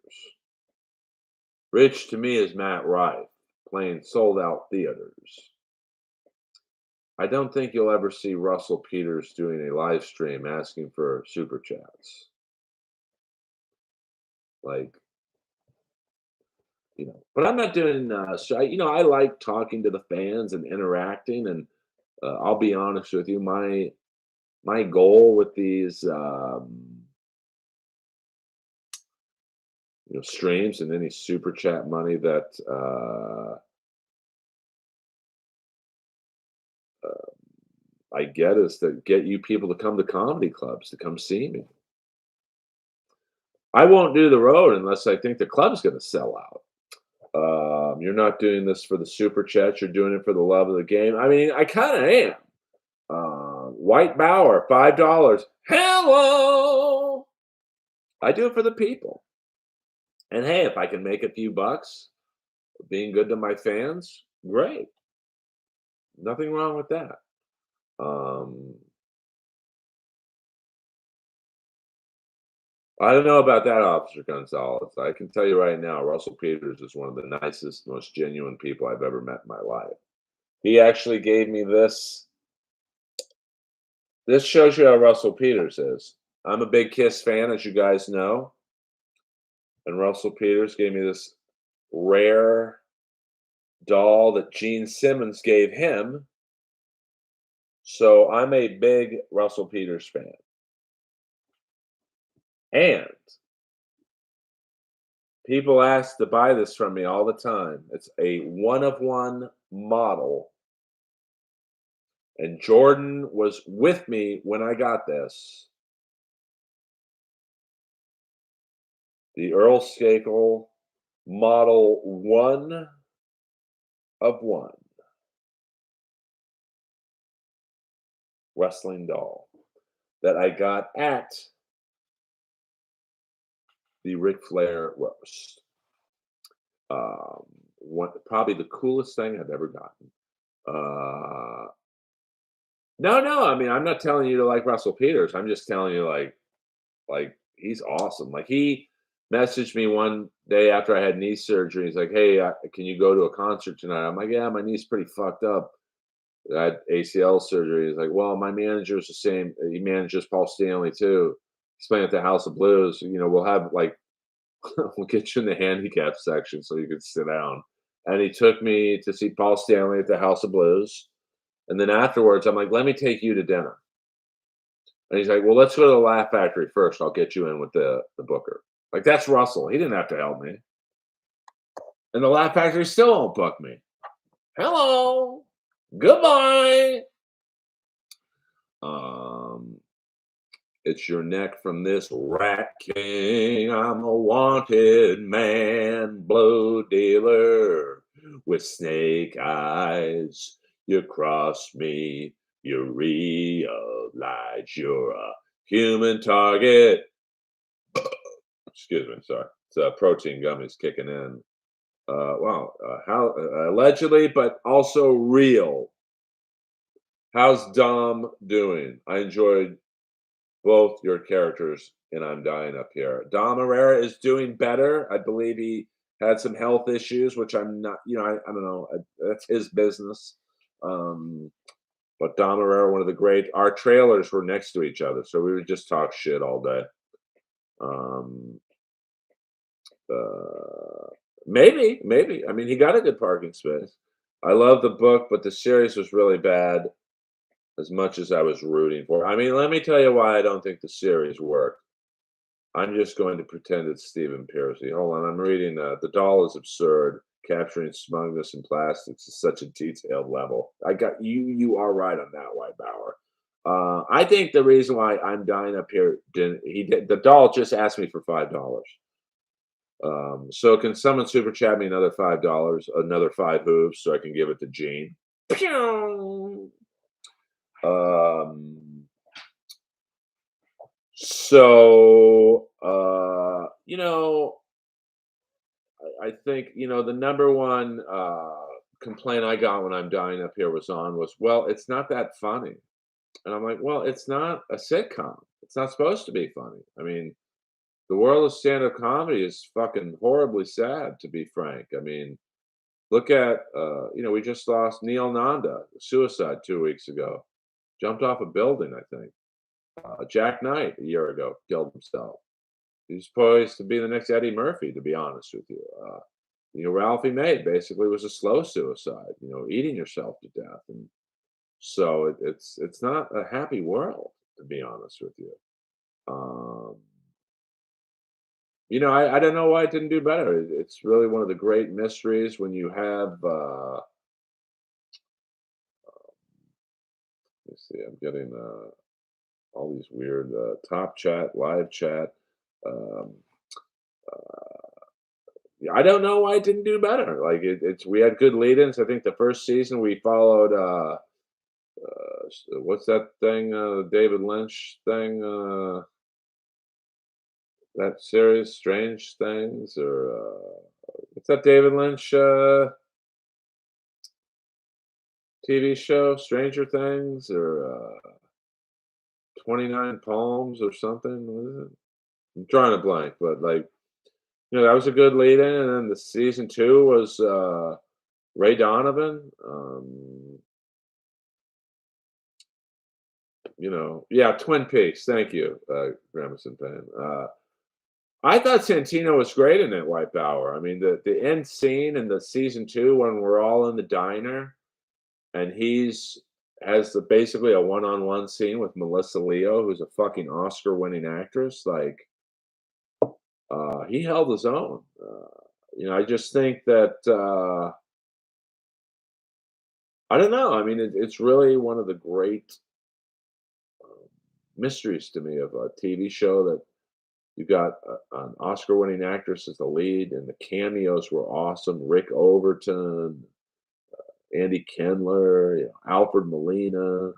Rich to me is Matt Rife playing sold out theaters. I don't think you'll ever see Russell Peters doing a live stream asking for super chats. Like, but I'm not doing so I like talking to the fans and interacting, and I'll be honest with you, my goal with these streams and any super chat money that I get is to get you people to come to comedy clubs to come see me. I won't do the road unless I think the club's going to sell out. You're not doing this for the super chats. You're doing it for the love of the game. I mean, I kind of am. White Bauer, $5. Hello. I do it for the people. And hey, if I can make a few bucks being good to my fans, great. Nothing wrong with that. Um, I don't know about that, Officer Gonzalez. I can tell you right now, Russell Peters is one of the nicest, most genuine people I've ever met in my life. He actually gave me this. This shows you how Russell Peters is. I'm a big Kiss fan, as you guys know, and Russell Peters gave me this rare doll that Gene Simmons gave him. So I'm a big Russell Peters fan. And people ask to buy this from me all the time. It's a one of one model. And Jordan was with me when I got this. The Earl Skakel model one of one wrestling doll that I got at the Ric Flair roast. Probably the coolest thing I've ever gotten. Uh, no, no, I mean, I'm not telling you to like Russell Peters. I'm just telling you, like he's awesome. Like he messaged me one day after I had knee surgery. He's like, "Hey, can you go to a concert tonight?" I'm like, "Yeah, my knee's pretty fucked up. I had ACL surgery." He's like, "Well, my manager's the same. He manages Paul Stanley too. He's playing at the House of Blues. We'll have like we'll get you in the handicap section so you can sit down." And he took me to see Paul Stanley at the House of Blues. And then afterwards, I'm like, "Let me take you to dinner." And he's like, "Well, let's go to the Laugh Factory first. I'll get you in with the booker." Like that's Russell. He didn't have to help me. And the Laugh Factory still won't book me. Hello. Goodbye. Um, it's your neck from this rat king. I'm a wanted man, blow dealer with snake eyes. You cross me, you realize you're a human target. Excuse me, sorry. It's protein gummies kicking in. Wow, how allegedly, but also real. How's Dom doing? I enjoyed both your characters, and I'm dying up here. Dom Herrera is doing better. I believe he had some health issues, which I'm not. I don't know. That's his business. Um, but Dom Herrera, one of the great. Our trailers were next to each other, so we would just talk shit all day. Um, Uh, maybe. I mean, he got a good parking space. I love the book, but the series was really bad. As much as I was rooting for, I mean, let me tell you why I don't think the series worked. I'm just going to pretend it's Stephen Piercy. Hold on, I'm reading. The doll is absurd. Capturing smugness in plastics is such a detailed level. I got you. You are right on that, White Bauer. I think the reason why I'm dying up here, he did the doll just asked me for $5. So can someone super chat me another $5, another five hooves, so I can give it to Gene? Pew! Um, I think, the number one complaint I got when I'm dying up here was, well, it's not that funny. And I'm like, well, it's not a sitcom. It's not supposed to be funny. I mean, the world of stand-up comedy is fucking horribly sad, to be frank. I mean, look at, we just lost Neil Nanda, suicide 2 weeks ago. Jumped off a building, I think. Jack Knight a year ago killed himself. He's poised to be the next Eddie Murphy, to be honest with you. Ralphie May basically was a slow suicide, eating yourself to death. And so it's not a happy world, to be honest with you. Um, I don't know why it didn't do better. It's really one of the great mysteries when you have. Let's see, I'm getting all these weird top chat, live chat. Um, yeah, I don't know why it didn't do better. Like it's we had good lead-ins. I think the first season we followed. What's that thing? David Lynch thing. That series, Strange Things, or what's that David Lynch TV show? Stranger Things, or 29 Palms, or something. What is it? I'm drawing a blank, but like, that was a good lead in. And then the season two was Ray Donovan. Yeah, Twin Peaks. Thank you, Gramerson fan. I thought Santino was great in that White Hour. I mean, the end scene in the season two when we're all in the diner and he's has basically a one-on-one scene with Melissa Leo, who's a fucking Oscar-winning actress. Like, he held his own. I just think that I don't know. I mean, it's really one of the great mysteries to me of a TV show that you got an Oscar-winning actress as the lead, and the cameos were awesome. Rick Overton, Andy Kendler, Alfred Molina,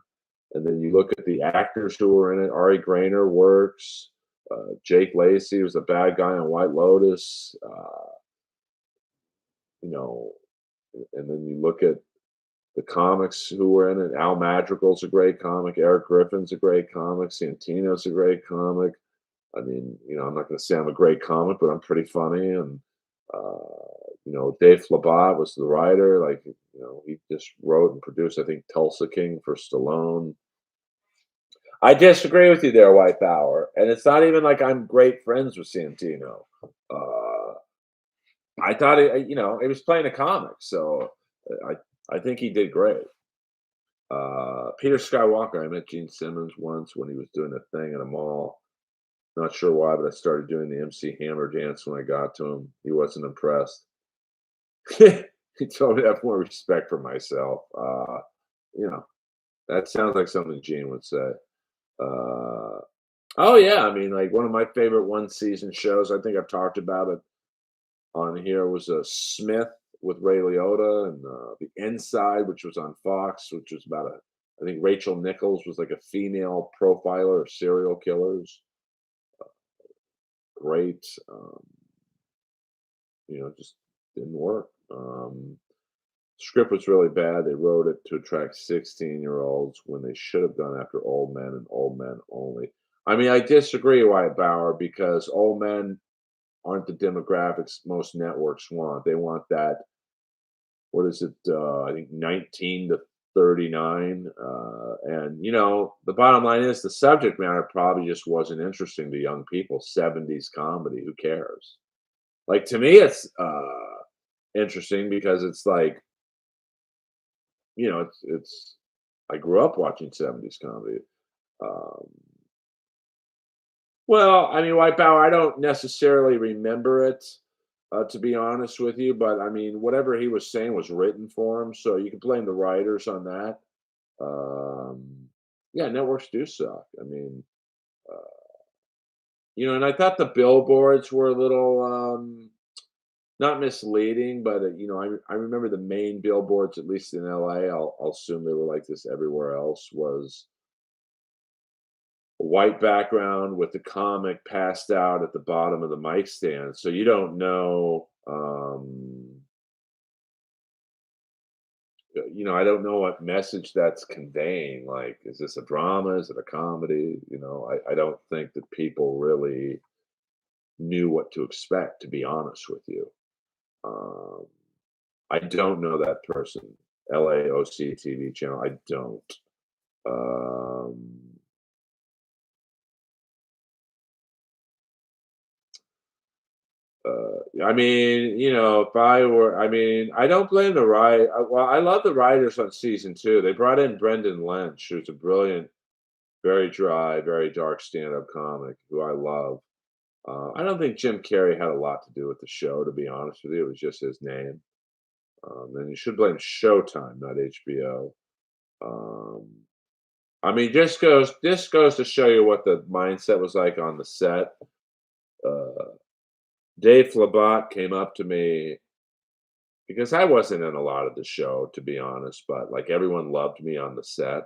and then you look at the actors who were in it. Ari Grainer works. Jake Lacey was the bad guy on White Lotus. You know, and then you look at the comics who were in it. Al Madrigal's a great comic. Eric Griffin's a great comic. Santino's a great comic. I mean, I'm not going to say I'm a great comic, but I'm pretty funny. And, Dave Flabat was the writer. Like, he just wrote and produced, I think, Tulsa King for Stallone. I disagree with you there, White Power. And it's not even like I'm great friends with Santino. Uh, I thought, he was playing a comic. So I think he did great. Peter Skywalker, I met Gene Simmons once when he was doing a thing at a mall. Not sure why, but I started doing the MC Hammer dance when I got to him. He wasn't impressed. He told me to have more respect for myself. You know, that sounds like something Gene would say. Uh, oh yeah, I mean, like one of my favorite one season shows. I think I've talked about it on here. Was Smith with Ray Liotta and The Inside, which was on Fox, which was about I think Rachel Nichols was like a female profiler of serial killers. Great. Just didn't work. Script was really bad. They wrote it to attract 16-year-olds when they should have gone after old men and old men only. I mean, I disagree, Wyatt Bauer, because old men aren't the demographics most networks want. They want that, what is it, I think 19 to 39. And, the bottom line is the subject matter probably just wasn't interesting to young people. 70s comedy, who cares? Like, to me, it's interesting because it's like, it's I grew up watching 70s comedy. Um, well, I mean, White Power, I don't necessarily remember it. to be honest with you. But I mean, whatever he was saying was written for him, so you can blame the writers on that. Um, yeah, networks do suck. I mean, uh, and I thought the billboards were a little not misleading, but I remember the main billboards, at least in LA. I'll assume they were like this everywhere else. Was a white background with the comic passed out at the bottom of the mic stand, so you don't know. I don't know what message that's conveying. Like, is this a drama? Is it a comedy? I don't think that people really knew what to expect, to be honest with you. Um, I don't know that person. LAOC TV channel. I don't. Um, I mean, if I were, I mean, I don't blame the write. Well, I love the writers on season two. They brought in Brendan Lynch, who's a brilliant, very dry, very dark stand-up comic who I love. I don't think Jim Carrey had a lot to do with the show, to be honest with you. It was just his name. And you should blame Showtime, not HBO. Um, I mean, this goes to show you what the mindset was like on the set. Uh, Dave Labat came up to me because I wasn't in a lot of the show, to be honest, but like everyone loved me on the set.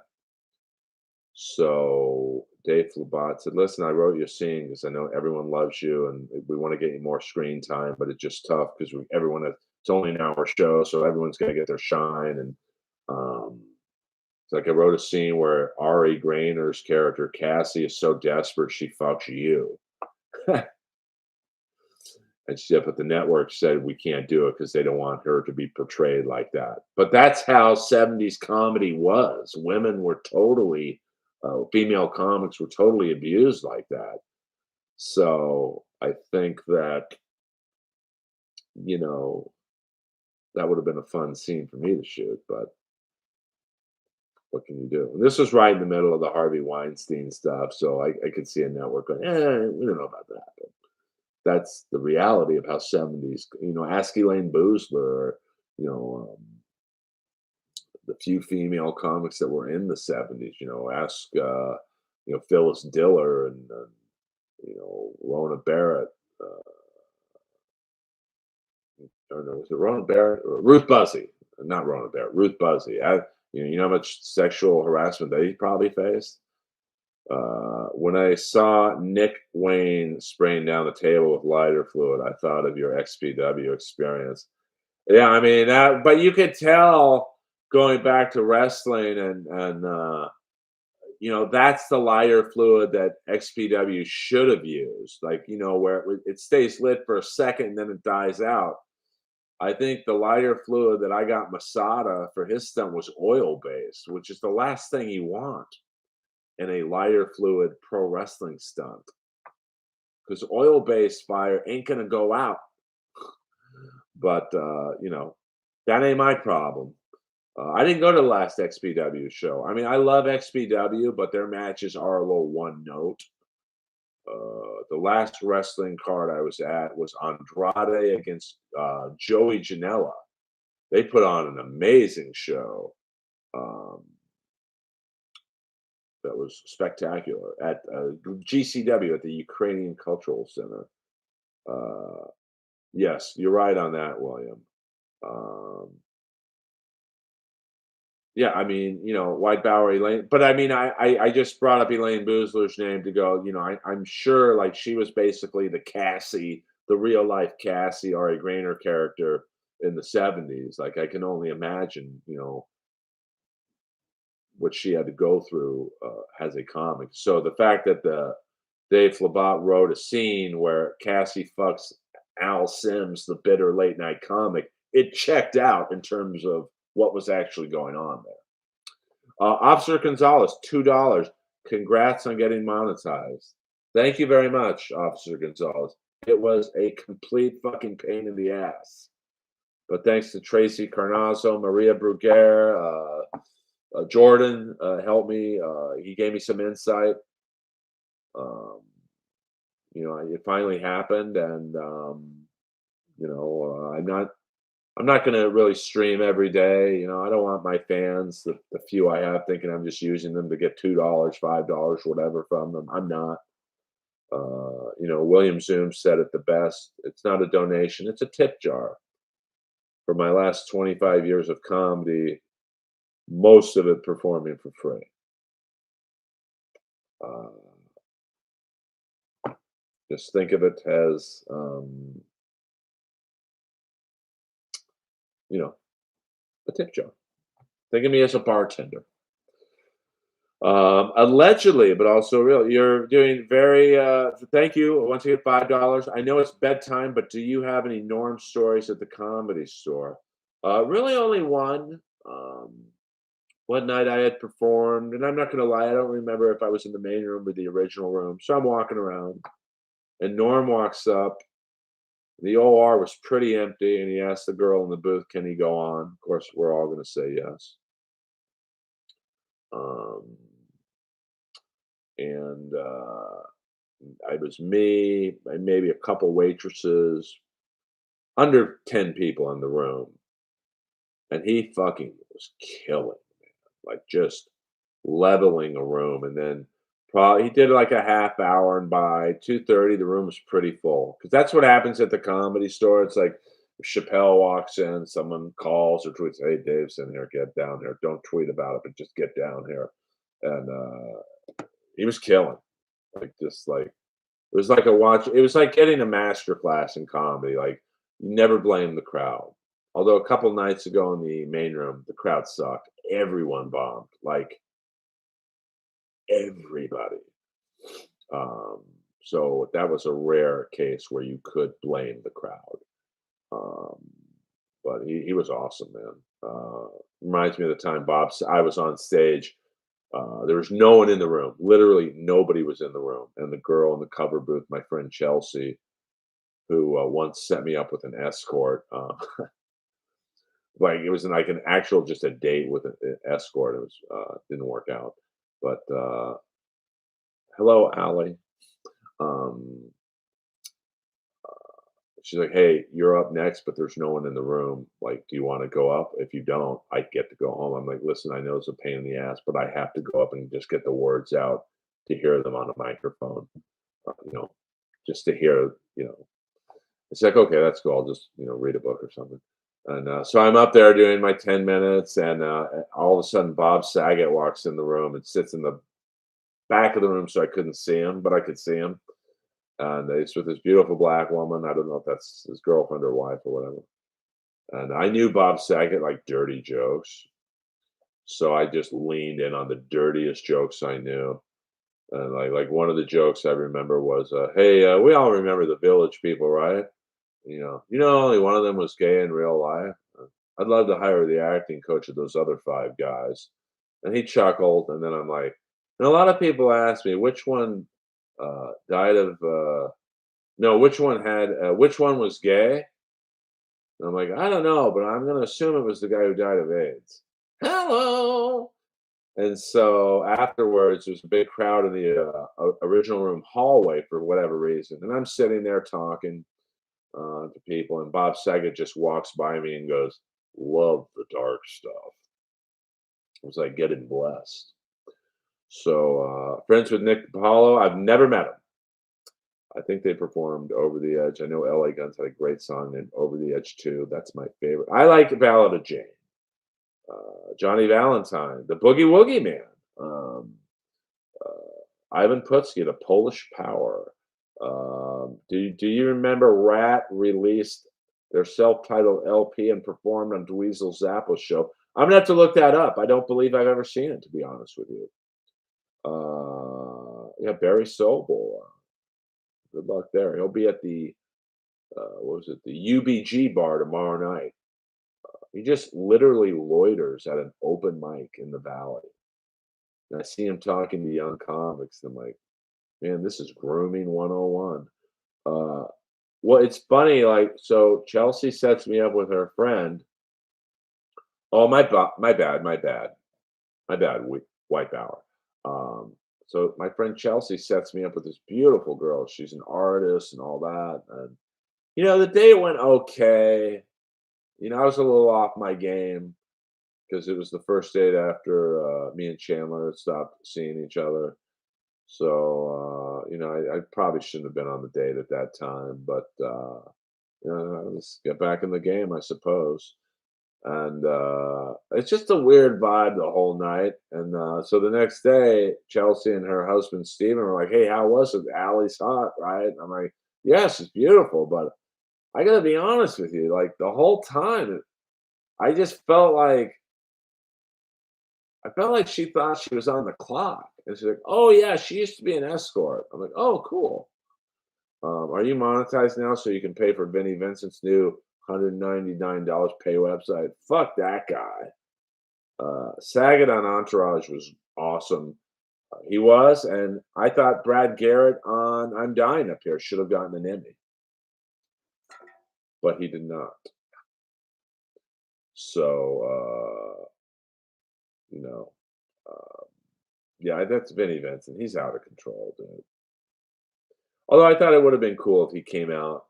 So Dave Labat said, "Listen, I wrote you a scene because I know everyone loves you, and we want to get you more screen time, but it's just tough because everyone it's only an hour show, so everyone's gonna get their shine." And um, it's like I wrote a scene where Ari Grainer's character Cassie is so desperate she fucks you. And she said, but the network said we can't do it because they don't want her to be portrayed like that. But that's how 70s comedy was. Women were totally, female comics were totally abused like that. So I think that, you know, that would have been a fun scene for me to shoot, but what can you do? And this was right in the middle of the Harvey Weinstein stuff. So I could see a network going, we don't know about that. But that's the reality of how 70s, ask Elaine Boozler, or, you know, the few female comics that were in the 70s, ask, Phyllis Diller and, Rona Barrett. I don't know, was it Rona Barrett or Ruth Buzzy? Not Rona Barrett, Ruth Buzzy. How much sexual harassment they probably faced? When I saw Nick Wayne spraying down the table with lighter fluid, I thought of your XPW experience. Yeah, I mean that, but you could tell going back to wrestling and that's the lighter fluid that XPW should have used. Like, where it stays lit for a second and then it dies out. I think the lighter fluid that I got Masada for his stunt was oil based, which is the last thing you want in a lighter fluid pro wrestling stunt, because oil based fire ain't gonna go out. But that ain't my problem. I didn't go to the last XPW show. I mean, I love XPW, but their matches are a little one note. The last wrestling card I was at was Andrade against Joey Janela. They put on an amazing show. Um, that was spectacular at GCW at the Ukrainian Cultural Center. Uh, yes, you're right on that, William. Um, yeah, I mean, White Bower Elaine, but I mean, I just brought up Elaine Boozler's name to go. I'm sure like she was basically the Cassie, the real life Cassie Ari Grainer character in the 70s. Like I can only imagine, what she had to go through as a comic. So the fact that the Dave Labat wrote a scene where Cassie fucks Al Sims, the bitter late night comic, it checked out in terms of what was actually going on there. Officer Gonzalez, $2. Congrats on getting monetized. Thank you very much, Officer Gonzalez. It was a complete fucking pain in the ass. But thanks to Tracy Carnazzo, Maria Bruguer, Jordan helped me. He gave me some insight. Um, it finally happened, and I'm not gonna really stream every day. I don't want my fans, the few I have, thinking I'm just using them to get $2, $5, whatever from them. I'm not. William Zoom said it the best. It's not a donation, it's a tip jar. For my last 25 years of comedy, most of it performing for free. Uh, just think of it as, you know, a tip jar. Think of me as a bartender. Allegedly, but also real. You're doing very. Thank you. Once you get $5, I know it's bedtime, but do you have any Norm stories at the Comedy Store? Really, only one. One night I had performed, and I'm not going to lie, I don't remember if I was in the main room or the original room. So I'm walking around, and Norm walks up. The OR was pretty empty, and he asked the girl in the booth, "Can he go on?" Of course, we're all going to say yes. Um, and I was me and maybe a couple waitresses, under 10 people in the room, and he fucking was killing, like just leveling a room. And then probably he did like a half hour, and by 2:30 the room was pretty full because that's what happens at the Comedy Store. It's like if Chappelle walks in, someone calls or tweets, "Hey, Dave's in here, get down here. Don't tweet about it, but just get down here." And he was killing, like just like it was like a watch. It was like getting a master class in comedy. Like you never blame the crowd. Although a couple nights ago in the main room, the crowd sucked. Everyone bombed. Like everybody. Um, so that was a rare case where you could blame the crowd. Um, but he was awesome, man. Reminds me of the time I was on stage. There was no one in the room. Literally nobody was in the room. And the girl in the cover booth, my friend Chelsea, who once set me up with an escort. Like it was like an actual just a date with an escort. It was didn't work out. But hello, Allie. Um, she's like, "Hey, you're up next, but there's no one in the room. Like, do you want to go up? If you don't, I get to go home." I'm like, "Listen, I know it's a pain in the ass, but I have to go up and just get the words out to hear them on a microphone. Uh, you know, just to hear. It's like, okay, that's cool. I'll just read a book or something." And so I'm up there doing my 10 minutes, and all of a sudden, Bob Saget walks in the room and sits in the back of the room, so I couldn't see him, but I could see him. And he's with this beautiful black woman. I don't know if that's his girlfriend or wife or whatever. And I knew Bob Saget like dirty jokes, so I just leaned in on the dirtiest jokes I knew. And like one of the jokes I remember was, "Hey, we all remember the Village People, right? Only one of them was gay in real life. I'd love to hire the acting coach of those other five guys." And he chuckled, and then I'm like, and a lot of people ask me which one died of no, which one was gay? And I'm like, I don't know, but I'm gonna assume it was the guy who died of AIDS. Hello. And so afterwards, there's a big crowd in the original room hallway for whatever reason, and I'm sitting there talking to people, and Bob Saget just walks by me and goes, "Love the dark stuff." I was like getting blessed. So friends with Nick Paulo, I've never met him. I think they performed Over the Edge. I know LA Guns had a great song named Over the Edge too. That's my favorite. I like Ballad of Jane. Johnny Valentine, the Boogie Woogie Man, um, Ivan Putski, the Polish Power. Do you remember Rat released their self-titled LP and performed on Dweezil Zappa's show? I'm gonna have to look that up. I don't believe I've ever seen it, to be honest with you. Yeah, Barry Sobel. Good luck there. He'll be at the what was it? The UBG bar tomorrow night. He just literally loiters at an open mic in the valley. And I see him talking to young comics. And I'm like, man, this is grooming 101. Uh, well, it's funny. Like, so Chelsea sets me up with her friend. Oh, my bad, my bad. White Bauer. Um, so my friend Chelsea sets me up with this beautiful girl. She's an artist and all that. The day went okay. I was a little off my game because it was the first date after me and Chandler had stopped seeing each other. So, I probably shouldn't have been on the date at that time, but let's get back in the game, I suppose. And it's just a weird vibe the whole night. And so the next day, Chelsea and her husband Steven were like, "Hey, how was it? Allie's hot, right?" I'm like, "Yes, it's beautiful, but I gotta be honest with you, like the whole time, I just felt like she thought she was on the clock." And she's like, "Oh yeah, she used to be an escort." I'm like, "Oh, cool. Are you monetized now so you can pay for Vinnie Vincent's new $199 pay website?" Fuck that guy. Saget on Entourage was awesome. He was, and I thought Brad Garrett on I'm Dying Up Here should have gotten an Emmy, but he did not. So, you know, uh, yeah, that's Vinnie Vincent. He's out of control, dude. Although I thought it would have been cool if he came out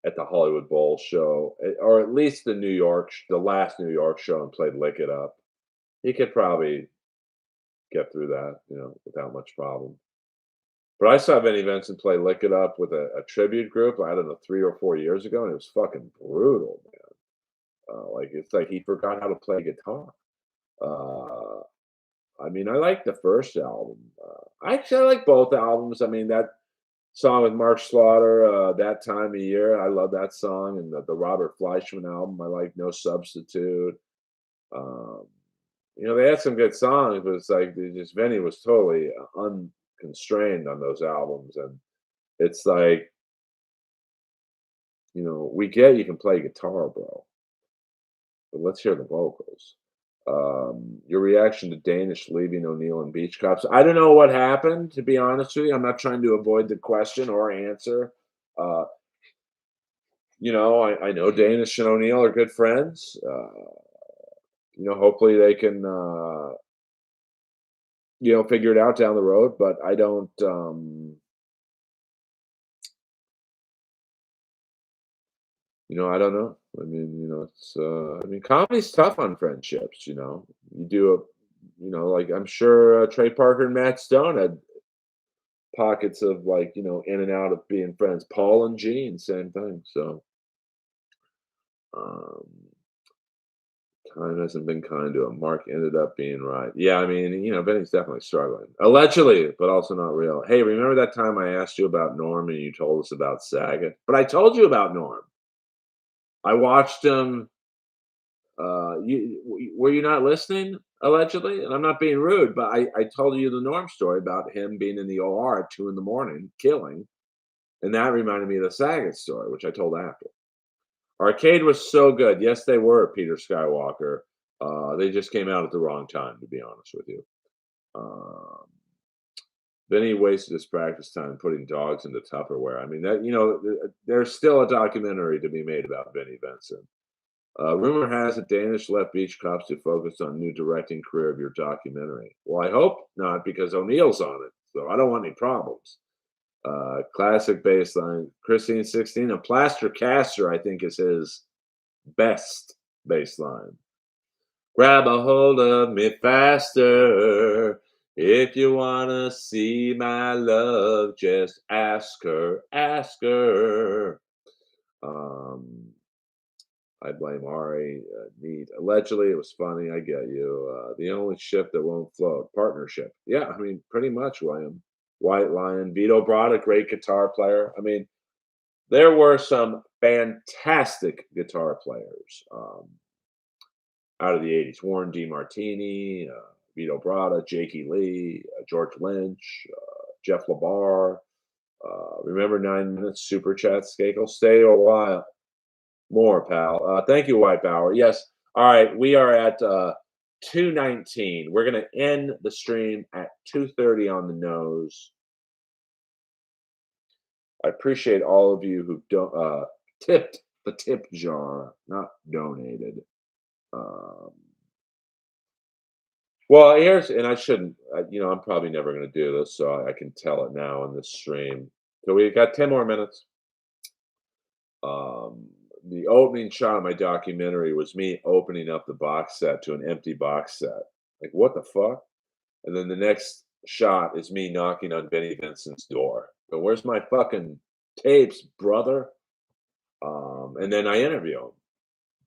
at the Hollywood Bowl show, or at least the last New York show, and played "Lick It Up." He could probably get through that, without much problem. But I saw Vinnie Vincent play "Lick It Up" with a tribute group, I don't know, 3 or 4 years ago, and it was fucking brutal, man. It's like he forgot how to play guitar. Uh, I mean, I like the first album. Actually, I like both albums. I mean, that song with Mark Slaughter, "That Time of Year," I love that song, and the Robert Fleischman album, I like "No Substitute." Um, they had some good songs, but it's like they just Vinny was totally unconstrained on those albums, and it's like, we get you can play guitar, bro, but let's hear the vocals. Your reaction to Danish leaving O'Neill and Beach Cops. I don't know what happened, to be honest with you. I'm not trying to avoid the question or answer. Uh, I know Danish and O'Neill are good friends. Hopefully they can, figure it out down the road. But I don't. I don't know. I mean, comedy's tough on friendships. You do like I'm sure Trey Parker and Matt Stone had pockets of like, in and out of being friends. Paul and Gene, same thing. So, um, time hasn't been kind to him. Mark ended up being right. Yeah, I mean, Benny's definitely struggling. Allegedly, but also not real. Hey, remember that time I asked you about Norm and you told us about Saget? But I told you about Norm. I watched him. Were you not listening? Allegedly, and I'm not being rude, but I told you the Norm story about him being in the OR at 2 in the morning, killing, and that reminded me of the Saget story, which I told after. Arcade was so good. Yes, they were, Peter Skywalker. They just came out at the wrong time, to be honest with you. Um, then he wasted his practice time putting dogs into Tupperware. I mean, there's still a documentary to be made about Vinnie Vincent. Rumor has it Danish left Beach Cops to focus on new directing career of your documentary. Well, I hope not, because O'Neill's on it, so I don't want any problems. Classic baseline. Christine 16, a plaster caster, I think, is his best baseline. Grab a hold of me faster. If you wanna see my love, just ask her, ask her. Um, I blame Ari. Neat. Allegedly, it was funny. I get you. The only ship that won't float. Partnership. Yeah, I mean, pretty much, William. White Lion. Vito brought a great guitar player. I mean, there were some fantastic guitar players out of the 80s. Warren DeMartini, Vito Bratta, Jakey Lee, George Lynch, Jeff LaBar. Remember 9 minutes super chat, Skakel? Stay a while. More, pal. Thank you, White Power. Yes. All right. We are at 2:19. We're going to end the stream at 2:30 on the nose. I appreciate all of you who tipped the tip jar, not donated. Um, well, and I shouldn't, I'm probably never going to do this, so I can tell it now in this stream. So we got 10 more minutes. Um, the opening shot of my documentary was me opening up the box set to an empty box set. Like, what the fuck? And then the next shot is me knocking on Benny Vincent's door. But where's my fucking tapes, brother? And then I interview him.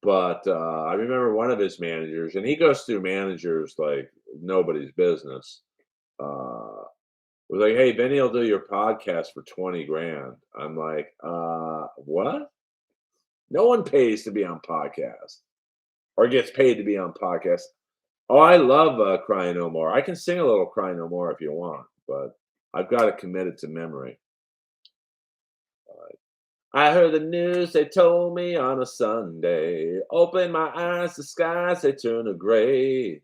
But I remember one of his managers, and he goes through managers like nobody's business. Was like, "Hey, Benny will do your podcast for 20 grand." I'm like, what? No one pays to be on podcast or gets paid to be on podcast. Oh, I love Cry No More. I can sing a little Cry No More if you want, but I've got to commit it to memory. I heard the news, they told me on a Sunday. Open my eyes, the skies, they turn to gray.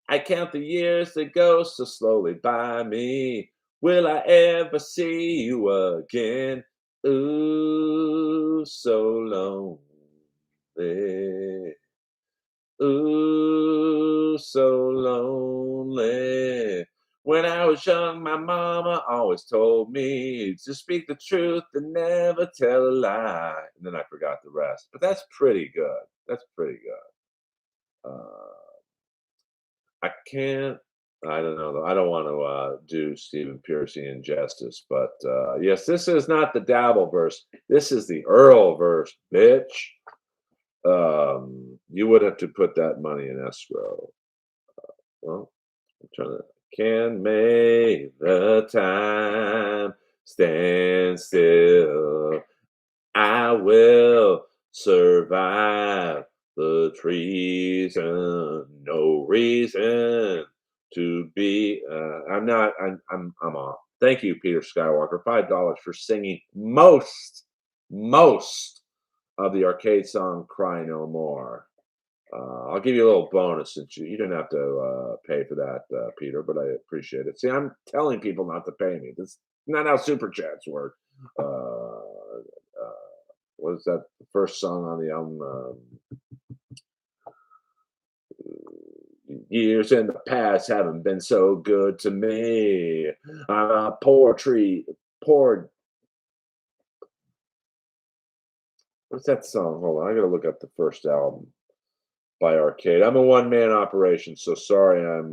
I count the years that go so slowly by me. Will I ever see you again? Ooh, so lonely. Ooh, so lonely. When I was young, my mama always told me to speak the truth and never tell a lie. And then I forgot the rest. But that's pretty good. That's pretty good. I can't. I don't know. Though. I don't want to do Stephen Piercy injustice, but yes, this is not the Dabble verse. This is the Earl verse, bitch. You would have to put that money in escrow. Well, I'm trying to can make the time stand still. I will survive the treason. No reason to be. I'm not. I'm off. Thank you, Peter Skywalker. $5 for singing most of the arcade song "Cry No More." I'll give you a little bonus since you didn't have to pay for that, Peter, but I appreciate it. See, I'm telling people not to pay me. That's not how super chats work. What is that? The first song on the album? Years in the past haven't been so good to me. I'm a poor. What's that song? Hold on, I gotta look up the first album by Arcade. I'm a one man operation, so sorry. I'm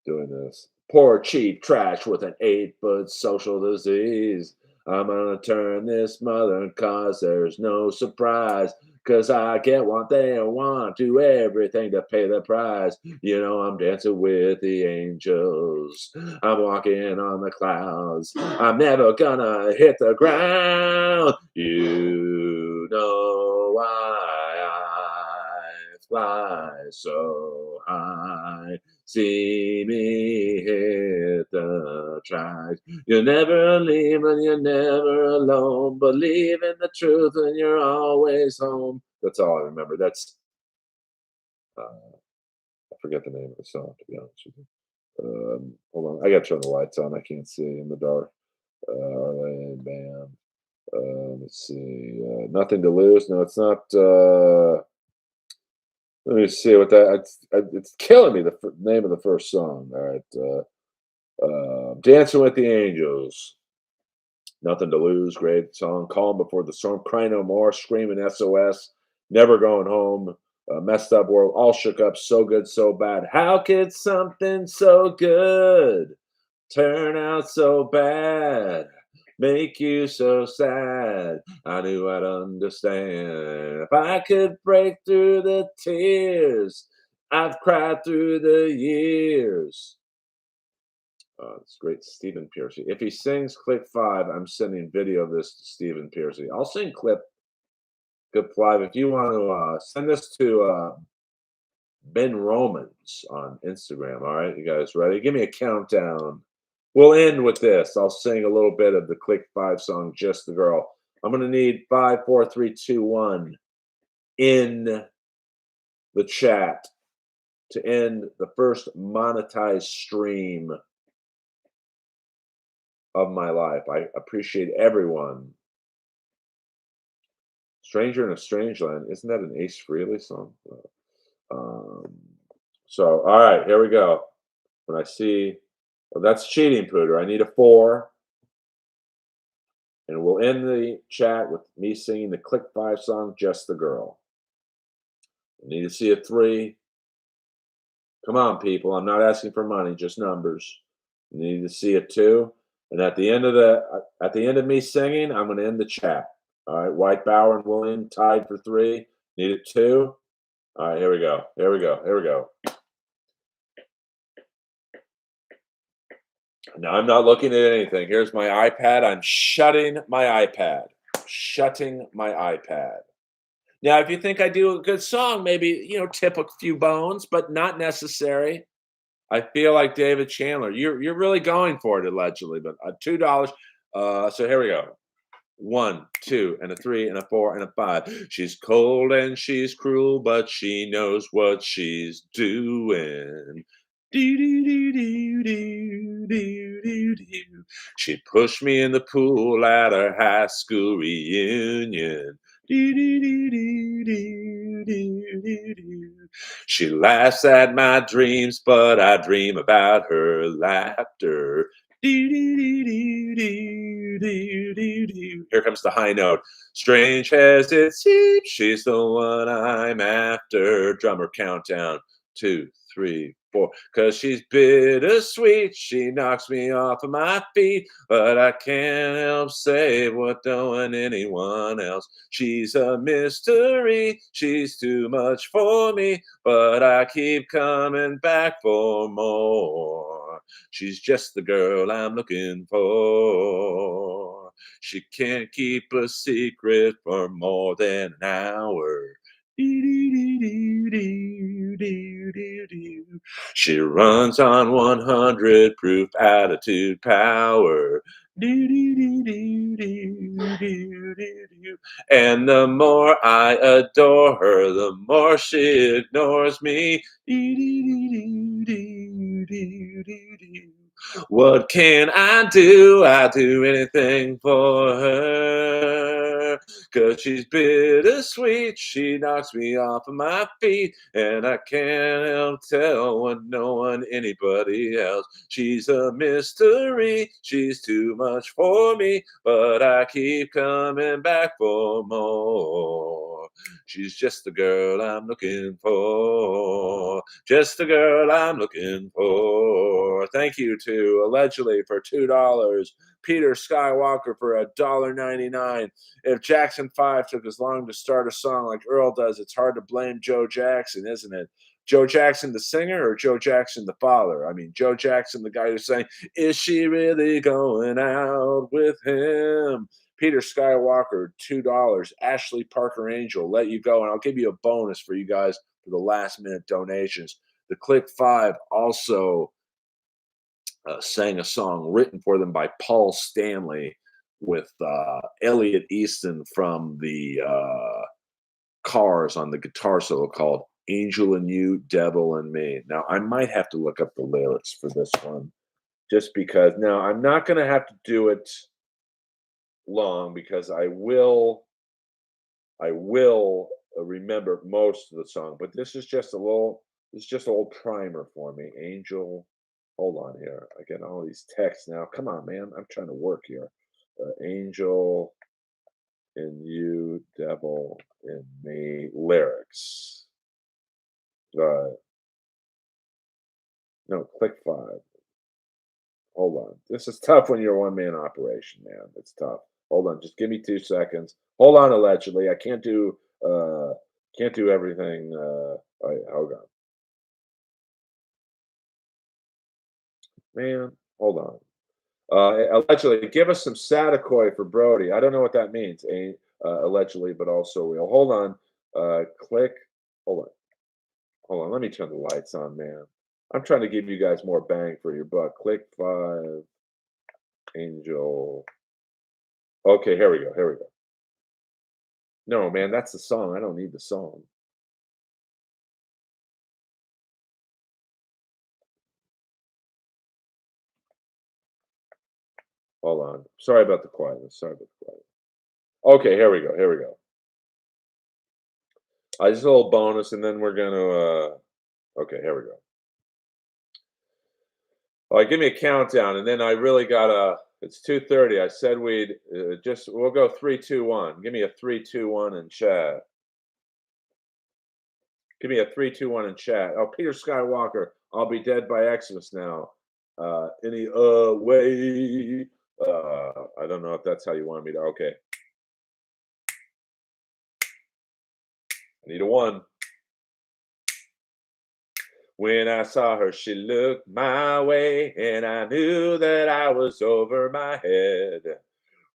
doing this. Poor cheap trash with an 8-foot social disease. I'm gonna turn this mother cause there's no surprise. Cause I get what they want, do everything to pay the price. You know, I'm dancing with the angels. I'm walking on the clouds. I'm never gonna hit the ground. You know why I fly so high. See me hit the tracks. You're never leave and you're never alone. Believe in the truth and you're always home. That's all I remember. That's I forget the name of the song to be honest with you. Hold on, I gotta turn the lights on. I can't see in the dark. Arlene Band. Let's see. Nothing to lose. No, it's not. Let me see what that. It's killing me. The name of the first song. All right. Dancing with the Angels. Nothing to lose. Great song. Calm before the storm. Cry no more. Screaming SOS. Never going home. Messed up world. All shook up. So good, so bad. How could something so good turn out so bad? Make you so sad. I knew I'd understand if I could break through the tears I've cried through the years. It's great, Stephen Piercy. If he sings clip 5, I'm sending video of this to Stephen Piercy. I'll sing clip 5 if you want to send this to Ben Romans on Instagram. All right, you guys ready? Give me a countdown. We'll end with this. I'll sing a little bit of the click 5 song, Just the Girl. I'm gonna need 5, 4, 3, 2, 1 in the chat to end the first monetized stream of my life. I appreciate everyone. Stranger in a Strange Land. Isn't that an Ace Frehley song? Um, so, all right, here we go. When I see, well, that's cheating, Pooter. I need a 4. and we'll end the chat with me singing the Click Five song, "Just the Girl." I need to see a three. Come on, people. I'm not asking for money, just numbers. I need to see a two. And at the end of me singing, I'm going to end the chat. All right, White Bauer and William tied for three. Need a two. All right, here we go. Here we go. Here we go. Now I'm not looking at anything. Here's my iPad. I'm shutting my iPad. Shutting my iPad. Now, if you think I do a good song, maybe tip a few bones, but not necessary. I feel like David Chandler. You're really going for it allegedly, but $2. So here we go. One, two, and a three, and a four, and a five. She's cold and she's cruel, but she knows what she's doing. Do, do, do, do, do, do, do, do. She pushed me in the pool at her high school reunion. Do, do, do, do, do, do, do, do. She laughs at my dreams, but I dream about her laughter. Do, do, do, do, do, do, do, do. Here comes the high note. Strange as it seems, she's the one I'm after. Drummer countdown. Two, three, four. Cause she's bittersweet. She knocks me off of my feet, but I can't help say what knowing anyone else. She's a mystery. She's too much for me, but I keep coming back for more. She's just the girl I'm looking for. She can't keep a secret for more than an hour. She runs on 100 proof attitude power. And the more I adore her, the more she ignores me. What can I do? I'll do anything for her. Cause she's bittersweet. She knocks me off of my feet. And I can't help tell when no one, anybody else. She's a mystery. She's too much for me. But I keep coming back for more. She's just the girl I'm looking for. Just the girl I'm looking for. Thank you to Allegedly for $2. Peter Skywalker for $1.99. If Jackson 5 took as long to start a song like Earl does, it's hard to blame Joe Jackson, isn't it? Joe Jackson, the singer, or Joe Jackson, the father? I mean, Joe Jackson, the guy who's saying, "Is she really going out with him?" Peter Skywalker, $2. Ashley Parker Angel, let you go. And I'll give you a bonus for you guys for the last minute donations. The Click Five also sang a song written for them by Paul Stanley with Elliot Easton from the Cars on the guitar solo called Angel and You, Devil and Me. Now, I might have to look up the lyrics for this one just because now I'm not going to have to do it long because I will remember most of the song, but this is just a little primer for me. Angel, hold on here. I get all these texts now. Come on, man. I'm trying to work here. Angel in you, devil in me. Lyrics. Uh, no, click five. Hold on. This is tough when you're a one man operation, man. It's tough. Hold on. Just give me 2 seconds. Hold on. Allegedly, I can't do everything. All right, hold on, man. Hold on. Allegedly, give us some Sadakoy for Brody. I don't know what that means. Allegedly, but also real. Hold on. Click. Hold on. Hold on. Let me turn the lights on, man. I'm trying to give you guys more bang for your buck. Click five. Angel. Okay, here we go. Here we go. No, man, that's the song. I don't need the song. Hold on. Sorry about the quietness. Sorry about the quiet. Okay, here we go. Here we go. Just a little bonus, and then we're gonna. Okay, here we go. All right, give me a countdown, and then I really gotta. It's 2:30. I said we'd just. We'll go 3, 2, 1. Give me a 3, 2, 1 in chat. Give me a 3, 2, 1 in chat. Oh, Peter Skywalker. I'll be dead by Xmas now. Any way? I don't know if that's how you want me to. Okay, I need a one. When I saw her, she looked my way, and I knew that I was over my head.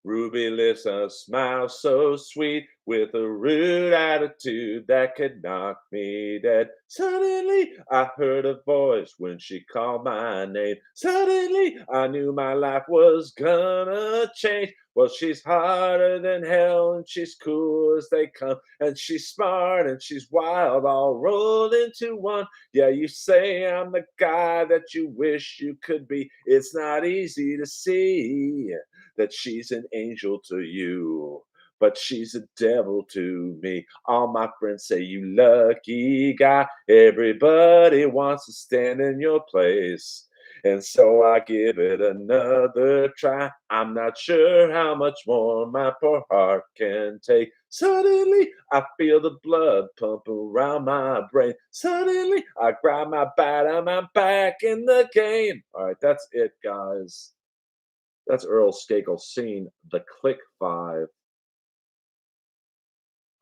Ruby lips, a smile so sweet, with a rude attitude that could knock me dead. Suddenly, I heard a voice when she called my name. Suddenly, I knew my life was gonna change. Well, she's harder than hell, and she's cool as they come, and she's smart and she's wild, all rolled into one. Yeah, you say I'm the guy that you wish you could be. It's not easy to see that she's an angel to you, but she's a devil to me. All my friends say you lucky guy. Everybody wants to stand in your place. And so I give it another try. I'm not sure how much more my poor heart can take. Suddenly, I feel the blood pump around my brain. Suddenly, I grab my bat and I'm back in the game. All right, that's it, guys. That's Earl Skakel singing the Click Five.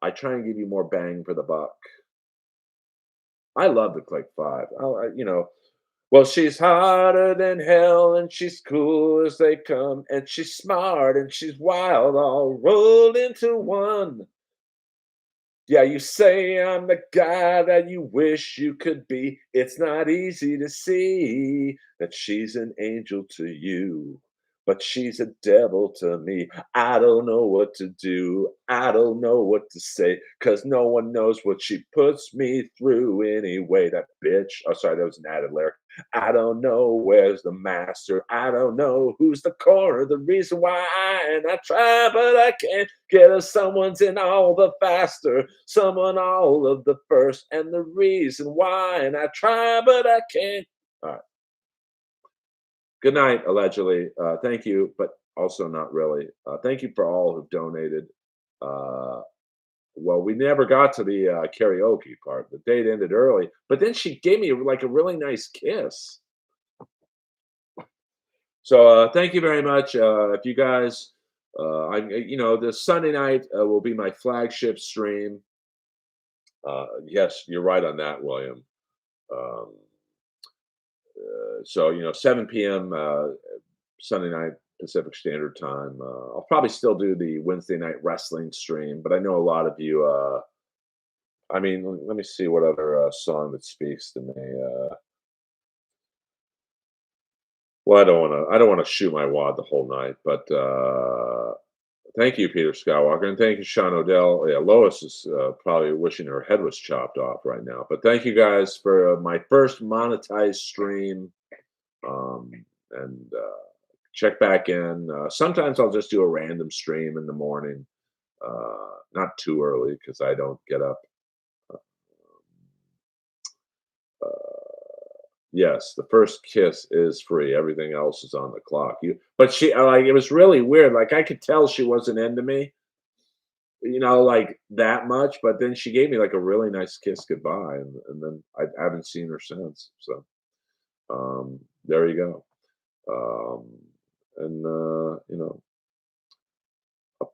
I try and give you more bang for the buck. I love the Click Five. Well, she's hotter than hell, and she's cool as they come, and she's smart and she's wild, all rolled into one. Yeah, you say I'm the guy that you wish you could be. It's not easy to see that she's an angel to you, but she's a devil to me. I don't know what to do. I don't know what to say, because no one knows what she puts me through anyway. That bitch. Oh, sorry, that was an added lyric. I don't know where's the master. I don't know who's the corner. The reason why I try, but I can't get her. Someone's in all the faster, someone all of the first, and the reason why. And I try, but I can't. All right. Good night, allegedly. Thank you, but also not really. Thank you for all who've donated. Uh, well, we never got to the karaoke part. The date ended early, but then she gave me like a really nice kiss. So thank you very much. If you guys, this Sunday night will be my flagship stream. Yes, you're right on that, William. Um, 7 p.m. Sunday night Pacific Standard Time. I'll probably still do the Wednesday night wrestling stream, but I know a lot of you. I mean, let me see what other song that speaks to me. Well, I don't want to. I don't want to shoot my wad the whole night, but thank you, Peter Skywalker, and thank you, Sean Odell. Yeah, Lois is probably wishing her head was chopped off right now. But thank you guys for my first monetized stream, um, and check back in. Sometimes I'll just do a random stream in the morning, not too early because I don't get up. Yes, the first kiss is free. Everything else is on the clock. But she like it was really weird. Like I could tell she wasn't into me, like that much. But then she gave me like a really nice kiss goodbye, and then I haven't seen her since. So there you go. Um, and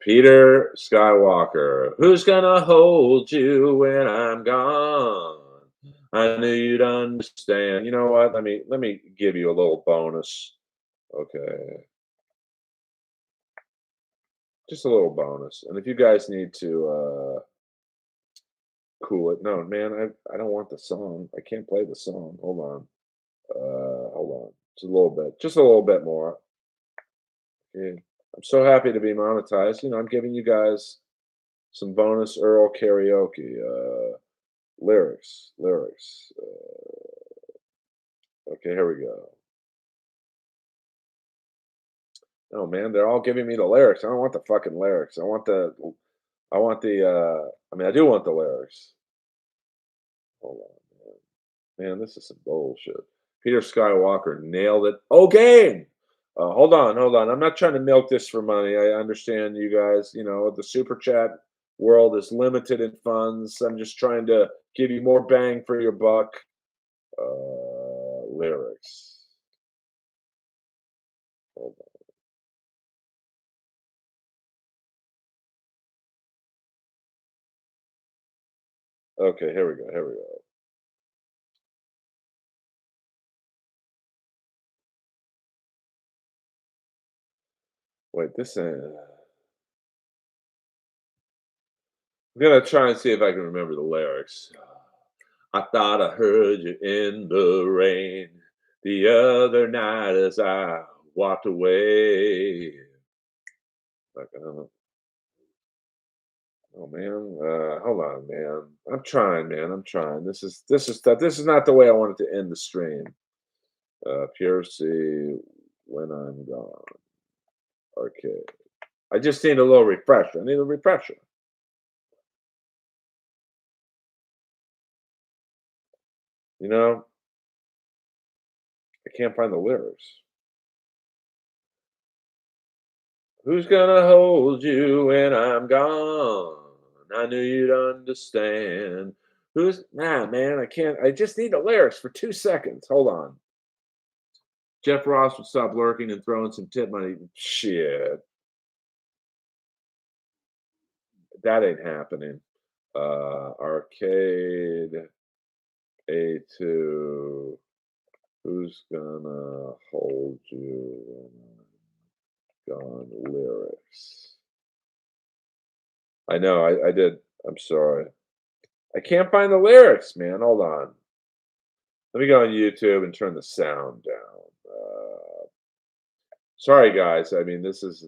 Peter Skywalker, who's gonna hold you when I'm gone? I knew you'd understand. You know what? Let me give you a little bonus. Okay, just a little bonus. And if you guys need to cool it, no, man, I don't want the song. I can't play the song. Hold on. Hold on. Just a little bit more. Okay. I'm so happy to be monetized. I'm giving you guys some bonus Earl karaoke. Lyrics. Okay, here we go. Oh man, they're all giving me the lyrics. I don't want the fucking lyrics. I do want the lyrics. Hold on, man. Man, this is some bullshit. Peter Skywalker nailed it. Okay. Hold on, hold on. I'm not trying to milk this for money. I understand you guys, the super chat world is limited in funds. I'm just trying to give you more bang for your buck. Lyrics. Hold on. Okay, here we go. Here we go. Wait, this ain't. I'm gonna try and see if I can remember the lyrics. I thought I heard you in the rain the other night as I walked away. Like, oh man, hold on, man. I'm trying, man. I'm trying. This is not the way I wanted to end the stream. Pure C when I'm gone. Okay. I just need a little refresher. I need a refresher. You know, I can't find the lyrics. Who's gonna hold you when I'm gone? I knew you'd understand. Who's nah, man? I can't. I just need the lyrics for 2 seconds. Hold on. Jeff Ross would stop lurking and throwing some tip money. Shit, that ain't happening. Arcade A2. Who's gonna hold you when I'm gone? Lyrics. I know. I did. I'm sorry. I can't find the lyrics, man. Hold on. Let me go on YouTube and turn the sound down. Sorry, guys. I mean, this is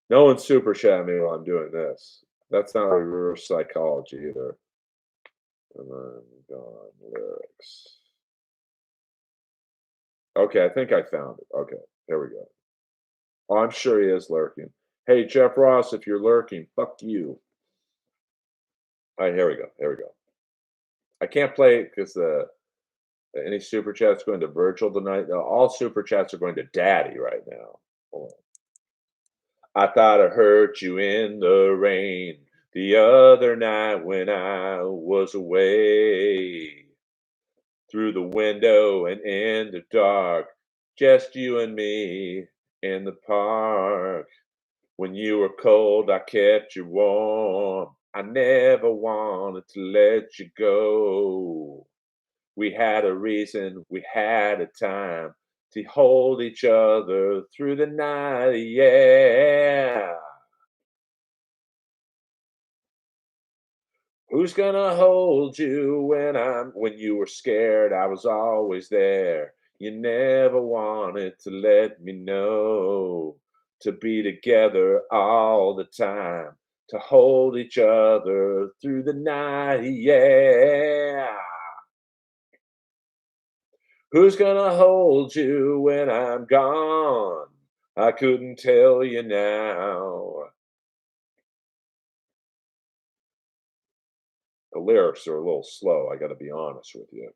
no one's super chatting me while I'm doing this. That's not reverse psychology either. And then gone lyrics. Okay, I think I found it. Okay, there we go. Oh, I'm sure he is lurking. Hey, Jeff Ross, if you're lurking, fuck you. All right, here we go. Here we go. I can't play it because any super chats going to Virgil tonight. No, all super chats are going to Daddy right now. Hold on. I thought I heard you in the rain the other night when I was away. Through the window and in the dark, just you and me in the park. When you were cold, I kept you warm. I never wanted to let you go. We had a reason, we had a time to hold each other through the night, yeah. Who's gonna hold you when you were scared? I was always there. You never wanted to let me know. To be together all the time, to hold each other through the night, yeah. Who's gonna hold you when I'm gone? I couldn't tell you now. The lyrics are a little slow, I gotta be honest with you.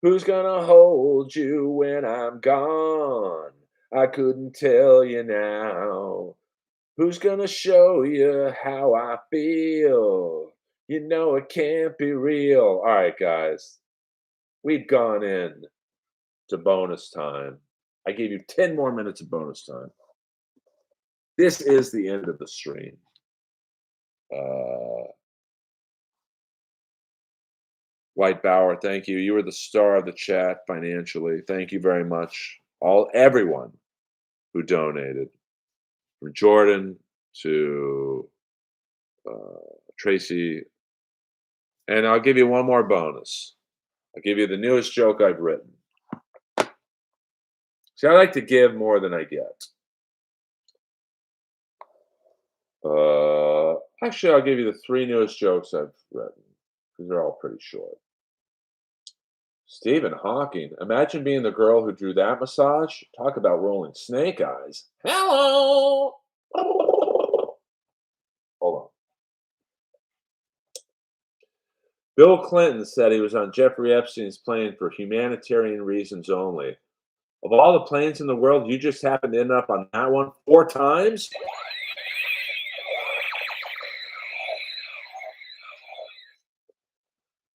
Who's gonna hold you when I'm gone? I couldn't tell you now. Who's gonna show you how I feel? You know it can't be real. All right, guys, we've gone in to bonus time. I gave you 10 more minutes of bonus time. This is the end of the stream. Uh, White Bauer, thank you. You were the star of the chat financially. Thank you very much. Everyone who donated, from Jordan to Tracy. And I'll give you one more bonus. I'll give you the newest joke I've written. See, I like to give more than I get. Actually, I'll give you the three newest jokes I've written because they're all pretty short. Stephen Hawking. Imagine being the girl who drew that massage. Talk about rolling snake eyes. Hello. Hold on. Bill Clinton said he was on Jeffrey Epstein's plane for humanitarian reasons only. Of all the planes in the world, you just happened to end up on that one 4 times?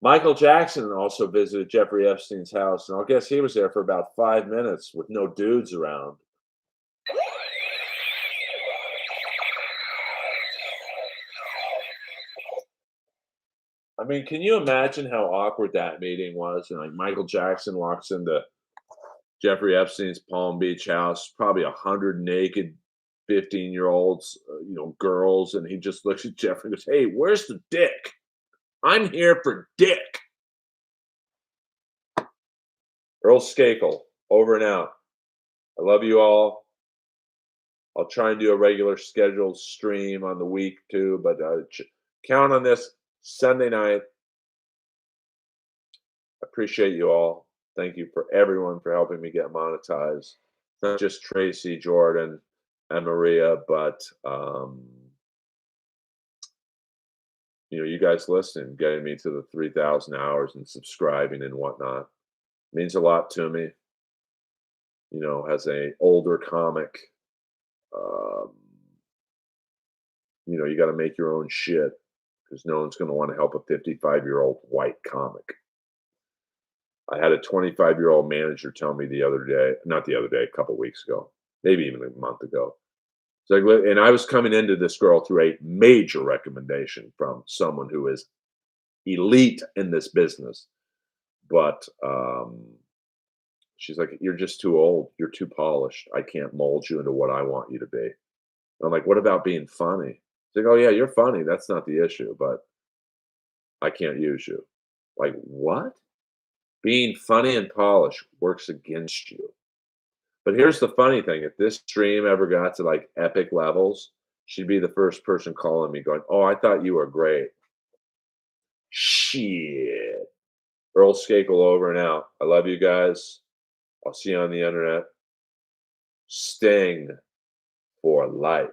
Michael Jackson also visited Jeffrey Epstein's house, and I guess he was there for about 5 minutes with no dudes around. I mean, can you imagine how awkward that meeting was? And like Michael Jackson walks into Jeffrey Epstein's Palm Beach house, probably 100 naked 15-year-olds, girls, and he just looks at Jeffrey and goes, "Hey, where's the dick? I'm here for dick." Earl Skakel, over and out. I love you all. I'll try and do a regular scheduled stream on the week too, but count on this Sunday night. Appreciate you all. Thank you for everyone for helping me get monetized. Not just Tracy, Jordan, and Maria, but you guys listening, getting me to the 3,000 hours and subscribing and whatnot means a lot to me. As a older comic, um, you got to make your own shit because no one's going to want to help a 55-year-old white comic. I had a 25-year-old manager tell me the other day, not the other day, a couple weeks ago, maybe even a month ago. It's like, and I was coming into this girl through a major recommendation from someone who is elite in this business. But she's like, "You're just too old. You're too polished. I can't mold you into what I want you to be." And I'm like, "What about being funny?" She's like, "Oh, yeah, you're funny. That's not the issue, but I can't use you." Like, what? Being funny and polished works against you. But here's the funny thing, if this stream ever got to, like, epic levels, she'd be the first person calling me going, "Oh, I thought you were great." Shit. Earl Skakel over and out. I love you guys. I'll see you on the internet. Sting for life.